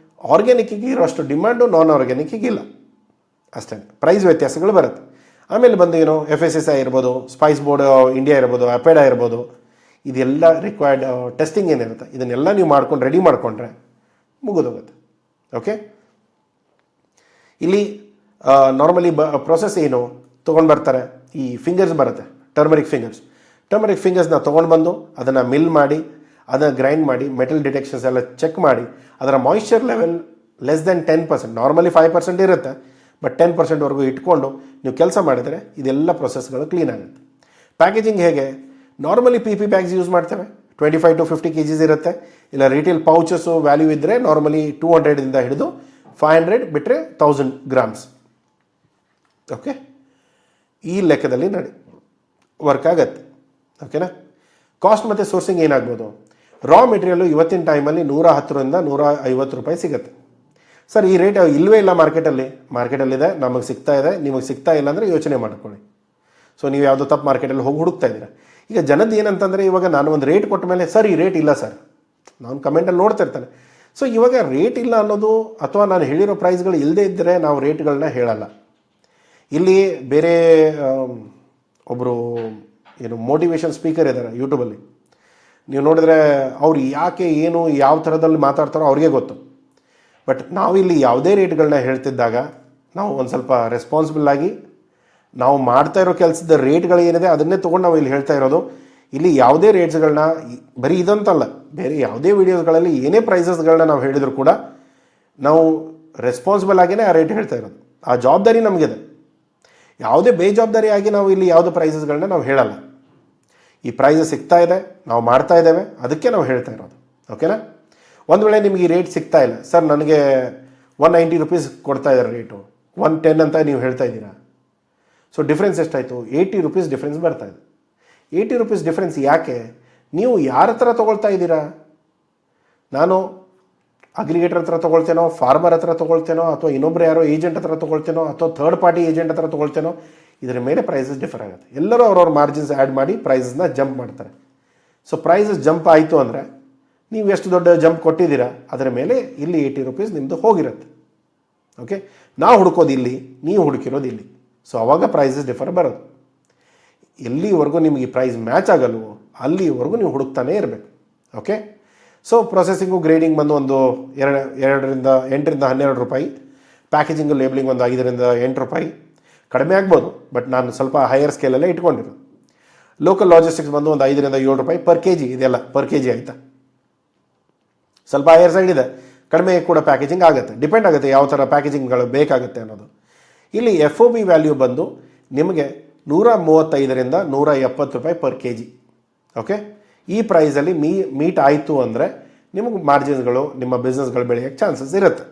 ಆರ್ಗ್ಯಾನಿಕ್ಕಿಗೆ ಇರೋಷ್ಟು ಡಿಮ್ಯಾಂಡು ನಾನ್ ಆರ್ಗ್ಯಾನಿಕ್ಕಿಗಿಲ್ಲ, ಅಷ್ಟೇ. ಪ್ರೈಸ್ ವ್ಯತ್ಯಾಸಗಳು ಬರುತ್ತೆ. ಆಮೇಲೆ ಬಂದು ಏನು, FSSAI ಇರ್ಬೋದು, ಸ್ಪೈಸ್ ಬೋರ್ಡ್ ಇಂಡಿಯಾ ಇರ್ಬೋದು, ಅಪೆಡಾ ಇರ್ಬೋದು, ಇದೆಲ್ಲ ರಿಕ್ವೈರ್ಡ್ ಟೆಸ್ಟಿಂಗ್ ಏನಿರುತ್ತೆ ಇದನ್ನೆಲ್ಲ ನೀವು ಮಾಡ್ಕೊಂಡು ರೆಡಿ ಮಾಡಿಕೊಂಡ್ರೆ ಮುಗಿದೋಗುತ್ತೆ. ಓಕೆ, ಇಲ್ಲಿ ನಾರ್ಮಲಿ ಪ್ರೊಸೆಸ್ ಏನು, ತೊಗೊಂಡು ಬರ್ತಾರೆ, ಈ ಫಿಂಗರ್ಸ್ ಬರುತ್ತೆ, ಟರ್ಮರಿಕ್ ಫಿಂಗರ್ಸ್ನ ತೊಗೊಂಡು ಬಂದು ಅದನ್ನು ಮಿಲ್ ಮಾಡಿ, ಅದನ್ನು ಗ್ರೈಂಡ್ ಮಾಡಿ, ಮೆಟಲ್ ಡಿಟೆಕ್ಷನ್ಸ್ ಎಲ್ಲ ಚೆಕ್ ಮಾಡಿ, ಅದರ moisture level less than 10%, normally 5% ಇರುತ್ತೆ, ಬಟ್ 10%ವರೆಗೂ ಇಟ್ಕೊಂಡು ನೀವು ಕೆಲಸ ಮಾಡಿದರೆ ಇದೆಲ್ಲ ಪ್ರೊಸೆಸ್ಗಳು ಕ್ಲೀನ್ ಆಗುತ್ತೆ. ಪ್ಯಾಕೇಜಿಂಗ್ ಹೇಗೆ, ನಾರ್ಮಲಿ PP ಬ್ಯಾಗ್ಸ್ ಯೂಸ್ ಮಾಡ್ತೇವೆ, 25 to 50 kgs ಇರುತ್ತೆ. ಇಲ್ಲ ರಿಟೇಲ್ ಪೌಚಸ್ಸು ವ್ಯಾಲ್ಯೂ ಇದ್ದರೆ ನಾರ್ಮಲಿ 200 ಹಿಡಿದು 500 ಬಿಟ್ಟರೆ 1000 grams. ಓಕೆ, ಈ ಲೆಕ್ಕದಲ್ಲಿ ವರ್ಕ್ ಆಗತ್ತೆ. ಓಕೆನಾ? ಕಾಸ್ಟ್ ಮತ್ತು ಸೋರ್ಸಿಂಗ್ ಏನಾಗ್ಬೋದು, ರಾ ಮೆಟೀರಿಯಲ್ಲು ಇವತ್ತಿನ ಟೈಮಲ್ಲಿ $110 to $150 ಸಿಗುತ್ತೆ. ಸರ್ ಈ ರೇಟ್ ಇಲ್ಲವೇ ಇಲ್ಲ ಮಾರ್ಕೆಟಲ್ಲಿದೆ, ನಮಗೆ ಸಿಗ್ತಾ ಇದೆ, ನಿಮಗೆ ಸಿಗ್ತಾ ಇಲ್ಲ ಅಂದರೆ ಯೋಚನೆ ಮಾಡ್ಕೊಳ್ಳಿ. ಸೊ ನೀವು ಯಾವುದೋ ತಪ್ಪು ಮಾರ್ಕೆಟಲ್ಲಿ ಹೋಗಿ ಹುಡುಕ್ತಾ ಇದ್ದೀರಾ. ಈಗ ಜನದ್ದು ಏನಂತಂದರೆ, ಇವಾಗ ನಾನು ಒಂದು ರೇಟ್ ಕೊಟ್ಟ ಮೇಲೆ ಸರ್ ಈ ರೇಟ್ ಇಲ್ಲ ಸರ್, ನಾನು ಕಮೆಂಟಲ್ಲಿ ನೋಡ್ತಾ ಇರ್ತಾನೆ. ಸೊ ಇವಾಗ ರೇಟ್ ಇಲ್ಲ ಅನ್ನೋದು, ಅಥವಾ ನಾನು ಹೇಳಿರೋ ಪ್ರೈಸ್ಗಳು ಇಲ್ಲದೇ ಇದ್ದರೆ ನಾವು ರೇಟ್ಗಳನ್ನ ಹೇಳಲ್ಲ. ಇಲ್ಲಿ ಬೇರೆ ಒಬ್ಬರು ಏನು ಮೋಟಿವೇಶನ್ ಸ್ಪೀಕರ್ ಇದ್ದಾರೆ ಯೂಟ್ಯೂಬಲ್ಲಿ, ನೀವು ನೋಡಿದ್ರೆ ಅವ್ರು ಯಾಕೆ ಏನು ಯಾವ ಥರದಲ್ಲಿ ಮಾತಾಡ್ತಾರೋ ಅವ್ರಿಗೆ ಗೊತ್ತು. ಬಟ್ ನಾವಿಲ್ಲಿ ಯಾವುದೇ ರೇಟ್ಗಳನ್ನ ಹೇಳ್ತಿದ್ದಾಗ ನಾವು ಒಂದು ಸ್ವಲ್ಪ ರೆಸ್ಪಾನ್ಸಿಬಲ್ ಆಗಿ ನಾವು ಮಾಡ್ತಾ ಇರೋ ಕೆಲಸದ ರೇಟ್ಗಳು ಏನಿದೆ ಅದನ್ನೇ ತೊಗೊಂಡು ನಾವು ಇಲ್ಲಿ ಹೇಳ್ತಾ ಇರೋದು. ಇಲ್ಲಿ ಯಾವುದೇ ರೇಟ್ಸ್ಗಳನ್ನ, ಬರೀ ಇದಂತಲ್ಲ, ಬೇರೆ ಯಾವುದೇ ವೀಡಿಯೋಸ್ಗಳಲ್ಲಿ ಏನೇ ಪ್ರೈಸಸ್ಗಳನ್ನ ನಾವು ಹೇಳಿದ್ರು ಕೂಡ ನಾವು ರೆಸ್ಪಾನ್ಸಿಬಲ್ ಆಗಿಯೇ ಆ ರೇಟ್ ಹೇಳ್ತಾ ಇರೋದು. ಆ ಜವಾಬ್ದಾರಿ ನಮಗಿದೆ. ಯಾವುದೇ ಬೇಜವಾಬ್ದಾರಿ ಆಗಿ ನಾವು ಇಲ್ಲಿ ಯಾವುದೇ ಪ್ರೈಸಸ್ಗಳನ್ನ ನಾವು ಹೇಳಲ್ಲ. ಈ ಪ್ರೈಸಸ್ ಸಿಗ್ತಾ ಇದೆ, ನಾವು ಮಾಡ್ತಾ ಇದ್ದೇವೆ, ಅದಕ್ಕೆ ನಾವು ಹೇಳ್ತಾ ಇರೋದು. ಓಕೆನಾ? ಒಂದು ವೇಳೆ ನಿಮಗೆ ಈ ರೇಟ್ ಸಿಗ್ತಾ ಇಲ್ಲ, ಸರ್ ನನಗೆ ₹190 ಕೊಡ್ತಾ ಇದ್ದಾರೆ, ರೇಟು $110 ಅಂತ ನೀವು ಹೇಳ್ತಾ ಇದ್ದೀರಾ. ಸೊ ಡಿಫ್ರೆನ್ಸ್ ಎಷ್ಟಾಯಿತು? ₹80 ಡಿಫ್ರೆನ್ಸ್ ಬರ್ತಾ ಇದೆ. ₹80 ಡಿಫ್ರೆನ್ಸ್ ಯಾಕೆ? ನೀವು ಯಾರ ಹತ್ರ ತೊಗೊಳ್ತಾ ಇದ್ದೀರಾ? ನಾನು ಅಗ್ರಿಗೇಟರ್ ಹತ್ರ ತೊಗೊಳ್ತೇನೋ, ಫಾರ್ಮರ್ ಹತ್ರ ತೊಗೊಳ್ತೇನೋ, ಅಥವಾ ಇನ್ನೊಬ್ರು ಯಾರೋ ಏಜೆಂಟ್ ಹತ್ರ ತೊಗೊಳ್ತೇನೋ, ಅಥವಾ ಥರ್ಡ್ ಪಾರ್ಟಿ ಏಜೆಂಟ್ ಹತ್ರ ತೊಗೊಳ್ತೇನೋ, ಇದರ ಮೇಲೆ ಪ್ರೈಸಸ್ ಡಿಫರ್ ಆಗುತ್ತೆ. ಎಲ್ಲರೂ ಅವ್ರವ್ರ ಮಾರ್ಜಿನ್ಸ್ ಆ್ಯಡ್ ಮಾಡಿ ಪ್ರೈಸಸ್ನ ಜಂಪ್ ಮಾಡ್ತಾರೆ. ಸೊ ಪ್ರೈಸಸ್ ಜಂಪ್ ಆಯಿತು ಅಂದರೆ ನೀವು ಎಷ್ಟು ದೊಡ್ಡ ಜಂಪ್ ಕೊಟ್ಟಿದ್ದೀರಾ ಅದರ ಮೇಲೆ ಇಲ್ಲಿ ₹80 ನಿಮ್ಮದು ಹೋಗಿರುತ್ತೆ. ಓಕೆ, ನಾವು ಹುಡುಕೋದು ಇಲ್ಲಿ, ನೀವು ಹುಡುಕಿರೋದು ಇಲ್ಲಿ. ಸೊ ಅವಾಗ ಪ್ರೈಸಸ್ ಡಿಫರ್ ಬರೋದು. ಎಲ್ಲಿವರೆಗೂ ನಿಮಗೆ ಈ ಪ್ರೈಸ್ ಮ್ಯಾಚ್ ಆಗಲ್ವೋ ಅಲ್ಲಿವರೆಗೂ ನೀವು ಹುಡುಕ್ತಾನೇ ಇರಬೇಕು. ಓಕೆ, ಸೊ ಪ್ರೊಸೆಸಿಂಗು ಗ್ರೇಡಿಂಗ್ ಬಂದು ಒಂದು $8 to $12, ಪ್ಯಾಕೇಜಿಂಗು ಲೇಬಲಿಂಗ್ ಒಂದು $5 to $8, ಕಡಿಮೆ ಆಗ್ಬೋದು, ಬಟ್ ನಾನು ಸ್ವಲ್ಪ ಹೈಯರ್ ಸ್ಕೇಲಲ್ಲೇ ಇಟ್ಕೊಂಡಿರೋದು. ಲೋಕಲ್ ಲಾಜಿಸ್ಟಿಕ್ಸ್ ಬಂದು ಒಂದು $5 to $7 per kg, ಇದೆಲ್ಲ ಪರ್ kg ಆಯಿತಾ. ಸ್ವಲ್ಪ ಹೈಯರ್ ಸೈಡ್ ಇದೆ, ಕಡಿಮೆ ಕೂಡ ಪ್ಯಾಕೇಜಿಂಗ್ ಆಗುತ್ತೆ, ಡಿಪೆಂಡ್ ಆಗುತ್ತೆ ಯಾವ ಥರ ಪ್ಯಾಕೇಜಿಂಗ್ಗಳು ಬೇಕಾಗುತ್ತೆ ಅನ್ನೋದು. ಇಲ್ಲಿ FOB ವ್ಯಾಲ್ಯೂ ಬಂದು ನಿಮಗೆ $135 to $170 per kg. ಓಕೆ, ಈ ಪ್ರೈಸಲ್ಲಿ ಮೀಟ್ ಆಯಿತು ಅಂದರೆ ನಿಮಗೆ ಮಾರ್ಜಿನ್ಸ್ಗಳು, ನಿಮ್ಮ ಬಿಸ್ನೆಸ್ಗಳು ಬೆಳೆಯೋಕ್ಕೆ ಚಾನ್ಸಸ್ ಇರುತ್ತೆ.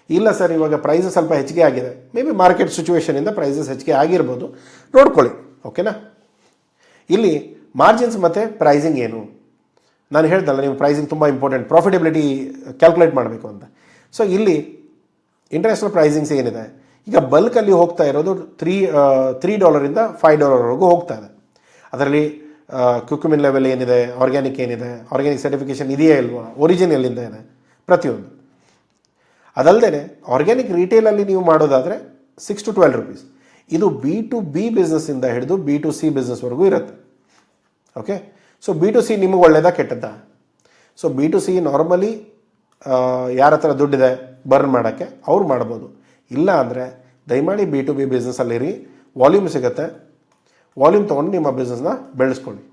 ಇಲ್ಲ ಸರ್ ಇವಾಗ ಪ್ರೈಸ್ ಸ್ವಲ್ಪ ಹೆಚ್ಚಿಗೆ ಆಗಿದೆ, ಮೇ ಬಿ ಮಾರ್ಕೆಟ್ ಸಿಚುವೇಷನಿಂದ ಪ್ರೈಸಸ್ ಹೆಚ್ಚಿಗೆ ಆಗಿರ್ಬೋದು, ನೋಡ್ಕೊಳ್ಳಿ. ಓಕೆನಾ? ಇಲ್ಲಿ ಮಾರ್ಜಿನ್ಸ್ ಮತ್ತು ಪ್ರೈಸಿಂಗ್ ಏನು, ನಾನು ಹೇಳ್ದಲ್ಲ ನೀವು ಪ್ರೈಸಿಂಗ್ ತುಂಬ ಇಂಪಾರ್ಟೆಂಟ್, ಪ್ರಾಫಿಟಬಿಲಿಟಿ ಕ್ಯಾಲ್ಕುಲೇಟ್ ಮಾಡಬೇಕು ಅಂತ. ಸೊ ಇಲ್ಲಿ ಇಂಟರ್ನ್ಯಾಷನಲ್ ಪ್ರೈಸಿಂಗ್ಸ್ ಏನಿದೆ, ಈಗ ಬಲ್ಕಲ್ಲಿ ಹೋಗ್ತಾ ಇರೋದು $3 $5 ಹೋಗ್ತಾ ಇದೆ. ಅದರಲ್ಲಿ ಕ್ಯುಕ್ಯುಮಿನ್ ಲೆವೆಲ್ ಏನಿದೆ, ಆರ್ಗ್ಯಾನಿಕ್ ಏನಿದೆ, ಆರ್ಗ್ಯಾನಿಕ್ ಸರ್ಟಿಫಿಕೇಷನ್ ಇದೆಯಾ ಇಲ್ವಾ, ಒರಿಜಿನ್ ಎಲ್ಲಿಂದ ಇದೆ, ಪ್ರತಿಯೊಂದು. ಅದಲ್ಲದೆ ಆರ್ಗ್ಯಾನಿಕ್ ರಿಟೇಲಲ್ಲಿ ನೀವು ಮಾಡೋದಾದರೆ $6 to $12. ಇದು B2B ಬಿಸ್ನೆಸ್ಸಿಂದ ಹಿಡಿದು B2C ಬಿಸ್ನೆಸ್ವರೆಗೂ ಇರುತ್ತೆ. ಓಕೆ, ಸೊ B2C ನಿಮಗೆ ಒಳ್ಳೆಯದಾ ಕೆಟ್ಟದ್ದಾ? ಸೊ B2C ನಾರ್ಮಲಿ ಯಾರ ಹತ್ರ ದುಡ್ಡಿದೆ ಬರ್ನ್ ಮಾಡೋಕ್ಕೆ ಅವ್ರು ಮಾಡ್ಬೋದು. ಇಲ್ಲ ಅಂದರೆ ದಯಮಾಡಿ B2B ಬಿಸ್ನೆಸ್ಸಲ್ಲಿರಿ, ವಾಲ್ಯೂಮ್ ಸಿಗುತ್ತೆ, ವಾಲ್ಯೂಮ್ ತೊಗೊಂಡು ನಿಮ್ಮ ಬಿಸ್ನೆಸ್ನ ಬೆಳೆಸ್ಕೊಳ್ಳಿ.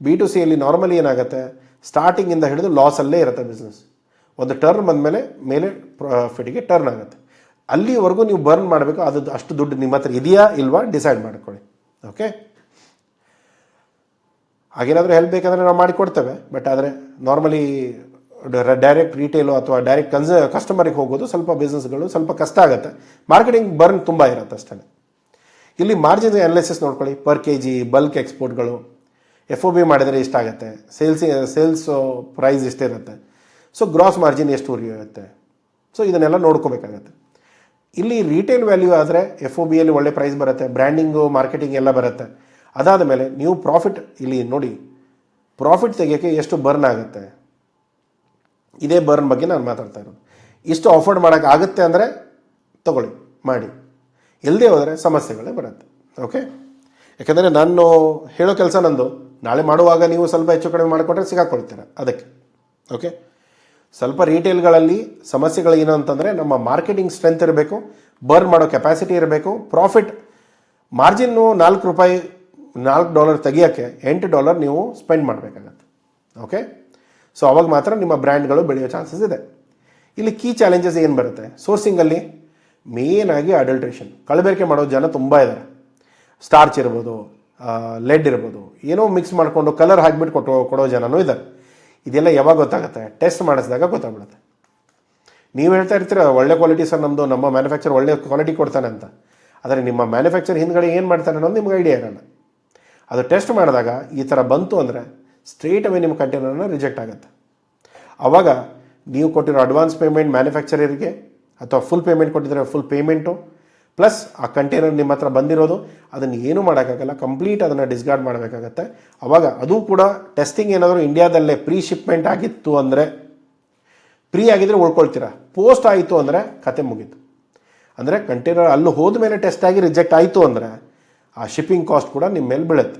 B2Cಯಲ್ಲಿ ನಾರ್ಮಲಿ ಏನಾಗುತ್ತೆ, ಸ್ಟಾರ್ಟಿಂಗಿಂದ ಹಿಡಿದು ಲಾಸಲ್ಲೇ ಇರುತ್ತೆ ಬಿಸ್ನೆಸ್. ಒಂದು ಟರ್ನ್ ಬಂದಮೇಲೆ ಮೇಲೆ ಪ್ರಾಫಿಟಿಗೆ ಟರ್ನ್ ಆಗುತ್ತೆ. ಅಲ್ಲಿವರೆಗೂ ನೀವು ಬರ್ನ್ ಮಾಡಬೇಕು. ಅದು ಅಷ್ಟು ದುಡ್ಡು ನಿಮ್ಮ ಹತ್ರ ಇದೆಯಾ ಇಲ್ವಾ ಡಿಸೈಡ್ ಮಾಡ್ಕೊಳ್ಳಿ. ಓಕೆ, ಹಾಗೇನಾದರೂ ಹೆಲ್ಪ್ ಬೇಕಂದರೆ ನಾವು ಮಾಡಿಕೊಡ್ತೇವೆ. ಬಟ್ ಆದರೆ ನಾರ್ಮಲಿ ಡೈರೆಕ್ಟ್ ರಿಟೇಲು ಅಥವಾ ಡೈರೆಕ್ಟ್ ಕಸ್ಟಮರಿಗೆ ಹೋಗೋದು ಸ್ವಲ್ಪ ಬಿಸ್ನೆಸ್ಗಳು ಸ್ವಲ್ಪ ಕಷ್ಟ ಆಗುತ್ತೆ. ಮಾರ್ಕೆಟಿಂಗ್ ಬರ್ನ್ ತುಂಬ ಇರುತ್ತೆ ಅಷ್ಟೇ. ಇಲ್ಲಿ ಮಾರ್ಜಿನ್ ಅನಾಲಿಸಿಸ್ ನೋಡ್ಕೊಳ್ಳಿ. ಪರ್ ಕೆ ಜಿ ಬಲ್ಕ್ ಎಕ್ಸ್ಪೋರ್ಟ್ಗಳು FOB ಮಾಡಿದರೆ ಇಷ್ಟಾಗುತ್ತೆ, ಸೇಲ್ಸ್ ಪ್ರೈಸ್ ಇಷ್ಟಿರುತ್ತೆ, ಸೊ ಗ್ರಾಸ್ ಮಾರ್ಜಿನ್ ಎಷ್ಟು ಉರಿಯುತ್ತೆ, ಸೊ ಇದನ್ನೆಲ್ಲ ನೋಡ್ಕೋಬೇಕಾಗತ್ತೆ. ಇಲ್ಲಿ ರಿಟೇಲ್ ವ್ಯಾಲ್ಯೂ ಆದರೆ FOBಯಲ್ಲಿ ಒಳ್ಳೆ ಪ್ರೈಸ್ ಬರುತ್ತೆ, ಬ್ರ್ಯಾಂಡಿಂಗು ಮಾರ್ಕೆಟಿಂಗ್ ಎಲ್ಲ ಬರುತ್ತೆ. ಅದಾದ ಮೇಲೆ ನೀವು ಪ್ರಾಫಿಟ್ ಇಲ್ಲಿ ನೋಡಿ, ಪ್ರಾಫಿಟ್ ತೆಗಿಯೋಕ್ಕೆ ಎಷ್ಟು ಬರ್ನ್ ಆಗುತ್ತೆ, ಇದೇ ಬರ್ನ್ ಬಗ್ಗೆ ನಾನು ಮಾತಾಡ್ತಾ ಇರೋದು. ಇಷ್ಟು ಅಫೋರ್ಡ್ ಮಾಡೋಕ್ಕೆ ಆಗುತ್ತೆ ಅಂದರೆ ತಗೊಳ್ಳಿ, ಮಾಡಿ. ಇಲ್ಲದೆ ಹೋದರೆ ಸಮಸ್ಯೆಗಳೇ ಬರುತ್ತೆ. ಓಕೆ, ಯಾಕೆಂದರೆ ನಾನು ಹೇಳೋ ಕೆಲಸ ನಂದು, ನಾಳೆ ಮಾಡುವಾಗ ನೀವು ಸ್ವಲ್ಪ ಹೆಚ್ಚು ಕಡಿಮೆ ಮಾಡಿಕೊಂಡ್ರೆ ಸಿಗಾಕೊಳ್ತೀರ ಅದಕ್ಕೆ. ಓಕೆ, ಸ್ವಲ್ಪ ರಿಟೇಲ್ಗಳಲ್ಲಿ ಸಮಸ್ಯೆಗಳೇನು ಅಂತಂದರೆ ನಮ್ಮ ಮಾರ್ಕೆಟಿಂಗ್ ಸ್ಟ್ರೆಂತ್ ಇರಬೇಕು, ಬರ್ನ್ ಮಾಡೋ ಕೆಪಾಸಿಟಿ ಇರಬೇಕು, ಪ್ರಾಫಿಟ್ ಮಾರ್ಜಿನ್ನು $4 ತೆಗಿಯೋಕ್ಕೆ $8 ನೀವು ಸ್ಪೆಂಡ್ ಮಾಡಬೇಕಾಗತ್ತೆ. ಓಕೆ, ಸೊ ಅವಾಗ ಮಾತ್ರ ನಿಮ್ಮ ಬ್ರ್ಯಾಂಡ್ಗಳು ಬೆಳೆಯೋ ಚಾನ್ಸಸ್ ಇದೆ. ಇಲ್ಲಿ ಕೀ ಚಾಲೆಂಜಸ್ ಏನು ಬರುತ್ತೆ, ಸೋರ್ಸಿಂಗಲ್ಲಿ ಮೇಯ್ನಾಗಿ ಅಡಲ್ಟ್ರೇಷನ್, ಕಲಬೆರಕೆ ಮಾಡೋ ಜನ ತುಂಬ ಇದ್ದಾರೆ. ಸ್ಟಾರ್ಚ್ ಇರ್ಬೋದು, ಲೆಡ್ ಇರ್ಬೋದು, ಏನೋ ಮಿಕ್ಸ್ ಮಾಡಿಕೊಂಡು ಕಲರ್ ಹಾಕಿಬಿಟ್ಟು ಕೊಡೋ ಜನನೂ ಇದ್ದಾರೆ. ಇದೆಲ್ಲ ಯಾವಾಗ ಗೊತ್ತಾಗುತ್ತೆ, ಟೆಸ್ಟ್ ಮಾಡಿಸಿದಾಗ ಗೊತ್ತಾಗ್ಬಿಡುತ್ತೆ. ನೀವು ಹೇಳ್ತಾ ಇರ್ತೀರ ಒಳ್ಳೆ ಕ್ವಾಲಿಟಿ ಸರ್ ನಮ್ಮದು, ನಮ್ಮ ಮ್ಯಾನುಫ್ಯಾಕ್ಚರ್ ಒಳ್ಳೆ ಕ್ವಾಲಿಟಿ ಕೊಡ್ತಾನೆ ಅಂತ. ಆದರೆ ನಿಮ್ಮ ಮ್ಯಾನುಫ್ಯಾಕ್ಚರ್ ಹಿಂದ್ಗಡೆ ಏನು ಮಾಡ್ತಾನೆ ಅನ್ನೋದು ನಿಮ್ಗೆ ಐಡಿಯಾ ಇರೋಲ್ಲ. ಅದು ಟೆಸ್ಟ್ ಮಾಡಿದಾಗ ಈ ಥರ ಬಂತು ಅಂದರೆ ಸ್ಟ್ರೇಟ್ ಅವೇ ನಿಮ್ಮ ಕಂಟೈನರ್ನ ರಿಜೆಕ್ಟ್ ಆಗುತ್ತೆ. ಆವಾಗ ನೀವು ಕೊಟ್ಟಿರೋ ಅಡ್ವಾನ್ಸ್ ಪೇಮೆಂಟ್ ಮ್ಯಾನುಫ್ಯಾಕ್ಚರರಿಗೆ ಅಥವಾ ಫುಲ್ ಪೇಮೆಂಟ್ ಕೊಟ್ಟಿದ್ರೆ ಫುಲ್ ಪೇಮೆಂಟು ಪ್ಲಸ್ ಆ ಕಂಟೈನರ್ ನಿಮ್ಮ ಹತ್ರ ಬಂದಿರೋದು ಅದನ್ನು ಏನೂ ಮಾಡೋಕ್ಕಾಗಲ್ಲ, ಕಂಪ್ಲೀಟ್ ಅದನ್ನು ಡಿಸ್ಕಾರ್ಡ್ ಮಾಡಬೇಕಾಗತ್ತೆ. ಆವಾಗ ಅದು ಕೂಡ ಟೆಸ್ಟಿಂಗ್ ಏನಾದರೂ ಇಂಡಿಯಾದಲ್ಲೇ ಪ್ರೀ ಶಿಪ್ಮೆಂಟ್ ಆಗಿತ್ತು ಅಂದರೆ, ಪ್ರೀ ಆಗಿದ್ದರೆ ಉಳ್ಕೊಳ್ತೀರಾ, ಪೋಸ್ಟ್ ಆಯಿತು ಅಂದರೆ ಕತೆ ಮುಗೀತು. ಅಂದರೆ ಕಂಟೈನರ್ ಅಲ್ಲಿ ಹೋದ ಮೇಲೆ ಟೆಸ್ಟ್ ಆಗಿ ರಿಜೆಕ್ಟ್ ಆಯಿತು ಅಂದರೆ ಆ ಶಿಪ್ಪಿಂಗ್ ಕಾಸ್ಟ್ ಕೂಡ ನಿಮ್ಮ ಮೇಲೆ ಬೀಳುತ್ತೆ.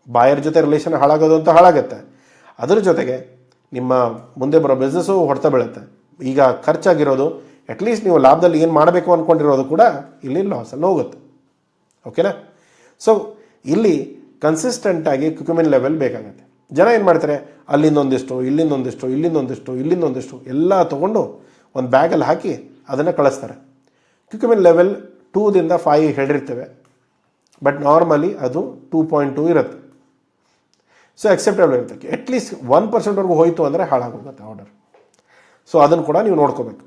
ಬಾಯರ್ ಜೊತೆ ರಿಲೇಷನ್ ಹಾಳಾಗೋದು ಅಂತ ಹಾಳಾಗುತ್ತೆ. ಅದರ ಜೊತೆಗೆ ನಿಮ್ಮ ಮುಂದೆ ಬರೋ ಬಿಸ್ನೆಸ್ಸು ಹೊಡೆತ ಬೀಳುತ್ತೆ. ಈಗ ಖರ್ಚಾಗಿರೋದು ಅಟ್ಲೀಸ್ಟ್ ನೀವು ಲಾಭದಲ್ಲಿ ಏನು ಮಾಡಬೇಕು ಅಂದ್ಕೊಂಡಿರೋದು ಕೂಡ ಇಲ್ಲಿ ಲಾಸಲ್ಲಿ ಹೋಗುತ್ತೆ. ಓಕೆನಾ? ಸೊ ಇಲ್ಲಿ ಕನ್ಸಿಸ್ಟೆಂಟಾಗಿ ಕ್ಯುಕ್ಯುಮಿನ್ ಲೆವೆಲ್ ಬೇಕಾಗುತ್ತೆ. ಜನ ಏನು ಮಾಡ್ತಾರೆ, ಅಲ್ಲಿಂದೊಂದಿಷ್ಟು ಇಲ್ಲಿಂದೊಂದಿಷ್ಟು ಇಲ್ಲಿಂದೊಂದಿಷ್ಟು ಇಲ್ಲಿಂದೊಂದಿಷ್ಟು ಎಲ್ಲ ತೊಗೊಂಡು ಒಂದು ಬ್ಯಾಗಲ್ಲಿ ಹಾಕಿ ಅದನ್ನು ಕಳಿಸ್ತಾರೆ. ಕ್ಯುಕ್ಯುಮಿನ್ ಲೆವೆಲ್ 2ದಿಂದ 5 ಹೇಳಿರ್ತೇವೆ, ಬಟ್ ನಾರ್ಮಲಿ ಅದು 2.2 ಇರುತ್ತೆ. ಸೊ ಅಕ್ಸೆಪ್ಟೇಬಲ್ ಇರುತ್ತೆ. ಅಟ್ಲೀಸ್ಟ್ 1% ಹೋಯಿತು ಅಂದರೆ ಹಾಳಾಗೋಗುತ್ತೆ ಆರ್ಡರ್. ಸೊ ಅದನ್ನು ಕೂಡ ನೀವು ನೋಡ್ಕೋಬೇಕು.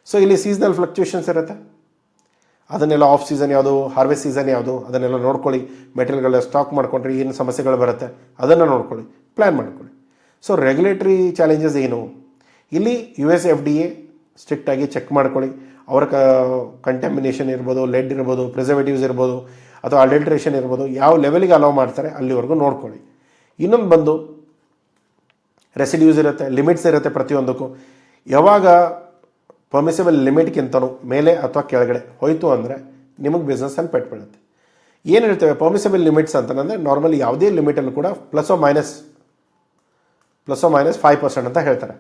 ಸೊ ಇಲ್ಲಿ ಸೀಸನಲ್ ಫ್ಲಕ್ಚುಯೇಷನ್ಸ್ ಇರುತ್ತೆ, ಅದನ್ನೆಲ್ಲ ಆಫ್ ಸೀಸನ್ ಯಾವುದು, ಹಾರ್ವೆಸ್ಟ್ ಸೀಸನ್ ಯಾವುದು, ಅದನ್ನೆಲ್ಲ ನೋಡ್ಕೊಳ್ಳಿ. ಮೆಟೀರಿಯಲ್ಗಳ ಸ್ಟಾಕ್ ಮಾಡ್ಕೊಂಡ್ರೆ ಏನು ಸಮಸ್ಯೆಗಳು ಬರುತ್ತೆ ಅದನ್ನು ನೋಡ್ಕೊಳ್ಳಿ, ಪ್ಲ್ಯಾನ್ ಮಾಡ್ಕೊಳ್ಳಿ. ಸೊ ರೆಗ್ಯುಲೇಟರಿ ಚಾಲೆಂಜಸ್ ಏನು, ಇಲ್ಲಿ US FDA ಸ್ಟ್ರಿಕ್ಟಾಗಿ ಚೆಕ್ ಮಾಡ್ಕೊಳ್ಳಿ. ಅವರ ಕಂಟ್ಯಾಮಿನೇಷನ್ ಇರ್ಬೋದು, ಲೆಡ್ ಇರ್ಬೋದು, ಪ್ರಿಸರ್ವೇಟಿವ್ಸ್ ಇರ್ಬೋದು, ಅಥವಾ ಅಡಲ್ಟ್ರೇಷನ್ ಇರ್ಬೋದು, ಯಾವ ಲೆವೆಲಿಗೆ ಅಲೋ ಮಾಡ್ತಾರೆ ಅಲ್ಲಿವರೆಗೂ ನೋಡ್ಕೊಳ್ಳಿ. ಇನ್ನೊಂದು ಬಂದು ರೆಸಿಡ್ಯೂಸ್ ಇರುತ್ತೆ, ಲಿಮಿಟ್ಸ್ ಇರುತ್ತೆ ಪ್ರತಿಯೊಂದಕ್ಕೂ. ಯಾವಾಗ ಪರ್ಮಿಸಿಬಲ್ ಲಿಮಿಟ್ಗಿಂತಲೂ ಮೇಲೆ ಅಥವಾ ಕೆಳಗಡೆ ಹೋಯಿತು ಅಂದರೆ ನಿಮಗೆ ಬಿಸ್ನೆಸ್ಸಲ್ಲಿ ಪೆಟ್ಟು ಬೀಳುತ್ತೆ. ಏನು ಹೇಳ್ತೇವೆ ಪರ್ಮಿಸಿಬಲ್ ಲಿಮಿಟ್ಸ್ ಅಂತಂದರೆ, ನಾರ್ಮಲಿ ಯಾವುದೇ ಲಿಮಿಟಲ್ಲೂ ಕೂಡ ಪ್ಲಸ್ ಓ ಮೈನಸ್ 5% ಅಂತ ಹೇಳ್ತಾರೆ.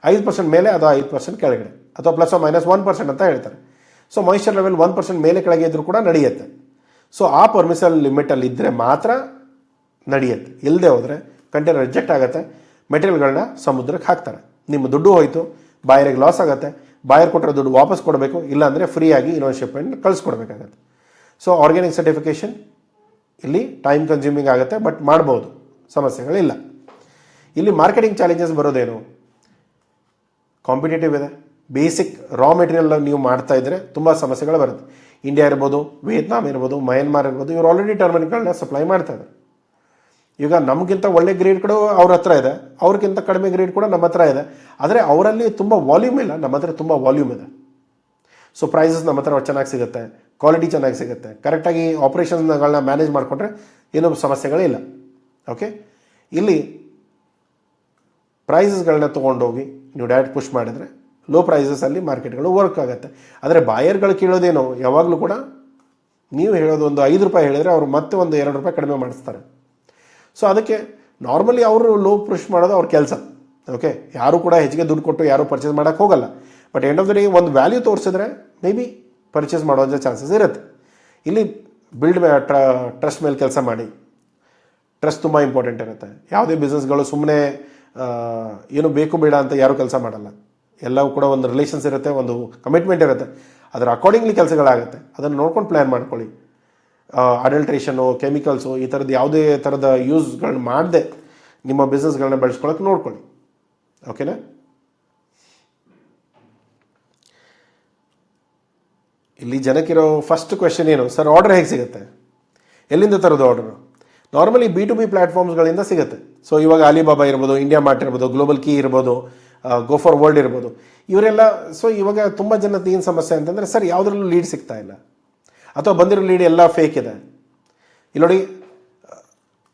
5% ಮೇಲೆ ಅಥವಾ 5% ಕೆಳಗಡೆ, ಅಥವಾ ಪ್ಲಸ್ ಓ ಮೈನಸ್ 1% ಅಂತ ಹೇಳ್ತಾರೆ. ಸೊ ಮಾಯಿಶ್ಚರ್ ಲೆವೆಲ್ 1% ಮೇಲೆ ಕೆಳಗೆ ಇದ್ದರೂ ಕೂಡ ನಡೆಯುತ್ತೆ. ಸೊ ಆ ಪರ್ಮಿಸಿಬಲ್ ಲಿಮಿಟಲ್ಲಿ ಇದ್ದರೆ ಮಾತ್ರ ನಡೆಯುತ್ತೆ. ಇಲ್ಲದೆ ಹೋದರೆ ಕಂಟೈನರ್ ರಿಜೆಕ್ಟ್ ಆಗುತ್ತೆ, ಮೆಟೀರಿಯಲ್ಗಳನ್ನ ಸಮುದ್ರಕ್ಕೆ ಹಾಕ್ತಾರೆ, ನಿಮ್ಮ ದುಡ್ಡು ಹೋಯಿತು, ಬಾಯರಿಗೆ ಲಾಸ್ ಆಗುತ್ತೆ, ಬಾಯರ್ ಕೊಟ್ಟಿರೋ ದುಡ್ಡು ವಾಪಸ್ ಕೊಡಬೇಕು, ಇಲ್ಲಾಂದರೆ ಫ್ರೀಯಾಗಿ ಇನ್ನೊಂದು ಶಿಪ್ಮೆಂಟ್ ಕಳಿಸ್ಕೊಡ್ಬೇಕಾಗತ್ತೆ. ಸೊ ಆರ್ಗ್ಯಾನಿಕ್ ಸರ್ಟಿಫಿಕೇಷನ್ ಇಲ್ಲಿ ಟೈಮ್ ಕನ್ಸ್ಯೂಮಿಂಗ್ ಆಗುತ್ತೆ, ಬಟ್ ಮಾಡ್ಬೋದು, ಸಮಸ್ಯೆಗಳಿಲ್ಲ. ಇಲ್ಲಿ ಮಾರ್ಕೆಟಿಂಗ್ ಚಾಲೆಂಜಸ್ ಬರೋದೇನು, ಕಾಂಪಿಟೇಟಿವ್ ಇದೆ. ಬೇಸಿಕ್ ರಾ ಮೆಟೀರಿಯಲ್ ನೀವು ಮಾಡ್ತಾ ಇದ್ದರೆ ತುಂಬ ಸಮಸ್ಯೆಗಳು ಬರುತ್ತೆ. ಇಂಡಿಯಾ ಇರ್ಬೋದು, ವಿಯೆಟ್ನಾಂ ಇರ್ಬೋದು, ಮಯನ್ಮಾರ್ ಇರ್ಬೋದು, ಇವರು ಆಲ್ರೆಡಿ ಟರ್ಮರಿಕ್ಗಳನ್ನ ಸಪ್ಲೈ ಮಾಡ್ತಾ ಇದ್ದಾರೆ. ಈಗ ನಮಗಿಂತ ಒಳ್ಳೆ ಗ್ರೇಡ್ ಕೂಡ ಅವ್ರ ಹತ್ರ ಇದೆ, ಅವ್ರಿಗಿಂತ ಕಡಿಮೆ ಗ್ರೇಡ್ ಕೂಡ ನಮ್ಮ ಹತ್ರ ಇದೆ. ಆದರೆ ಅವರಲ್ಲಿ ತುಂಬ ವಾಲ್ಯೂಮ್ ಇಲ್ಲ, ನಮ್ಮ ಹತ್ರ ತುಂಬ ವಾಲ್ಯೂಮ್ ಇದೆ. ಸೊ ಪ್ರೈಸಸ್ ನಮ್ಮ ಹತ್ರ ಚೆನ್ನಾಗಿ ಸಿಗುತ್ತೆ, ಕ್ವಾಲಿಟಿ ಚೆನ್ನಾಗಿ ಸಿಗುತ್ತೆ, ಕರೆಕ್ಟಾಗಿ ಆಪ್ರೇಷನ್ಸ್ಗಳನ್ನ ಮ್ಯಾನೇಜ್ ಮಾಡಿಕೊಂಡ್ರೆ ಏನೂ ಸಮಸ್ಯೆಗಳೇ ಇಲ್ಲ. ಓಕೆ, ಇಲ್ಲಿ ಪ್ರೈಸಸ್ಗಳನ್ನ ತೊಗೊಂಡೋಗಿ ನೀವು ಡೈರೆಕ್ಟ್ ಪುಷ್ ಮಾಡಿದರೆ ಲೋ ಪ್ರೈಸಸಲ್ಲಿ ಮಾರ್ಕೆಟ್ಗಳು ವರ್ಕ್ ಆಗುತ್ತೆ. ಆದರೆ ಬಾಯರ್ಗಳು ಕೇಳೋದೇನು ಯಾವಾಗಲೂ ಕೂಡ ನೀವು ಹೇಳೋದು ಒಂದು ₹5 ಹೇಳಿದರೆ ಅವರು ಮತ್ತೆ ಒಂದು ₹2 ಕಡಿಮೆ ಮಾಡಿಸ್ತಾರೆ. ಸೊ ಅದಕ್ಕೆ ನಾರ್ಮಲಿ ಅವರು ಲೋ ಪುಷ್ ಮಾಡೋದು ಅವ್ರ ಕೆಲಸ. ಓಕೆ, ಯಾರು ಕೂಡ ಹೆಚ್ಚಿಗೆ ದುಡ್ಡು ಕೊಟ್ಟು ಯಾರು ಪರ್ಚೇಸ್ ಮಾಡೋಕ್ಕೆ ಹೋಗಲ್ಲ. But end of the day ಒಂದು ವ್ಯಾಲ್ಯೂ ತೋರಿಸಿದ್ರೆ ಮೇ ಬಿ ಪರ್ಚೇಸ್ ಮಾಡೋಂಥ ಚಾನ್ಸಸ್ ಇರುತ್ತೆ. ಇಲ್ಲಿ ಬಿಲ್ಡ್ ಟ್ರಸ್ಟ್ ಮೇಲೆ ಕೆಲಸ ಮಾಡಿ. ಟ್ರಸ್ಟ್ ತುಂಬ ಇಂಪಾರ್ಟೆಂಟ್ ಇರುತ್ತೆ. ಯಾವುದೇ ಬಿಸ್ನೆಸ್ಗಳು ಸುಮ್ಮನೆ ಏನು ಬೇಕು ಬೇಡ ಅಂತ ಯಾರೂ ಕೆಲಸ ಮಾಡಲ್ಲ. ಎಲ್ಲವೂ ಕೂಡ ಒಂದು ರಿಲೇಷನ್ಸ್ ಇರುತ್ತೆ, ಒಂದು ಕಮಿಟ್ಮೆಂಟ್ ಇರುತ್ತೆ. ಅದರ ಅಕಾರ್ಡಿಂಗ್ಲಿ ಕೆಲಸಗಳಾಗುತ್ತೆ. ಅದನ್ನು ನೋಡ್ಕೊಂಡು ಪ್ಲ್ಯಾನ್ ಮಾಡ್ಕೊಳ್ಳಿ. ಅಡಲ್ಟ್ರೇಷನು, ಕೆಮಿಕಲ್ಸು, ಈ ಥರದ್ದು ಯಾವುದೇ ಥರದ ಯೂಸ್ಗಳನ್ನ ಮಾಡದೆ ನಿಮ್ಮ ಬಿಸ್ನೆಸ್ಗಳನ್ನ ಬೆಳೆಸ್ಕೊಳ್ಳೋಕೆ ನೋಡ್ಕೊಳ್ಳಿ. ಓಕೆನಾ? ಇಲ್ಲಿ ಜನಕ್ಕಿರೋ ಫಸ್ಟ್ ಕ್ವೆಶನ್ ಏನು, ಸರ್ ಆರ್ಡರ್ ಹೇಗೆ ಸಿಗುತ್ತೆ, ಎಲ್ಲಿಂದ ತರೋದು ಆರ್ಡರು? ನಾರ್ಮಲಿ B2B ಪ್ಲ್ಯಾಟ್ಫಾರ್ಮ್ಸ್ಗಳಿಂದ ಸಿಗುತ್ತೆ. ಸೊ ಇವಾಗ ಅಲಿಬಾಬಾ ಇರ್ಬೋದು, ಇಂಡಿಯಾ ಮಾರ್ಟ್ ಇರ್ಬೋದು, ಗ್ಲೋಬಲ್ ಕೀ ಇರ್ಬೋದು, ಗೋ ಫಾರ್ ವರ್ಲ್ಡ್ ಇರ್ಬೋದು, ಇವರೆಲ್ಲ. ಸೊ ಇವಾಗ ತುಂಬ ಜನದ ಏನು ಸಮಸ್ಯೆ ಅಂತಂದರೆ, ಸರ್ ಯಾವುದ್ರಲ್ಲೂ ಲೀಡ್ ಸಿಗ್ತಾ ಇಲ್ಲ, ಅಥವಾ ಬಂದಿರೋ ಲೀಡ್ ಎಲ್ಲ ಫೇಕ್ ಇದೆ. ಇಲ್ಲಿ ನೋಡಿ,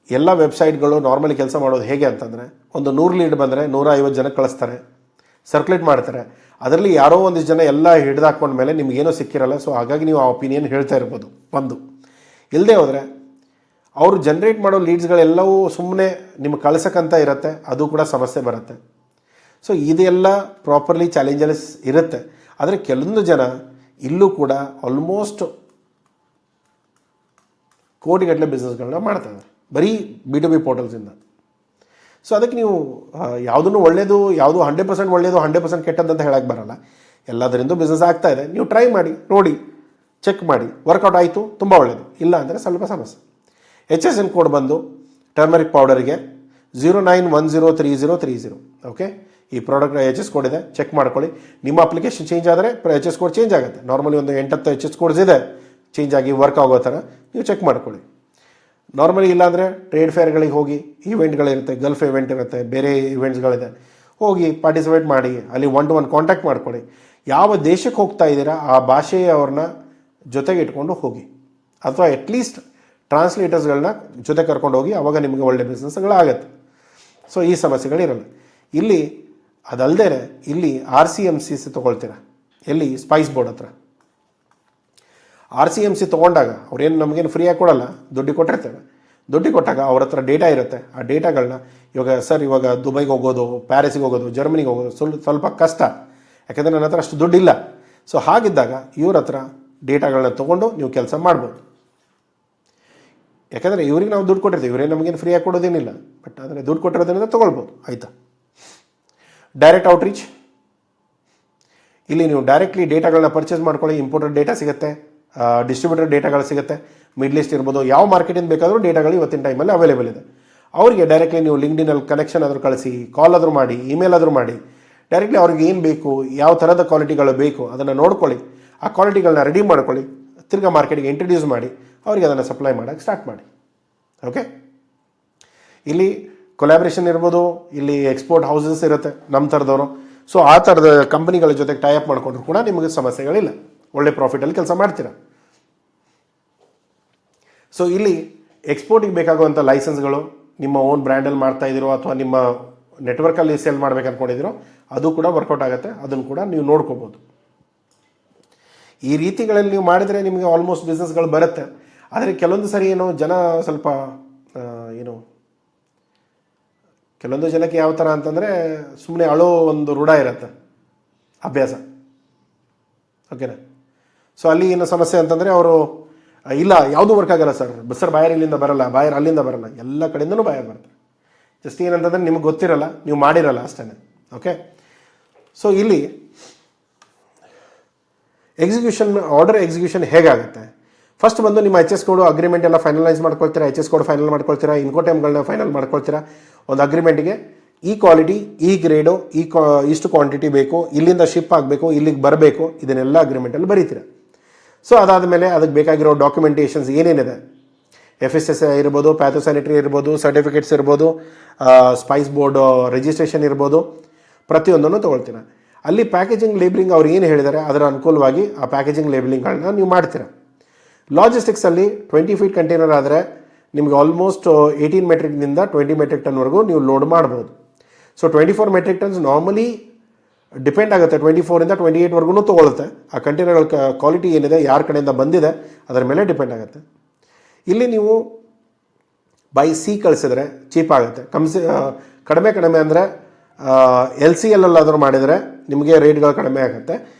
ಎಲ್ಲ ವೆಬ್ಸೈಟ್ಗಳು ನಾರ್ಮಲಿ ಕೆಲಸ ಮಾಡೋದು ಹೇಗೆ ಅಂತಂದರೆ, ಒಂದು 100 ಲೀಡ್ ಬಂದರೆ 150 ಜನಕ್ಕೆ ಕಳಿಸ್ತಾರೆ, ಸರ್ಕ್ಯುಲೇಟ್ ಮಾಡ್ತಾರೆ. ಅದರಲ್ಲಿ ಯಾರೋ ಒಂದಿಷ್ಟು ಜನ ಎಲ್ಲ ಹಿಡಿದಾಕೊಂಡ್ಮೇಲೆ ನಿಮಗೇನೋ ಸಿಕ್ಕಿರಲ್ಲ. ಸೊ ಹಾಗಾಗಿ ನೀವು ಆ ಒಪಿನಿಯನ್ ಹೇಳ್ತಾ ಇರ್ಬೋದು. ಒಂದು ಇಲ್ಲದೆ ಹೋದರೆ ಅವರು ಜನ್ರೇಟ್ ಮಾಡೋ ಲೀಡ್ಸ್ಗಳೆಲ್ಲವೂ ಸುಮ್ಮನೆ ನಿಮ್ಗೆ ಕಳ್ಸಕ್ಕಂತ ಇರುತ್ತೆ, ಅದು ಕೂಡ ಸಮಸ್ಯೆ ಬರುತ್ತೆ. ಸೊ ಇದೆಲ್ಲ ಪ್ರಾಪರ್ಲಿ ಚಾಲೆಂಜಸ್ ಇರುತ್ತೆ. ಆದರೆ ಕೆಲವೊಂದು ಜನ ಇಲ್ಲೂ ಕೂಡ ಆಲ್ಮೋಸ್ಟ್ ಕೋಟಿಗಟ್ಟಲೆ ಬಿಸ್ನೆಸ್ಗಳನ್ನ ಮಾಡ್ತಾರೆ ಬರೀ B2B ಪೋರ್ಟಲ್ಸಿಂದ. ಸೊ ಅದಕ್ಕೆ ನೀವು ಯಾವುದನ್ನು ಒಳ್ಳೆಯದು, ಯಾವುದು 100% ಒಳ್ಳೆಯದು 100% ಕೆಟ್ಟದಂತ ಹೇಳಕ್ಕೆ ಬರಲ್ಲ. ಎಲ್ಲದರಿಂದ ಬಿಸ್ನೆಸ್ ಆಗ್ತಾ ಇದೆ, ನೀವು ಟ್ರೈ ಮಾಡಿ, ನೋಡಿ, ಚೆಕ್ ಮಾಡಿ. ವರ್ಕೌಟ್ ಆಯಿತು ತುಂಬ ಒಳ್ಳೆಯದು, ಇಲ್ಲ ಅಂದರೆ ಸ್ವಲ್ಪ ಸಮಸ್ಯೆ. HSN ಕೋಡ್ ಬಂದು ಟರ್ಮರಿಕ್ ಪೌಡರಿಗೆ 09103030. ಓಕೆ, ಈ ಪ್ರಾಡಕ್ಟ್ HS ಕೋಡ್ ಇದೆ, ಚೆಕ್ ಮಾಡ್ಕೊಳ್ಳಿ. ನಿಮ್ಮ ಅಪ್ಲಿಕೇಶನ್ ಚೇಂಜ್ ಆದರೆ HS ಕೋಡ್ ಚೇಂಜ್ ಆಗುತ್ತೆ. ನಾರ್ಮಲಿ ಒಂದು 8-10 HS ಕೋಡ್ಸ್ ಇದೆ ಚೇಂಜ್ ಆಗಿ ವರ್ಕ್ ಆಗೋ ಥರ, ನೀವು ಚೆಕ್ ಮಾಡ್ಕೊಳ್ಳಿ. ನಾರ್ಮಲಿ ಇಲ್ಲಾಂದರೆ ಟ್ರೇಡ್ ಫೇರ್ಗಳಿಗೆ ಹೋಗಿ, ಈವೆಂಟ್ಗಳಿರುತ್ತೆ, ಗಲ್ಫ್ ಇವೆಂಟ್ ಇರುತ್ತೆ, ಬೇರೆ ಇವೆಂಟ್ಸ್ಗಳಿದೆ, ಹೋಗಿ ಪಾರ್ಟಿಸಿಪೇಟ್ ಮಾಡಿ. ಅಲ್ಲಿ 1-to-1 ಕಾಂಟ್ಯಾಕ್ಟ್ ಮಾಡ್ಕೊಳ್ಳಿ. ಯಾವ ದೇಶಕ್ಕೆ ಹೋಗ್ತಾ ಇದ್ದೀರಾ ಆ ಭಾಷೆಯವ್ರನ್ನ ಜೊತೆಗೆ ಇಟ್ಕೊಂಡು ಹೋಗಿ, ಅಥವಾ ಅಟ್ಲೀಸ್ಟ್ ಟ್ರಾನ್ಸ್ಲೇಟರ್ಸ್ಗಳನ್ನ ಜೊತೆ ಕರ್ಕೊಂಡು ಹೋಗಿ. ಆವಾಗ ನಿಮಗೆ ಒಳ್ಳೆ ಬಿಸ್ನೆಸ್ಗಳಾಗತ್ತೆ. ಸೊ ಈ ಸಮಸ್ಯೆಗಳಿರಲ್ಲ. ಇಲ್ಲಿ ಅದಲ್ಲದೆ ಇಲ್ಲಿ RCMC ತೊಗೊಳ್ತೀರಾ, ಎಲ್ಲಿ ಸ್ಪೈಸ್ ಬೋರ್ಡ್ ಹತ್ರ. RCMC ತೊಗೊಂಡಾಗ ಅವ್ರೇನು ನಮಗೇನು ಫ್ರೀಯಾಗಿ ಕೊಡಲ್ಲ, ದುಡ್ಡು ಕೊಟ್ಟಿರ್ತೇವೆ. ದುಡ್ಡು ಕೊಟ್ಟಾಗ ಅವ್ರ ಹತ್ರ ಡೇಟಾ ಇರುತ್ತೆ. ಆ ಡೇಟಾಗಳನ್ನ ಇವಾಗ ದುಬೈಗೆ ಹೋಗೋದು, ಪ್ಯಾರಿಸ್ಗೆ ಹೋಗೋದು, ಜರ್ಮನಿಗೆ ಹೋಗೋದು ಸ್ವಲ್ಪ ಕಷ್ಟ, ಯಾಕೆಂದರೆ ನನ್ನ ಹತ್ರ ಅಷ್ಟು ದುಡ್ಡಿಲ್ಲ. ಸೊ ಹಾಗಿದ್ದಾಗ ಇವ್ರ ಹತ್ರ ಡೇಟಾಗಳನ್ನ ತೊಗೊಂಡು ನೀವು ಕೆಲಸ ಮಾಡ್ಬೋದು. ಯಾಕಂದರೆ ಇವ್ರಿಗೆ ನಾವು ದುಡ್ಡು ಕೊಟ್ಟಿರ್ತೀವಿ, ಇವರೇ ನಮಗೇನು ಫ್ರೀಯಾಗಿ ಕೊಡೋದೇನಿಲ್ಲ. ಬಟ್ ಆದರೆ ದುಡ್ಡು ಕೊಟ್ಟಿರೋದ್ರಿಂದ ತೊಗೊಳ್ಬೋದು. ಆಯಿತಾ? ಡೈರೆಕ್ಟ್ ಔಟ್ರೀಚ್, ಇಲ್ಲಿ ನೀವು ಡೈರೆಕ್ಟ್ಲಿ ಡೇಟಾಗಳನ್ನ ಪರ್ಚೇಸ್ ಮಾಡ್ಕೊಳ್ಳಿ. ಇಂಪೋರ್ಟೆಡ್ ಡೇಟಾ ಸಿಗುತ್ತೆ, ಡಿಸ್ಟ್ರಿಬ್ಯೂಟರ್ ಡೇಟಾಗಳು ಸಿಗುತ್ತೆ, ಮಿಡ್ಲ್ ಈಸ್ಟ್ ಇರ್ಬೋದು, ಯಾವ ಮಾರ್ಕೆಟಿಂದ ಬೇಕಾದರೂ ಡೇಟಾಗಳು ಇವತ್ತಿನ ಟೈಮಲ್ಲಿ ಅವೈಲೇಬಲ್ ಇದೆ. ಅವರಿಗೆ ಡೈರೆಕ್ಟ್ಲಿ ನೀವು ಲಿಂಕ್ಡಿನಲ್ಲಿ ಕನೆಕ್ಷನ್ ಆದರೂ ಕಳಿಸಿ, ಕಾಲ್ ಆದರೂ ಮಾಡಿ, ಇಮೇಲ್ ಆದರೂ ಮಾಡಿ. ಡೈರೆಕ್ಟ್ಲಿ ಅವ್ರಿಗೆ ಏನು ಬೇಕು, ಯಾವ ಥರದ ಕ್ವಾಲಿಟಿಗಳು ಬೇಕು ಅದನ್ನು ನೋಡ್ಕೊಳ್ಳಿ. ಆ ಕ್ವಾಲಿಟಿಗಳನ್ನ ರೆಡಿ ಮಾಡ್ಕೊಳ್ಳಿ, ತಿರ್ಗಾ ಮಾರ್ಕೆಟಿಗೆ ಇಂಟ್ರಡ್ಯೂಸ್ ಮಾಡಿ, ಅವರಿಗೆ ಅದನ್ನು ಸಪ್ಲೈ ಮಾಡೋಕ್ಕೆ ಸ್ಟಾರ್ಟ್ ಮಾಡಿ. ಓಕೆ, ಇಲ್ಲಿ ಕೊಲಾಬ್ರೇಷನ್ ಇರ್ಬೋದು, ಇಲ್ಲಿ ಎಕ್ಸ್ಪೋರ್ಟ್ ಹೌಸಸ್ ಇರುತ್ತೆ ನಮ್ಮ ಥರದವರು. ಸೊ ಆ ಥರದ ಕಂಪನಿಗಳ ಜೊತೆಗೆ ಟೈ ಅಪ್ ಮಾಡಿಕೊಂಡ್ರು ಕೂಡ ನಿಮಗೆ ಸಮಸ್ಯೆಗಳಿಲ್ಲ, ಒಳ್ಳೆ ಪ್ರಾಫಿಟಲ್ಲಿ ಕೆಲಸ ಮಾಡ್ತೀರಾ. ಸೊ ಇಲ್ಲಿ ಎಕ್ಸ್ಪೋರ್ಟಿಗೆ ಬೇಕಾಗುವಂಥ ಲೈಸೆನ್ಸ್ಗಳು ನಿಮ್ಮ ಓನ್ ಬ್ರ್ಯಾಂಡಲ್ಲಿ ಮಾಡ್ತಾ ಇದ್ದೀರೋ ಅಥವಾ ನಿಮ್ಮ ನೆಟ್ವರ್ಕಲ್ಲಿ ಸೇಲ್ ಮಾಡ್ಬೇಕು ಅಂದ್ಕೊಂಡಿದ್ದೀರೋ ಅದು ಕೂಡ ವರ್ಕೌಟ್ ಆಗುತ್ತೆ. ಅದನ್ನು ಕೂಡ ನೀವು ನೋಡ್ಕೋಬೋದು. ಈ ರೀತಿಗಳಲ್ಲಿ ನೀವು ಮಾಡಿದರೆ ನಿಮಗೆ ಆಲ್ಮೋಸ್ಟ್ ಬಿಸ್ನೆಸ್ಗಳು ಬರುತ್ತೆ. ಆದರೆ ಕೆಲವೊಂದು ಸರಿ ಜನ ಸ್ವಲ್ಪ ಕೆಲವೊಂದು ಜನಕ್ಕೆ ಯಾವ ಥರ ಅಂತಂದರೆ ಸುಮ್ಮನೆ ಅಳೋ ಒಂದು ರೂಢ ಇರುತ್ತೆ, ಅಭ್ಯಾಸ. ಓಕೆನಾ? ಸೊ ಅಲ್ಲಿ ಏನು ಸಮಸ್ಯೆ ಅಂತಂದರೆ ಅವರು ಇಲ್ಲ ಯಾವುದೂ ವರ್ಕ್ ಆಗಲ್ಲ ಸರ್ ಬಾಯರ್ ಇಲ್ಲಿಂದ ಬರಲ್ಲ, ಬಾಯರ್ ಅಲ್ಲಿಂದ ಬರಲ್ಲ, ಎಲ್ಲ ಕಡೆಯಿಂದನೂ ಬಾಯರ್ ಬರ್ತಾರೆ. ಜಸ್ಟ್ ಏನಂತಂದರೆ ನಿಮ್ಗೆ ಗೊತ್ತಿರಲ್ಲ, ನೀವು ಮಾಡಿರಲ್ಲ ಅಷ್ಟೇ. ಓಕೆ, ಸೊ ಇಲ್ಲಿ ಆರ್ಡರ್ ಎಕ್ಸಿಕ್ಯೂಷನ್ ಹೇಗಾಗುತ್ತೆ? ಫಸ್ಟ್ ಬಂದು ನಿಮ್ಮ HS ಕೋಡು ಅಗ್ರಿಮೆಂಟ್ ಎಲ್ಲ ಫೈನಲೈಸ್ ಮಾಡ್ಕೊಳ್ತೀರಾ, HS ಕೋಡ್ ಫೈನಲ್ ಮಾಡ್ಕೊಳ್ತೀರಾ, ಇನ್ಕೋಟೈಮ್ಗಳನ್ನ ಫೈನಲ್ ಮಾಡ್ಕೊಳ್ತೀರಾ. ಒಂದು ಅಗ್ರಿಮೆಂಟಿಗೆ ಈ ಕ್ವಾಲಿಟಿ, ಈ ಗ್ರೇಡು, ಇಷ್ಟು ಕ್ವಾಂಟಿಟಿ ಬೇಕು, ಇಲ್ಲಿಂದ ಶಿಪ್ ಆಗಬೇಕು, ಇಲ್ಲಿಗೆ ಬರಬೇಕು, ಇದನ್ನೆಲ್ಲ ಅಗ್ರಿಮೆಂಟಲ್ಲಿ ಬರೀತೀರಾ. ಸೊ ಅದಾದಮೇಲೆ ಅದಕ್ಕೆ ಬೇಕಾಗಿರೋ ಡಾಕ್ಯುಮೆಂಟೇಷನ್ಸ್ ಏನೇನಿದೆ, FSSAI ಇರ್ಬೋದು, ಪ್ಯಾಥೋಸ್ಯಾನಿಟರಿ ಇರ್ಬೋದು, ಸರ್ಟಿಫಿಕೇಟ್ಸ್ ಇರ್ಬೋದು, ಸ್ಪೈಸ್ ಬೋರ್ಡ್ ರಿಜಿಸ್ಟ್ರೇಷನ್ ಇರ್ಬೋದು, ಪ್ರತಿಯೊಂದನ್ನು ತೊಗೊಳ್ತೀರಾ. ಅಲ್ಲಿ ಪ್ಯಾಕೇಜಿಂಗ್ ಲೇಬಲಿಂಗ್ ಅವ್ರು ಏನು ಹೇಳಿದ್ದಾರೆ ಅದರ ಅನುಕೂಲವಾಗಿ ಆ ಪ್ಯಾಕೇಜಿಂಗ್ ಲೇಬಲಿಂಗ್ಗಳನ್ನ ನೀವು ಮಾಡ್ತೀರಾ. ಲಾಜಿಸ್ಟಿಕ್ಸಲ್ಲಿ 20 ಫೀಟ್ ಕಂಟೈನರ್ ಆದರೆ ನಿಮಗೆ ಆಲ್ಮೋಸ್ಟ್ 18 ಮೆಟ್ರಿಕ್ನಿಂದ 20 ಮೆಟ್ರಿಕ್ ಟನ್ವರೆಗೂ ನೀವು ಲೋಡ್ ಮಾಡ್ಬೋದು. So 24 metric tons normally depend ಆಗುತ್ತೆ, 24ಇಂದ 28ವರೆಗೂ ತೊಗೊಳುತ್ತೆ. ಆ ಕಂಟೈನರ್ಗಳ ಕ್ವಾಲಿಟಿ ಏನಿದೆ, ಯಾರ ಕಡೆಯಿಂದ ಬಂದಿದೆ ಅದರ ಮೇಲೆ ಡಿಪೆಂಡ್ ಆಗುತ್ತೆ. ಇಲ್ಲಿ ನೀವು ಬೈ ಸಿ ಕಳಿಸಿದ್ರೆ ಚೀಪ್ ಆಗುತ್ತೆ. ಕಡಿಮೆ ಅಂದರೆ LCL ಅಲ್ಲಾದರೂ ಮಾಡಿದರೆ ನಿಮಗೆ ರೇಟ್ಗಳು ಕಡಿಮೆ ಆಗುತ್ತೆ.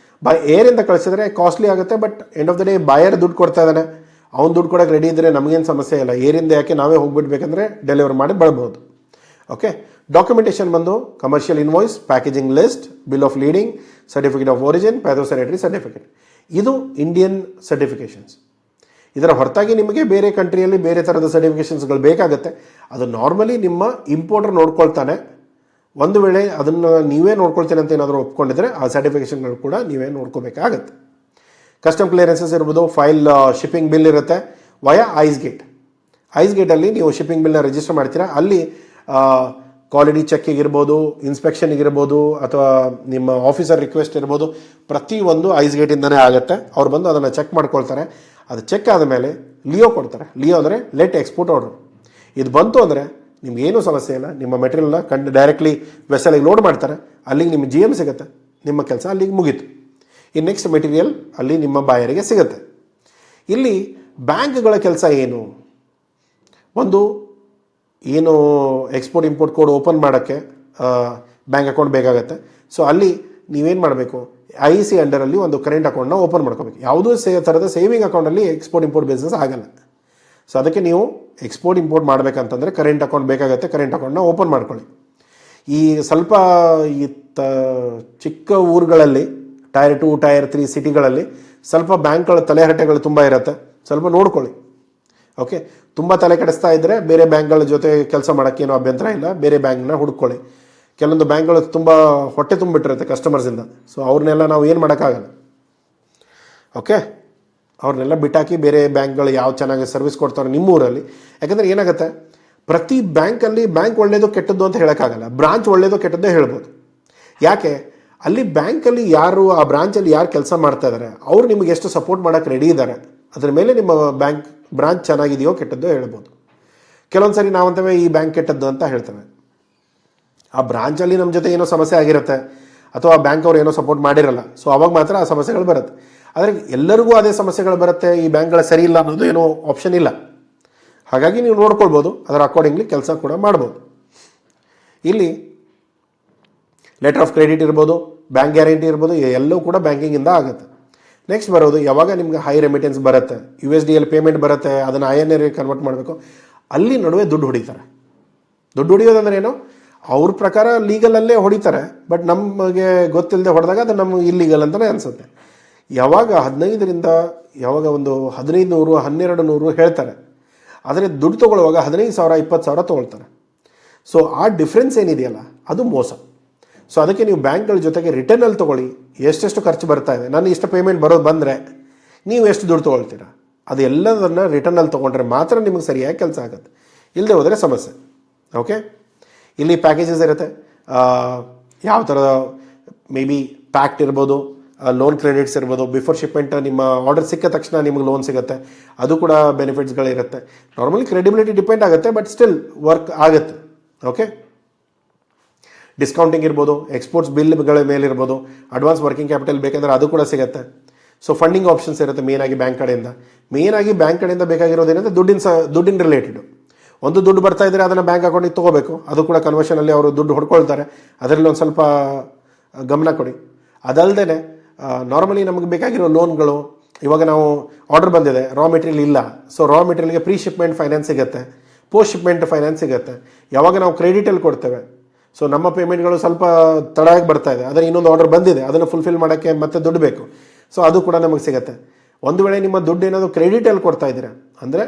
ಬೈ ಏರಿಂದ ಕಳಿಸಿದ್ರೆ ಕಾಸ್ಟ್ಲಿ ಆಗುತ್ತೆ. But end of the day buyer ದುಡ್ಡು ಕೊಡ್ತಾ ಇದ್ದಾನೆ, ಅವ್ನು ದುಡ್ಡು ಕೊಡೋಕೆ ರೆಡಿ ಇದ್ದರೆ ನಮಗೇನು ಸಮಸ್ಯೆ ಇಲ್ಲ. ಏರಿಂದ ಯಾಕೆ ನಾವೇ ಹೋಗ್ಬಿಡ್ಬೇಕಂದ್ರೆ ಡೆಲಿವರ್ ಮಾಡಿ ಬರ್ಬೋದು. ಓಕೆ, ಡಾಕ್ಯುಮೆಂಟೇಷನ್ ಬಂದು commercial invoice, packaging list, bill of lading, certificate of origin, phytosanitary certificate. ಇದು ಇಂಡಿಯನ್ ಸರ್ಟಿಫಿಕೇಷನ್ಸ್. ಇದರ ಹೊರತಾಗಿ ನಿಮಗೆ ಬೇರೆ ಕಂಟ್ರಿಯಲ್ಲಿ ಬೇರೆ ಥರದ ಸರ್ಟಿಫಿಕೇಷನ್ಸ್ಗಳು ಬೇಕಾಗುತ್ತೆ. ಅದು ನಾರ್ಮಲಿ ನಿಮ್ಮ ಇಂಪೋರ್ಟರ್ ನೋಡ್ಕೊಳ್ತಾನೆ. ಒಂದು ವೇಳೆ ಅದನ್ನು ನೀವೇ ನೋಡ್ಕೊಳ್ತೀನಿ ಅಂತ ಏನಾದರೂ ಒಪ್ಕೊಂಡಿದ್ರೆ ಆ ಸರ್ಟಿಫಿಕೇಷನ್ಗಳು ಕೂಡ ನೀವೇ ನೋಡ್ಕೋಬೇಕಾಗತ್ತೆ. ಕಸ್ಟಮ್ ಕ್ಲಿಯರೆನ್ಸಸ್ ಇರ್ಬೋದು, ಫೈಲ್ ಶಿಪ್ಪಿಂಗ್ ಬಿಲ್ ಇರುತ್ತೆ ವಯಾ ಐಸ್ ಗೇಟಲ್ಲಿ ನೀವು ಶಿಪ್ಪಿಂಗ್ ಬಿಲ್ನ ರಿಜಿಸ್ಟರ್ ಮಾಡ್ತೀರಾ. ಅಲ್ಲಿ ಕ್ವಾಲಿಟಿ ಚೆಕ್ಕಿಗಿರ್ಬೋದು, ಇನ್ಸ್ಪೆಕ್ಷನ್ಗಿರ್ಬೋದು, ಅಥವಾ ನಿಮ್ಮ ಆಫೀಸರ್ ರಿಕ್ವೆಸ್ಟ್ ಇರ್ಬೋದು, ಪ್ರತಿಯೊಂದು ಐಸ್ ಗೇಟಿಂದನೇ ಆಗುತ್ತೆ. ಅವ್ರು ಬಂದು ಅದನ್ನು ಚೆಕ್ ಮಾಡ್ಕೊಳ್ತಾರೆ. ಅದು ಚೆಕ್ ಆದಮೇಲೆ ಲಿಯೋ ಕೊಡ್ತಾರೆ. ಲಿಯೋ ಅಂದರೆ ಲೆಟ್ ಎಕ್ಸ್ಪೋರ್ಟ್ ಆರ್ಡರ್. ಇದು ಬಂತು ಅಂದರೆ ನಿಮಗೇನು ಸಮಸ್ಯೆ ಇಲ್ಲ. ನಿಮ್ಮ ಮೆಟೀರಿಯಲ್ನ ಡೈರೆಕ್ಟ್ಲಿ ವೆಸಲಿಗೆ ಲೋಡ್ ಮಾಡ್ತಾರೆ. ಅಲ್ಲಿಗೆ ನಿಮ್ಮ GM ಸಿಗುತ್ತೆ. ನಿಮ್ಮ ಕೆಲಸ ಅಲ್ಲಿಗೆ ಮುಗೀತು. ಈ ನೆಕ್ಸ್ಟ್ ಮೆಟೀರಿಯಲ್ ಅಲ್ಲಿ ನಿಮ್ಮ ಬಾಯರಿಗೆ ಸಿಗುತ್ತೆ. ಇಲ್ಲಿ ಬ್ಯಾಂಕ್ಗಳ ಕೆಲಸ ಏನು? ಒಂದು ಏನು ಎಕ್ಸ್ಪೋರ್ಟ್ ಇಂಪೋರ್ಟ್ ಕೋಡ್ ಓಪನ್ ಮಾಡೋಕ್ಕೆ ಬ್ಯಾಂಕ್ ಅಕೌಂಟ್ ಬೇಕಾಗುತ್ತೆ. ಸೊ ಅಲ್ಲಿ ನೀವೇನು ಮಾಡಬೇಕು, IC ಅಂಡರಲ್ಲಿ ಒಂದು ಕರೆಂಟ್ ಅಕೌಂಟ್ನ ಓಪನ್ ಮಾಡ್ಕೋಬೇಕು. ಯಾವುದೇ ಥರದ ಸೇವಿಂಗ್ ಅಕೌಂಟಲ್ಲಿ ಎಕ್ಸ್ಪೋರ್ಟ್ ಇಂಪೋರ್ಟ್ ಬಿಸ್ನೆಸ್ ಆಗಲ್ಲ. ಸೊ ಅದಕ್ಕೆ ನೀವು ಎಕ್ಸ್ಪೋರ್ಟ್ ಇಂಪೋರ್ಟ್ ಮಾಡಬೇಕಂತಂದರೆ ಕರೆಂಟ್ ಅಕೌಂಟ್ ಬೇಕಾಗುತ್ತೆ. ಕರೆಂಟ್ ಅಕೌಂಟ್ನ ಓಪನ್ ಮಾಡ್ಕೊಳ್ಳಿ. ಈ ಸ್ವಲ್ಪ ಚಿಕ್ಕ ಊರುಗಳಲ್ಲಿ, ಟೈರ್ 2, ಟೈರ್ 3 ಸಿಟಿಗಳಲ್ಲಿ ಸ್ವಲ್ಪ ಬ್ಯಾಂಕ್ಗಳ ತಲೆಹರಟೆಗಳು ತುಂಬ ಇರುತ್ತೆ. ಸ್ವಲ್ಪ ನೋಡ್ಕೊಳ್ಳಿ. ಓಕೆ, ತುಂಬ ತಲೆ ಕೆಡಿಸ್ತಾ ಇದ್ದರೆ ಬೇರೆ ಬ್ಯಾಂಕ್ಗಳ ಜೊತೆ ಕೆಲಸ ಮಾಡೋಕ್ಕೇನೋ ಅಭ್ಯಂತರ ಇಲ್ಲ. ಬೇರೆ ಬ್ಯಾಂಕ್ನ ಹುಡ್ಕೊಳ್ಳಿ. ಕೆಲವೊಂದು ಬ್ಯಾಂಕ್ಗಳು ತುಂಬ ಹೊಟ್ಟೆ ತುಂಬಿಟ್ಟಿರುತ್ತೆ ಕಸ್ಟಮರ್ಸಿಂದ. ಸೊ ಅವ್ರನ್ನೆಲ್ಲ ನಾವು ಏನು ಮಾಡೋಕ್ಕಾಗಲ್ಲ. ಓಕೆ, ಅವ್ರನ್ನೆಲ್ಲ ಬಿಟ್ಟಾಕಿ ಬೇರೆ ಬ್ಯಾಂಕ್ಗಳು ಯಾವ ಚೆನ್ನಾಗಿ ಸರ್ವಿಸ್ ಕೊಡ್ತಾರೆ ನಿಮ್ಮೂರಲ್ಲಿ. ಯಾಕಂದರೆ ಏನಾಗುತ್ತೆ, ಪ್ರತಿ ಬ್ಯಾಂಕಲ್ಲಿ ಬ್ಯಾಂಕ್ ಒಳ್ಳೆಯದು ಕೆಟ್ಟದ್ದು ಅಂತ ಹೇಳೋಕ್ಕಾಗಲ್ಲ. ಬ್ರಾಂಚ್ ಒಳ್ಳೆಯದು ಕೆಟ್ಟದ್ದೇ ಹೇಳ್ಬೋದು. ಯಾಕೆ, ಅಲ್ಲಿ ಬ್ಯಾಂಕಲ್ಲಿ ಯಾರು, ಆ ಬ್ರಾಂಚಲ್ಲಿ ಯಾರು ಕೆಲಸ ಮಾಡ್ತಾ ಇದ್ದಾರೆ ಅವ್ರು ನಿಮಗೆ ಎಷ್ಟು ಸಪೋರ್ಟ್ ಮಾಡೋಕ್ಕೆ ರೆಡಿ ಇದ್ದಾರೆ, ಅದ್ರ ಮೇಲೆ ನಿಮ್ಮ ಬ್ರಾಂಚ್ ಚೆನ್ನಾಗಿದೆಯೋ ಕೆಟ್ಟದ್ದೋ ಹೇಳ್ಬೋದು. ಕೆಲವೊಂದು ಸರಿ ನಾವಂತವೇ ಈ ಬ್ಯಾಂಕ್ ಕೆಟ್ಟದ್ದು ಅಂತ ಹೇಳ್ತೇವೆ. ಆ ಬ್ರಾಂಚಲ್ಲಿ ನಮ್ಮ ಜೊತೆ ಏನೋ ಸಮಸ್ಯೆ ಆಗಿರುತ್ತೆ, ಅಥವಾ ಆ ಬ್ಯಾಂಕ್ ಅವ್ರು ಏನೋ ಸಪೋರ್ಟ್ ಮಾಡಿರಲ್ಲ. ಸೊ ಅವಾಗ ಮಾತ್ರ ಆ ಸಮಸ್ಯೆಗಳು ಬರುತ್ತೆ. ಆದರೆ ಎಲ್ಲರಿಗೂ ಅದೇ ಸಮಸ್ಯೆಗಳು ಬರುತ್ತೆ, ಈ ಬ್ಯಾಂಕ್ಗಳ ಸರಿ ಇಲ್ಲ ಅನ್ನೋದು ಏನೋ ಆಪ್ಷನ್ ಇಲ್ಲ. ಹಾಗಾಗಿ ನೀವು ನೋಡ್ಕೊಳ್ಬೋದು, ಅದರ ಅಕಾರ್ಡಿಂಗ್ಲಿ ಕೆಲಸ ಕೂಡ ಮಾಡ್ಬೋದು. ಇಲ್ಲಿ ಲೆಟರ್ ಆಫ್ ಕ್ರೆಡಿಟ್ ಇರ್ಬೋದು, ಬ್ಯಾಂಕ್ ಗ್ಯಾರಂಟಿ ಇರ್ಬೋದು, ಎಲ್ಲವೂ ಕೂಡ ಬ್ಯಾಂಕಿಂಗಿಂದ ಆಗುತ್ತೆ. ನೆಕ್ಸ್ಟ್ ಬರೋದು, ಯಾವಾಗ ನಿಮ್ಗೆ ಹೈ ರೆಮಿಟೆನ್ಸ್ ಬರುತ್ತೆ, USDL ಪೇಮೆಂಟ್ ಬರುತ್ತೆ, ಅದನ್ನು INR ಕನ್ವರ್ಟ್ ಮಾಡಬೇಕು, ಅಲ್ಲಿ ನಡುವೆ ದುಡ್ಡು ಹೊಡಿತಾರೆ. ದುಡ್ಡು ಹೊಡಿಯೋದಂದ್ರೆ ಏನು, ಅವ್ರ ಪ್ರಕಾರ ಲೀಗಲಲ್ಲೇ ಹೊಡಿತಾರೆ. ಬಟ್ ನಮಗೆ ಗೊತ್ತಿಲ್ಲದೆ ಹೊಡೆದಾಗ ಅದು ನಮ್ಗೆ ಇಲ್ಲೀಗಲ್ ಅಂತಲೇ ಅನಿಸುತ್ತೆ. ಯಾವಾಗ 15ರಿಂದ ಯಾವಾಗ ಒಂದು 1500, 1200 ಹೇಳ್ತಾರೆ, ಆದರೆ ದುಡ್ಡು ತೊಗೊಳ್ಳುವಾಗ 15,000, 20,000 ತೊಗೊಳ್ತಾರೆ. ಸೊ ಆ ಡಿಫ್ರೆನ್ಸ್ ಏನಿದೆಯಲ್ಲ ಅದು ಮೋಸ. ಸೊ ಅದಕ್ಕೆ ನೀವು ಬ್ಯಾಂಕ್ಗಳ ಜೊತೆಗೆ ರಿಟರ್ನಲ್ಲಿ ತೊಗೊಳ್ಳಿ. ಎಷ್ಟೆಷ್ಟು ಖರ್ಚು ಬರ್ತಾ ಇದೆ, ನಾನು ಇಷ್ಟು ಪೇಮೆಂಟ್ ಬಂದರೆ ನೀವು ಎಷ್ಟು ದುಡ್ಡು ತೊಗೊಳ್ತೀರಾ, ಅದು ಎಲ್ಲದನ್ನು ರಿಟರ್ನಲ್ಲಿ ತೊಗೊಂಡ್ರೆ ಮಾತ್ರ ನಿಮಗೆ ಸರಿಯಾಗಿ ಕೆಲಸ ಆಗುತ್ತೆ. ಇಲ್ಲದೆ ಹೋದರೆ ಸಮಸ್ಯೆ. ಓಕೆ, ಇಲ್ಲಿ ಪ್ಯಾಕೇಜಸ್ ಇರುತ್ತೆ. ಯಾವ ಥರದ ಮೇ ಬಿ ಪ್ಯಾಕ್ಟ್ ಇರ್ಬೋದು, ಲೋನ್ ಕ್ರೆಡಿಟ್ಸ್ ಇರ್ಬೋದು. ಬಿಫೋರ್ ಶಿಪ್ಮೆಂಟ್ ನಿಮ್ಮ ಆರ್ಡರ್ ಸಿಕ್ಕ ತಕ್ಷಣ ನಿಮಗೆ ಲೋನ್ ಸಿಗುತ್ತೆ, ಅದು ಕೂಡ ಬೆನಿಫಿಟ್ಸ್ಗಳಿರುತ್ತೆ. ನಾರ್ಮಲಿ ಕ್ರೆಡಿಬಿಲಿಟಿ ಡಿಪೆಂಡ್ ಆಗುತ್ತೆ, ಬಟ್ ಸ್ಟಿಲ್ ವರ್ಕ್ ಆಗುತ್ತೆ. ಓಕೆ, ಡಿಸ್ಕೌಂಟಿಂಗ್ ಇರ್ಬೋದು, ಎಕ್ಸ್ಪೋರ್ಟ್ಸ್ ಬಿಲ್ಗಳ ಮೇಲಿರ್ಬೋದು, ಅಡ್ವಾನ್ಸ್ ವರ್ಕಿಂಗ್ ಕ್ಯಾಪಿಟಲ್ ಬೇಕಂದ್ರೆ ಅದು ಕೂಡ ಸಿಗುತ್ತೆ. ಸೊ ಫಂಡಿಂಗ್ ಆಪ್ಷನ್ಸ್ ಇರುತ್ತೆ ಮೇನಾಗಿ ಬ್ಯಾಂಕ್ ಕಡೆಯಿಂದ. ಮೇನಾಗಿ ಬ್ಯಾಂಕ್ ಕಡೆಯಿಂದ ಬೇಕಾಗಿರೋದೇನೆಂದರೆ ದುಡ್ಡಿನ ರಿಲೇಟೆಡು. ಒಂದು ದುಡ್ಡು ಬರ್ತಾ ಇದ್ದರೆ ಅದನ್ನು ಬ್ಯಾಂಕ್ ಅಕೌಂಟಿಗೆ ತೊಗೋಬೇಕು. ಅದು ಕೂಡ ಕನ್ವರ್ಷನಲ್ಲಿ ಅವರು ದುಡ್ಡು ಹೊಡ್ಕೊಳ್ತಾರೆ. ಅದರಲ್ಲಿ ಒಂದು ಸ್ವಲ್ಪ ಗಮನ ಕೊಡಿ. ಅದಲ್ಲದೆ ನಾರ್ಮಲಿ ನಮಗೆ ಬೇಕಾಗಿರೋ ಲೋನ್ಗಳು, ಇವಾಗ ನಾವು ಆರ್ಡರ್ ಬಂದಿದೆ, ರಾ ಮೆಟೀರಿಯಲ್ ಇಲ್ಲ. ಸೊ ರಾ ಮೆಟೀರಿಯಲ್ಗೆ ಪ್ರೀ ಶಿಪ್ಮೆಂಟ್ ಫೈನಾನ್ಸ್ ಸಿಗುತ್ತೆ, ಪೋಸ್ಟ್ ಶಿಪ್ಮೆಂಟ್ ಫೈನಾನ್ಸ್ ಸಿಗುತ್ತೆ. ಯಾವಾಗ ನಾವು ಕ್ರೆಡಿಟಲ್ಲಿ ಕೊಡ್ತೇವೆ, ಸೊ ನಮ್ಮ ಪೇಮೆಂಟ್ಗಳು ಸ್ವಲ್ಪ ತಡವಾಗಿ ಬರ್ತಾ ಇದೆ, ಆದರೆ ಇನ್ನೊಂದು ಆರ್ಡರ್ ಬಂದಿದೆ, ಅದನ್ನು ಫುಲ್ಫಿಲ್ ಮಾಡೋಕ್ಕೆ ಮತ್ತೆ ದುಡ್ಡು ಬೇಕು. ಸೊ ಅದು ಕೂಡ ನಮಗೆ ಸಿಗುತ್ತೆ. ಒಂದು ವೇಳೆ ನಿಮ್ಮ ದುಡ್ಡು ಏನಾದರೂ ಕ್ರೆಡಿಟಲ್ಲಿ ಕೊಡ್ತಾ ಇದ್ದೀರಾ ಅಂದರೆ,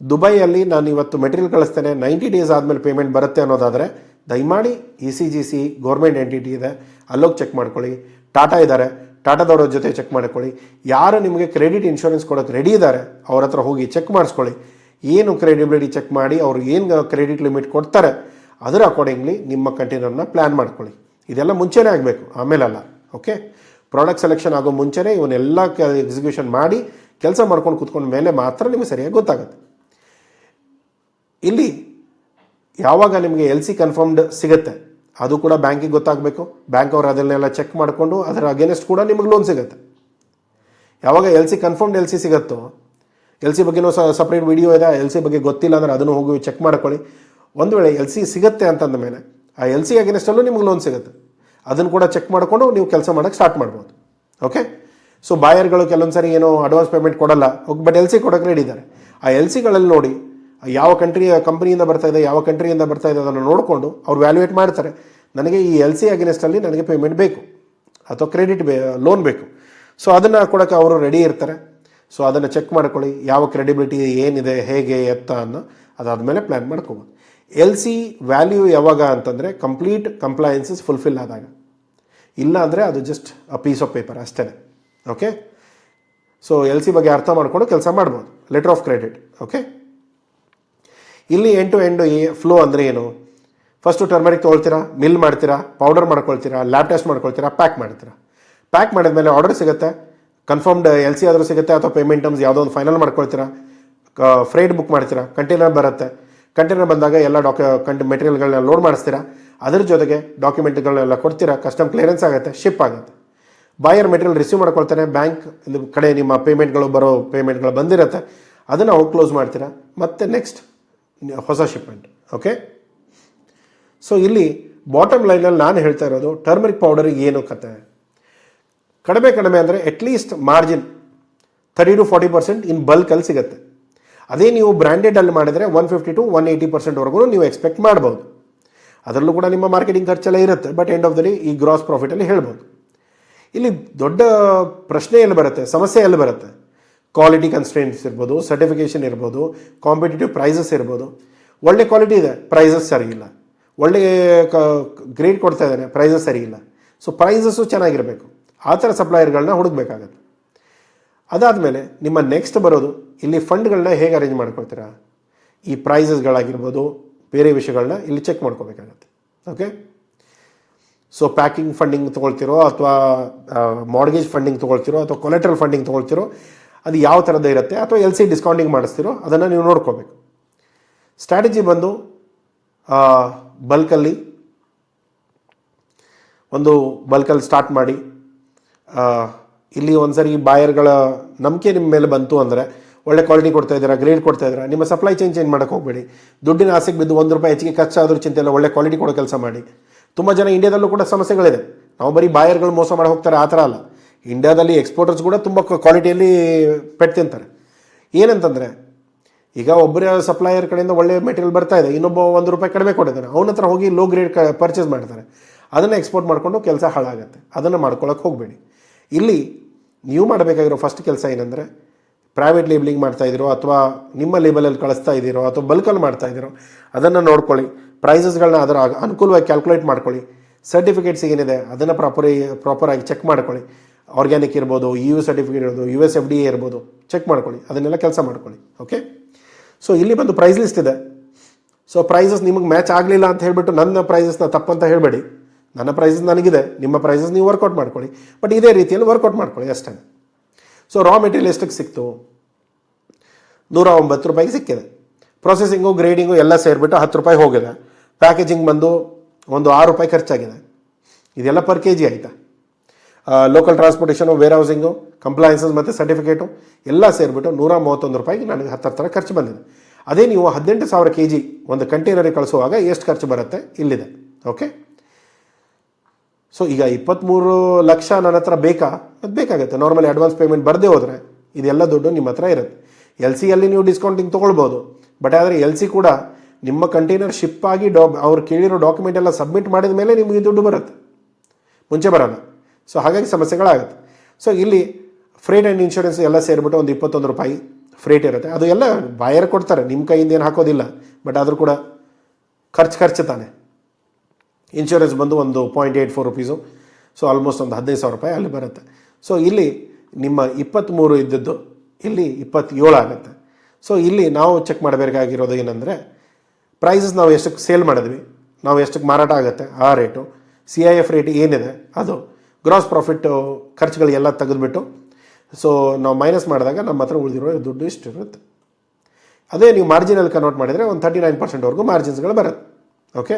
ದುಬೈಯಲ್ಲಿ ನಾನು ಇವತ್ತು ಮೆಟೀರಿಯಲ್ ಕಳಿಸ್ತೇನೆ, 90 ಡೇಸ್ ಆದಮೇಲೆ ಪೇಮೆಂಟ್ ಬರುತ್ತೆ ಅನ್ನೋದಾದರೆ ದಯಮಾಡಿ ECGC ಗೌರ್ಮೆಂಟ್ ಎಂಟಿಟಿ ಇದೆ, ಅಲ್ಲೋಗಿ ಚೆಕ್ ಮಾಡ್ಕೊಳ್ಳಿ. ಟಾಟಾ ಇದ್ದಾರೆ, ಟಾಟಾದವ್ರ ಜೊತೆ ಚೆಕ್ ಮಾಡ್ಕೊಳ್ಳಿ. ಯಾರು ನಿಮಗೆ ಕ್ರೆಡಿಟ್ ಇನ್ಶೂರೆನ್ಸ್ ಕೊಡೋಕ್ಕೆ ರೆಡಿ ಇದ್ದಾರೆ ಅವ್ರ ಹತ್ರ ಹೋಗಿ ಚೆಕ್ ಮಾಡಿಸ್ಕೊಳ್ಳಿ. ಏನು ಕ್ರೆಡಿಬಿಲಿಟಿ ಚೆಕ್ ಮಾಡಿ ಅವ್ರು ಏನು ಕ್ರೆಡಿಟ್ ಲಿಮಿಟ್ ಕೊಡ್ತಾರೆ ಅದರ ಅಕಾರ್ಡಿಂಗ್ಲಿ ನಿಮ್ಮ ಕಂಟೈನರ್ನ ಪ್ಲ್ಯಾನ್ ಮಾಡ್ಕೊಳ್ಳಿ. ಇದೆಲ್ಲ ಮುಂಚೆನೇ ಆಗಬೇಕು, ಆಮೇಲಲ್ಲ. ಓಕೆ, ಪ್ರಾಡಕ್ಟ್ ಸೆಲೆಕ್ಷನ್ ಆಗೋ ಮುಂಚೆನೇ ಇವನ್ನೆಲ್ಲ ಎಕ್ಸಿಕ್ಯೂಷನ್ ಮಾಡಿ ಕೆಲಸ ಮಾಡ್ಕೊಂಡು ಕೂತ್ಕೊಂಡ ಮೇಲೆ ಮಾತ್ರ ನಿಮಗೆ ಸರಿಯಾಗಿ ಗೊತ್ತಾಗುತ್ತೆ. ಇಲ್ಲಿ ಯಾವಾಗ ನಿಮಗೆ LC ಕನ್ಫರ್ಮ್ಡ್ ಸಿಗುತ್ತೆ ಅದು ಕೂಡ ಬ್ಯಾಂಕಿಗೆ ಗೊತ್ತಾಗಬೇಕು. ಬ್ಯಾಂಕ್ ಅವರು ಅದನ್ನೆಲ್ಲ ಚೆಕ್ ಮಾಡಿಕೊಂಡು ಅದರ ಅಗೇನೆಸ್ಟ್ ಕೂಡ ನಿಮಗೆ ಲೋನ್ ಸಿಗುತ್ತೆ. ಯಾವಾಗ ಕನ್ಫರ್ಮ್ಡ್ LC ಸಿಗುತ್ತೋ, LC ಬಗ್ಗೆನೂ ಸಪ್ರೇಟ್ ವಿಡಿಯೋ ಇದೆ. LC ಬಗ್ಗೆ ಗೊತ್ತಿಲ್ಲ ಅಂದರೆ ಅದನ್ನು ಹೋಗಿ ಚೆಕ್ ಮಾಡ್ಕೊಳ್ಳಿ. ಒಂದು ವೇಳೆ LC ಸಿಗುತ್ತೆ ಅಂತಂದ ಮೇಲೆ ಆ LC ಅಗೇನೆಸ್ಟಲ್ಲೂ ನಿಮಗೆ ಲೋನ್ ಸಿಗುತ್ತೆ. ಅದನ್ನು ಕೂಡ ಚೆಕ್ ಮಾಡಿಕೊಂಡು ನೀವು ಕೆಲಸ ಮಾಡೋಕ್ಕೆ ಸ್ಟಾರ್ಟ್ ಮಾಡ್ಬೋದು. ಓಕೆ, ಸೊ ಬಾಯರ್ಗಳು ಕೆಲವೊಂದು ಸರಿ ಏನೋ ಅಡ್ವಾನ್ಸ್ ಪೇಮೆಂಟ್ ಕೊಡಲ್ಲ, ಬಟ್ LC ಕೊಡೋಕ್ಕೆ ರೆಡಿ ಇದ್ದಾರೆ. ಆ LCಗಳಲ್ಲಿ ನೋಡಿ ಯಾವ ಕಂಪ್ನಿಯಿಂದ ಬರ್ತಾ ಇದೆ, ಯಾವ ಕಂಟ್ರಿಯಿಂದ ಬರ್ತಾ ಇದೆ ಅದನ್ನು ನೋಡಿಕೊಂಡು ಅವ್ರು ವ್ಯಾಲ್ಯೂಯೇಟ್ ಮಾಡ್ತಾರೆ. ನನಗೆ ಈ LC ಅಗೇನೆಸ್ಟಲ್ಲಿ ನನಗೆ ಪೇಮೆಂಟ್ ಬೇಕು ಅಥವಾ ಕ್ರೆಡಿಟ್ ಲೋನ್ ಬೇಕು. ಸೊ ಅದನ್ನು ಕೊಡೋಕ್ಕೆ ಅವರು ರೆಡಿ ಇರ್ತಾರೆ. ಸೊ ಅದನ್ನು ಚೆಕ್ ಮಾಡ್ಕೊಳ್ಳಿ, ಯಾವ ಕ್ರೆಡಿಬಿಲಿಟಿ ಏನಿದೆ, ಹೇಗೆ ಎತ್ತ ಅನ್ನೋ ಅದಾದಮೇಲೆ ಪ್ಲ್ಯಾನ್ ಮಾಡ್ಕೋಬೋದು. LC ವ್ಯಾಲ್ಯೂ ಯಾವಾಗ ಅಂತಂದರೆ ಕಂಪ್ಲೀಟ್ ಕಂಪ್ಲಯನ್ಸಸ್ ಫುಲ್ಫಿಲ್ ಆದಾಗ. ಇಲ್ಲ ಅಂದರೆ ಅದು just a piece of paper ಅಷ್ಟೇ. ಓಕೆ, ಸೊ LC ಬಗ್ಗೆ ಅರ್ಥ ಮಾಡಿಕೊಂಡು ಕೆಲಸ ಮಾಡ್ಬೋದು. Letter of credit. ಓಕೆ, ಇಲ್ಲಿ ಎಂಡ್ ಟು ಎಂಡ್ ಫ್ಲೋ ಅಂದರೆ ಏನು? ಫಸ್ಟು ಟರ್ಮರಿಕ್ ತೊಗೊಳ್ತೀರಾ, ಮಿಲ್ ಮಾಡ್ತೀರಾ, ಪೌಡರ್ ಮಾಡ್ಕೊಳ್ತೀರಾ, ಲ್ಯಾಬ್ ಟೆಸ್ಟ್ ಮಾಡ್ಕೊಳ್ತೀರಾ, ಪ್ಯಾಕ್ ಮಾಡ್ತೀರಾ. ಪ್ಯಾಕ್ ಮಾಡಿದ್ಮೇಲೆ ಆರ್ಡರ್ ಸಿಗುತ್ತೆ, ಕನ್ಫರ್ಮ್ಡ್ LC ಆದರೂ ಸಿಗುತ್ತೆ, ಅಥವಾ ಪೇಮೆಂಟ್ ಟರ್ಮ್ಸ್ ಯಾವುದೋ ಒಂದು ಫೈನಲ್ ಮಾಡ್ಕೊಳ್ತೀರಾ, ಫ್ರೈಟ್ ಬುಕ್ ಮಾಡ್ತೀರಾ, ಕಂಟೈನರ್ ಬರುತ್ತೆ. ಕಂಟೈನರ್ ಬಂದಾಗ ಎಲ್ಲ ಮೆಟೀರಿಯಲ್ಗಳನ್ನ ಲೋಡ್ ಮಾಡಿಸ್ತೀರಾ, ಅದ್ರ ಜೊತೆಗೆ ಡಾಕ್ಯುಮೆಂಟ್ಗಳನ್ನೆಲ್ಲ ಕೊಡ್ತೀರಾ, ಕಸ್ಟಮ್ ಕ್ಲಿಯರೆನ್ಸ್ ಆಗುತ್ತೆ, ಶಿಪ್ ಆಗುತ್ತೆ. ಬಾಯರ್ ಮೆಟೀರಿಯಲ್ ರಿಸೀವ್ ಮಾಡ್ಕೊಳ್ತಾನೆ, ಬ್ಯಾಂಕ್ ಕಡೆ ನಿಮ್ಮ ಪೇಮೆಂಟ್ಗಳು ಬಂದಿರುತ್ತೆ, ಅದನ್ನು ಔಟ್ ಕ್ಲೋಸ್ ಮಾಡ್ತೀರಾ, ಮತ್ತು ನೆಕ್ಸ್ಟ್ ಹೊಸ ಶಿಪ್ಮೆಂಟ್. ಓಕೆ, ಸೊ ಇಲ್ಲಿ ಬಾಟಮ್ ಲೈನಲ್ಲಿ ನಾನು ಹೇಳ್ತಾ ಇರೋದು ಟರ್ಮರಿಕ್ ಪೌಡರಿಗೆ ಏನು ಕತೆ. ಕಡಿಮೆ ಅಂದರೆ ಅಟ್ಲೀಸ್ಟ್ ಮಾರ್ಜಿನ್ 30 to 40% ಇನ್ ಬಲ್ಕಲ್ಲಿ ಸಿಗುತ್ತೆ. ಅದೇ ನೀವು ಬ್ರ್ಯಾಂಡೆಡಲ್ಲಿ ಮಾಡಿದರೆ 150 to 180% ನೀವು ಎಕ್ಸ್ಪೆಕ್ಟ್ ಮಾಡ್ಬೋದು. ಅದರಲ್ಲೂ ಕೂಡ ನಿಮ್ಮ ಮಾರ್ಕೆಟಿಂಗ್ ಖರ್ಚೆಲ್ಲ ಇರುತ್ತೆ, but end of the day ಈ ಗ್ರಾಸ್ ಪ್ರಾಫಿಟಲ್ಲಿ ಹೇಳ್ಬೋದು. ಇಲ್ಲಿ ದೊಡ್ಡ ಪ್ರಶ್ನೆ ಎಲ್ಲಿ ಬರುತ್ತೆ, ಸಮಸ್ಯೆ ಎಲ್ಲಿ ಬರುತ್ತೆ? ಕ್ವಾಲಿಟಿ ಕನ್ಸ್ಟ್ರೆಂಟ್ಸ್ ಇರ್ಬೋದು, ಸರ್ಟಿಫಿಕೇಷನ್ ಇರ್ಬೋದು, ಕಾಂಪಿಟೇಟಿವ್ ಪ್ರೈಸಸ್ ಇರ್ಬೋದು. ಒಳ್ಳೆ ಕ್ವಾಲಿಟಿ ಇದೆ, ಪ್ರೈಸಸ್ ಸರಿ ಇಲ್ಲ. ಒಳ್ಳೆ ಗ್ರೇಡ್ ಕೊಡ್ತಾ ಇದ್ದಾನೆ, ಪ್ರೈಸಸ್ ಸರಿ ಇಲ್ಲ. ಸೊ ಪ್ರೈಸಸ್ಸು ಚೆನ್ನಾಗಿರಬೇಕು. ಆ ಥರ ಸಪ್ಲೈಯರ್ಗಳನ್ನ ಹುಡುಕಬೇಕಾಗತ್ತೆ. ಅದಾದಮೇಲೆ ನಿಮ್ಮ ನೆಕ್ಸ್ಟ್ ಬರೋದು ಇಲ್ಲಿ ಫಂಡ್ಗಳನ್ನ ಹೇಗೆ ಅರೇಂಜ್ ಮಾಡ್ಕೊಳ್ತೀರಾ. ಈ ಪ್ರೈಸಸ್ಗಳಾಗಿರ್ಬೋದು, ಬೇರೆ ವಿಷಯಗಳನ್ನ ಇಲ್ಲಿ ಚೆಕ್ ಮಾಡ್ಕೋಬೇಕಾಗತ್ತೆ. ಓಕೆ, ಸೊ ಪ್ಯಾಕಿಂಗ್ ಫಂಡಿಂಗ್ ತೊಗೊಳ್ತಿರೋ, ಅಥವಾ ಮಾರ್ಗೇಜ್ ಫಂಡಿಂಗ್ ತೊಗೊಳ್ತಿರೋ, ಅಥವಾ ಕೊಲೆಟ್ರಲ್ ಫಂಡಿಂಗ್ ತೊಗೊಳ್ತಿರೋ, ಅದು ಯಾವ ಥರದ್ದು ಇರುತ್ತೆ, ಅಥವಾ LC ಡಿಸ್ಕೌಂಟಿಂಗ್ ಮಾಡಿಸ್ತಿರೋ ಅದನ್ನು ನೀವು ನೋಡ್ಕೋಬೇಕು. ಸ್ಟ್ರಾಟಜಿ ಬಂದು ಬಲ್ಕಲ್ಲಿ ಸ್ಟಾರ್ಟ್ ಮಾಡಿ, ಇಲ್ಲಿ ಒಂದ್ಸರಿ ಬಾಯರ್ಗಳ ನಂಬಿಕೆ ನಿಮ್ಮ ಮೇಲೆ ಬಂತು ಅಂದರೆ, ಒಳ್ಳೆ ಕ್ವಾಲಿಟಿ ಕೊಡ್ತಾ ಇದ್ದೀರಾ, ಗ್ರೇಡ್ ಕೊಡ್ತಾ ಇದ್ದೀರಾ, ನಿಮ್ಮ ಸಪ್ಲೈ ಚೇಂಜ್ ಮಾಡೋಕ್ಕೆ ಹೋಗಬೇಡಿ. ದುಡ್ಡಿನ ಆಸೆಗೆ ಬಿದ್ದು ₹1 ಹೆಚ್ಚಿಗೆ ಖರ್ಚಾದರೂ ಚಿಂತೆ ಇಲ್ಲ, ಒಳ್ಳೆ ಕ್ವಾಲಿಟಿ ಕೊಡೋ ಕೆಲಸ ಮಾಡಿ. ತುಂಬ ಜನ ಇಂಡಿಯಾದಲ್ಲೂ ಕೂಡ ಸಮಸ್ಯೆಗಳಿದೆ. ನಾವು ಬರೀ ಬಾಯರ್ಗಳು ಮೋಸ ಮಾಡಿ ಹೋಗ್ತಾರೆ ಆ ಥರ ಅಲ್ಲ. ಇಂಡಿಯಾದಲ್ಲಿ ಎಕ್ಸ್ಪೋರ್ಟರ್ಸ್ ಕೂಡ ತುಂಬ ಕ್ವಾಲಿಟಿಯಲ್ಲಿ ಪೆಟ್ಟು ತಿಂತಾರೆ. ಏನಂತಂದರೆ, ಈಗ ಒಬ್ಬರ ಸಪ್ಲೈಯರ್ ಕಡೆಯಿಂದ ಒಳ್ಳೆ ಮೆಟೀರಿಯಲ್ ಬರ್ತಾ ಇದೆ, ಇನ್ನೊಬ್ಬ ₹1 ಕಡಿಮೆ ಕೊಟ್ಟಿದ್ದಾನೆ, ಅವನ ಹತ್ರ ಹೋಗಿ ಲೋ ಗ್ರೇಡ್ ಪರ್ಚೇಸ್ ಮಾಡ್ತಾರೆ, ಅದನ್ನು ಎಕ್ಸ್ಪೋರ್ಟ್ ಮಾಡಿಕೊಂಡು ಕೆಲಸ ಹಾಳಾಗುತ್ತೆ. ಅದನ್ನು ಮಾಡ್ಕೊಳ್ಳೋಕೆ ಹೋಗಬೇಡಿ. ಇಲ್ಲಿ ನೀವು ಮಾಡಬೇಕಾಗಿರೋ ಫಸ್ಟ್ ಕೆಲಸ ಏನಂದರೆ, ಪ್ರೈವೇಟ್ ಲೇಬಲಿಂಗ್ ಮಾಡ್ತಾಯಿದ್ದೀರೋ, ಅಥವಾ ನಿಮ್ಮ ಲೇಬಲಲ್ಲಿ ಕಳಿಸ್ತಾ ಇದ್ದೀರೋ, ಅಥವಾ ಬಲ್ಕಲ್ಲಿ ಮಾಡ್ತಾ ಇದ್ದೀರೋ ಅದನ್ನು ನೋಡ್ಕೊಳ್ಳಿ. ಪ್ರೈಸಸ್ಗಳನ್ನ ಅದರ ಅನುಕೂಲವಾಗಿ ಕ್ಯಾಲ್ಕುಲೇಟ್ ಮಾಡ್ಕೊಳ್ಳಿ. ಸರ್ಟಿಫಿಕೇಟ್ಸ್ ಏನಿದೆ ಅದನ್ನು ಪ್ರಾಪರಾಗಿ ಚೆಕ್ ಮಾಡ್ಕೊಳ್ಳಿ. ಆರ್ಗ್ಯಾನಿಕ್ ಇರ್ಬೋದು, EU ಸರ್ಟಿಫಿಕೇಟ್ ಇರ್ಬೋದು, US FDA ಇರ್ಬೋದು, ಚೆಕ್ ಮಾಡ್ಕೊಳ್ಳಿ. ಅದನ್ನೆಲ್ಲ ಕೆಲಸ ಮಾಡ್ಕೊಳ್ಳಿ. ಓಕೆ, ಸೊ ಇಲ್ಲಿ ಬಂದು ಪ್ರೈಸ್ ಲಿಸ್ಟ್ ಇದೆ. ಸೊ ಪ್ರೈಸಸ್ ನಿಮಗೆ ಮ್ಯಾಚ್ ಆಗಲಿಲ್ಲ ಅಂತ ಹೇಳಿಬಿಟ್ಟು ನನ್ನ ಪ್ರೈಸಸ್ನ ತಪ್ಪಂತ ಹೇಳಬೇಡಿ. ನನ್ನ ಪ್ರೈಸಸ್ ನನಗಿದೆ, ನಿಮ್ಮ ಪ್ರೈಸಸ್ ನೀವು ವರ್ಕೌಟ್ ಮಾಡ್ಕೊಳ್ಳಿ, ಬಟ್ ಇದೇ ರೀತಿಯಲ್ಲಿ ವರ್ಕೌಟ್ ಮಾಡ್ಕೊಳ್ಳಿ ಅಷ್ಟೇ. ಸೊ ರಾ ಮೆಟೀರಿಯಲ್ ಎಷ್ಟಕ್ಕೆ ಸಿಕ್ತು? ₹109 ಸಿಕ್ಕಿದೆ. ಪ್ರೊಸೆಸಿಂಗು, ಗ್ರೇಡಿಂಗು ಎಲ್ಲ ಸೇರಿಬಿಟ್ಟು ₹10 ಹೋಗಿದೆ. ಪ್ಯಾಕೇಜಿಂಗ್ ಬಂದು ಒಂದು ₹6 ಖರ್ಚಾಗಿದೆ. ಇದೆಲ್ಲ ಪರ್ kg ಆಯಿತಾ? ಲೋಕಲ್ ಟ್ರಾನ್ಸ್ಪೋರ್ಟೇಷನು, ವೇರ್ ಹೌಸಿಂಗು, ಕಂಪ್ಲಯನ್ಸಸ್ ಮತ್ತು ಸರ್ಟಿಫಿಕೇಟು ಎಲ್ಲ ಸೇರಿಬಿಟ್ಟು ₹131 ನನಗೆ ಹತ್ತರ ಖರ್ಚು ಬಂದಿದೆ. ಅದೇ ನೀವು 18,000 kg ಒಂದು ಕಂಟೈನರಿಗೆ ಕಳಿಸುವಾಗ ಎಷ್ಟು ಖರ್ಚು ಬರುತ್ತೆ ಇಲ್ಲಿದೆ. ಓಕೆ, ಸೊ ಈಗ 23 ಲಕ್ಷ ನನ್ನ ಹತ್ರ ಬೇಕಾ? ಅದು ಬೇಕಾಗುತ್ತೆ. ನಾರ್ಮಲಿ ಅಡ್ವಾನ್ಸ್ ಪೇಮೆಂಟ್ ಬರದೇ ಹೋದರೆ ಇದೆಲ್ಲ ದುಡ್ಡು ನಿಮ್ಮ ಹತ್ರ ಇರುತ್ತೆ. LCಯಲ್ಲಿ ನೀವು ಡಿಸ್ಕೌಂಟಿಂಗ್ ತೊಗೊಳ್ಬೋದು, ಬಟ್ ಆದರೆ LC ಕೂಡ ನಿಮ್ಮ ಕಂಟೈನರ್ ಶಿಪ್ ಆಗಿ ಅವ್ರು ಕೇಳಿರೋ ಡಾಕ್ಯುಮೆಂಟ್ ಎಲ್ಲ ಸಬ್ಮಿಟ್ ಮಾಡಿದ ಮೇಲೆ ನಿಮಗೆ ದುಡ್ಡು ಬರುತ್ತೆ, ಮುಂಚೆ ಬರೋಲ್ಲ. ಸೊ ಹಾಗಾಗಿ ಸಮಸ್ಯೆಗಳಾಗುತ್ತೆ. ಸೊ ಇಲ್ಲಿ ಫ್ರೇಟ್ ಆ್ಯಂಡ್ ಇನ್ಶೂರೆನ್ಸ್ ಎಲ್ಲ ಸೇರಿಬಿಟ್ಟು ಒಂದು ₹21 ಫ್ರೇಟ್ ಇರುತ್ತೆ. ಅದು ಎಲ್ಲ ಬಾಯರ್ ಕೊಡ್ತಾರೆ, ನಿಮ್ಮ ಕೈಯಿಂದ ಏನು ಹಾಕೋದಿಲ್ಲ, ಬಟ್ ಆದರೂ ಕೂಡ ಖರ್ಚು ತಾನೆ. ಇನ್ಶೂರೆನ್ಸ್ ಬಂದು ಒಂದು ₹0.84. ಸೊ ಆಲ್ಮೋಸ್ಟ್ ಒಂದು ₹15,000 ಅಲ್ಲಿ ಬರುತ್ತೆ. ಸೊ ಇಲ್ಲಿ ನಿಮ್ಮ 23 ಇದ್ದದ್ದು ಇಲ್ಲಿ 27 ಆಗುತ್ತೆ. ಸೊ ಇಲ್ಲಿ ನಾವು ಚೆಕ್ ಮಾಡಬೇಕಾಗಿರೋದು ಏನಂದರೆ, ಪ್ರೈಸಸ್ ನಾವು ಎಷ್ಟಕ್ಕೆ ಸೇಲ್ ಮಾಡಿದ್ವಿ, ನಾವು ಎಷ್ಟಕ್ಕೆ ಮಾರಾಟ ಆಗುತ್ತೆ ಆ ರೇಟು, CIF ರೇಟ್ ಏನಿದೆ ಅದು ಗ್ರಾಸ್ ಪ್ರಾಫಿಟ್ ಖರ್ಚುಗಳಿಗೆಲ್ಲ ತೆಗೆದುಬಿಟ್ಟು ಸೊ ನಾವು ಮೈನಸ್ ಮಾಡಿದಾಗ ನಮ್ಮ ಹತ್ರ ಉಳಿದಿರೋ ದುಡ್ಡು ಇಷ್ಟು ಇರುತ್ತೆ. ಅದೇ ನೀವು ಮಾರ್ಜಿನಲ್ಲಿ ಕನ್ವರ್ಟ್ ಮಾಡಿದರೆ ಒಂದು 39%ವರೆಗೂ ಮಾರ್ಜಿನ್ಸ್ಗಳು ಬರುತ್ತೆ. ಓಕೆ,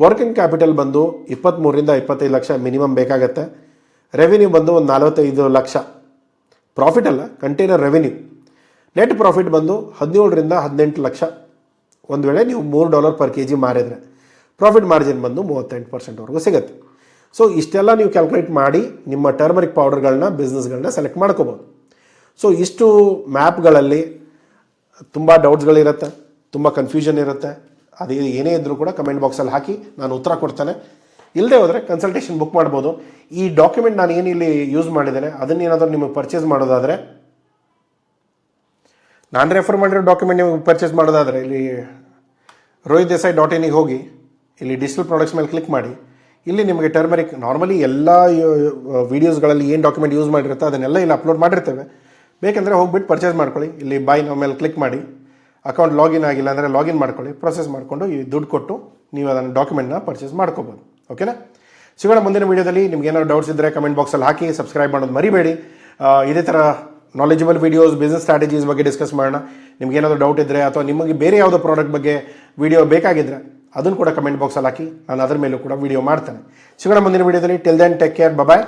ವರ್ಕಿಂಗ್ ಕ್ಯಾಪಿಟಲ್ ಬಂದು 23ರಿಂದ 25 ಲಕ್ಷ ಮಿನಿಮಮ್ ಬೇಕಾಗತ್ತೆ. ರೆವಿನ್ಯೂ ಬಂದು ಒಂದು 45 ಲಕ್ಷ, ಪ್ರಾಫಿಟ್ ಅಲ್ಲ ಕಂಟೈನರ್ ರೆವಿನ್ಯೂ. ನೆಟ್ ಪ್ರಾಫಿಟ್ ಬಂದು 17ರಿಂದ 18 ಲಕ್ಷ. ಒಂದು ವೇಳೆ ನೀವು $3 per kg ಮಾರಿದರೆ ಪ್ರಾಫಿಟ್ ಮಾರ್ಜಿನ್ ಬಂದು 38%ವರೆಗೂ ಸಿಗುತ್ತೆ. ಸೊ ಇಷ್ಟೆಲ್ಲ ನೀವು ಕ್ಯಾಲ್ಕುಲೇಟ್ ಮಾಡಿ ನಿಮ್ಮ ಟರ್ಮರಿಕ್ ಪೌಡರ್ಗಳನ್ನ ಬಿಸ್ನೆಸ್ಗಳನ್ನ ಸೆಲೆಕ್ಟ್ ಮಾಡ್ಕೋಬೋದು. ಸೊ ಇಷ್ಟು ಮ್ಯಾಪ್ಗಳಲ್ಲಿ ತುಂಬ ಡೌಟ್ಸ್ಗಳಿರುತ್ತೆ, ತುಂಬ ಕನ್ಫ್ಯೂಷನ್ ಇರುತ್ತೆ. ಅದು ಏನೇ ಇದ್ದರೂ ಕೂಡ ಕಮೆಂಟ್ ಬಾಕ್ಸಲ್ಲಿ ಹಾಕಿ, ನಾನು ಉತ್ತರ ಕೊಡ್ತೇನೆ. ಇಲ್ಲದೆ ಹೋದರೆ ಕನ್ಸಲ್ಟೇಷನ್ ಬುಕ್ ಮಾಡ್ಬೋದು. ಈ ಡಾಕ್ಯುಮೆಂಟ್ ನಾನು ಏನಿಲ್ಲಿ ಯೂಸ್ ಮಾಡಿದ್ದೇನೆ ಅದನ್ನೇನಾದರೂ ನಿಮಗೆ ಪರ್ಚೇಸ್ ಮಾಡೋದಾದರೆ, ನಾನು ರೆಫರ್ ಮಾಡಿರೋ ಡಾಕ್ಯುಮೆಂಟ್ ನೀವು ಪರ್ಚೇಸ್ ಮಾಡೋದಾದರೆ ಇಲ್ಲಿ rohitdesai.in ಹೋಗಿ ಇಲ್ಲಿ ಡಿಜಿಟಲ್ ಪ್ರಾಡಕ್ಟ್ಸ್ ಮೇಲೆ ಕ್ಲಿಕ್ ಮಾಡಿ. ಇಲ್ಲಿ ನಿಮಗೆ ಟರ್ಮರಿಕ್ ನಾರ್ಮಲಿ ಎಲ್ಲ ವೀಡಿಯೋಸ್ಗಳಲ್ಲಿ ಏನು ಡಾಕ್ಯುಮೆಂಟ್ ಯೂಸ್ ಮಾಡಿರುತ್ತೆ ಅದನ್ನೆಲ್ಲ ಇಲ್ಲಿ ಅಪ್ಲೋಡ್ ಮಾಡಿರ್ತೇವೆ. ಬೇಕೆಂದರೆ ಹೋಗ್ಬಿಟ್ಟು ಪರ್ಚೇಸ್ ಮಾಡ್ಕೊಳ್ಳಿ. ಇಲ್ಲಿ ಬೈ ನಾವು ಮೇಲೆ ಕ್ಲಿಕ್ ಮಾಡಿ, ಅಕೌಂಟ್ ಲಾಗಿನ್ ಆಗಿಲ್ಲ ಅಂದರೆ ಲಾಗಿನ್ ಮಾಡ್ಕೊಳ್ಳಿ. ಪ್ರೊಸೆಸ್ ಮಾಡಿಕೊಂಡು ಈ ದುಡ್ಡು ಕೊಟ್ಟು ನೀವು ಅದನ್ನು ಡಾಕ್ಯುಮೆಂಟ್ನ ಪರ್ಚೇಸ್ ಮಾಡ್ಕೋಬೋದು. ಓಕೆನಾ? ಸಿಗೋಣ ಮುಂದಿನ ವೀಡಿಯೋದಲ್ಲಿ. ನಿಮ್ಗೆ ಏನಾದ್ರು ಡೌಟ್ಸ್ ಇದ್ದರೆ ಕಮೆಂಟ್ ಬಾಕ್ಸಲ್ಲಿ ಹಾಕಿ, ಸಬ್ಸ್ಕ್ರೈಬ್ ಮಾಡೋದು ಮರಿಬೇಡಿ. ಇದೇ ಥರ ನಾಲೆಜಬಲ್ ವೀಡಿಯೋಸ್, ಬಿಸ್ನೆಸ್ ಸ್ಟ್ರಾಟಜೀಸ್ ಬಗ್ಗೆ ಡಿಸ್ಕಸ್ ಮಾಡೋಣ. ನಿಮ್ಗೆ ಏನಾದರೂ ಡೌಟ್ ಇದ್ದರೆ ಅಥವಾ ನಿಮಗೆ ಬೇರೆ ಯಾವುದೋ ಪ್ರಾಡಕ್ಟ್ ಬಗ್ಗೆ ವಿಡಿಯೋ ಬೇಕಾಗಿದ್ದರೆ ಅದನ್ನು ಕೂಡ ಕಮೆಂಟ್ ಬಾಕ್ಸಲ್ಲಿ ಹಾಕಿ, ನಾನು ಅದ್ರ ಮೇಲೂ ಕೂಡ ವಿಡಿಯೋ ಮಾಡ್ತೇನೆ. ಸಿಗೋಣ ಮುಂದಿನ ವೀಡಿಯೋದಲ್ಲಿ. ಟಿಲ್ ದೆನ್ ಟೇಕ್ ಕೇರ್, ಬಾಯ್.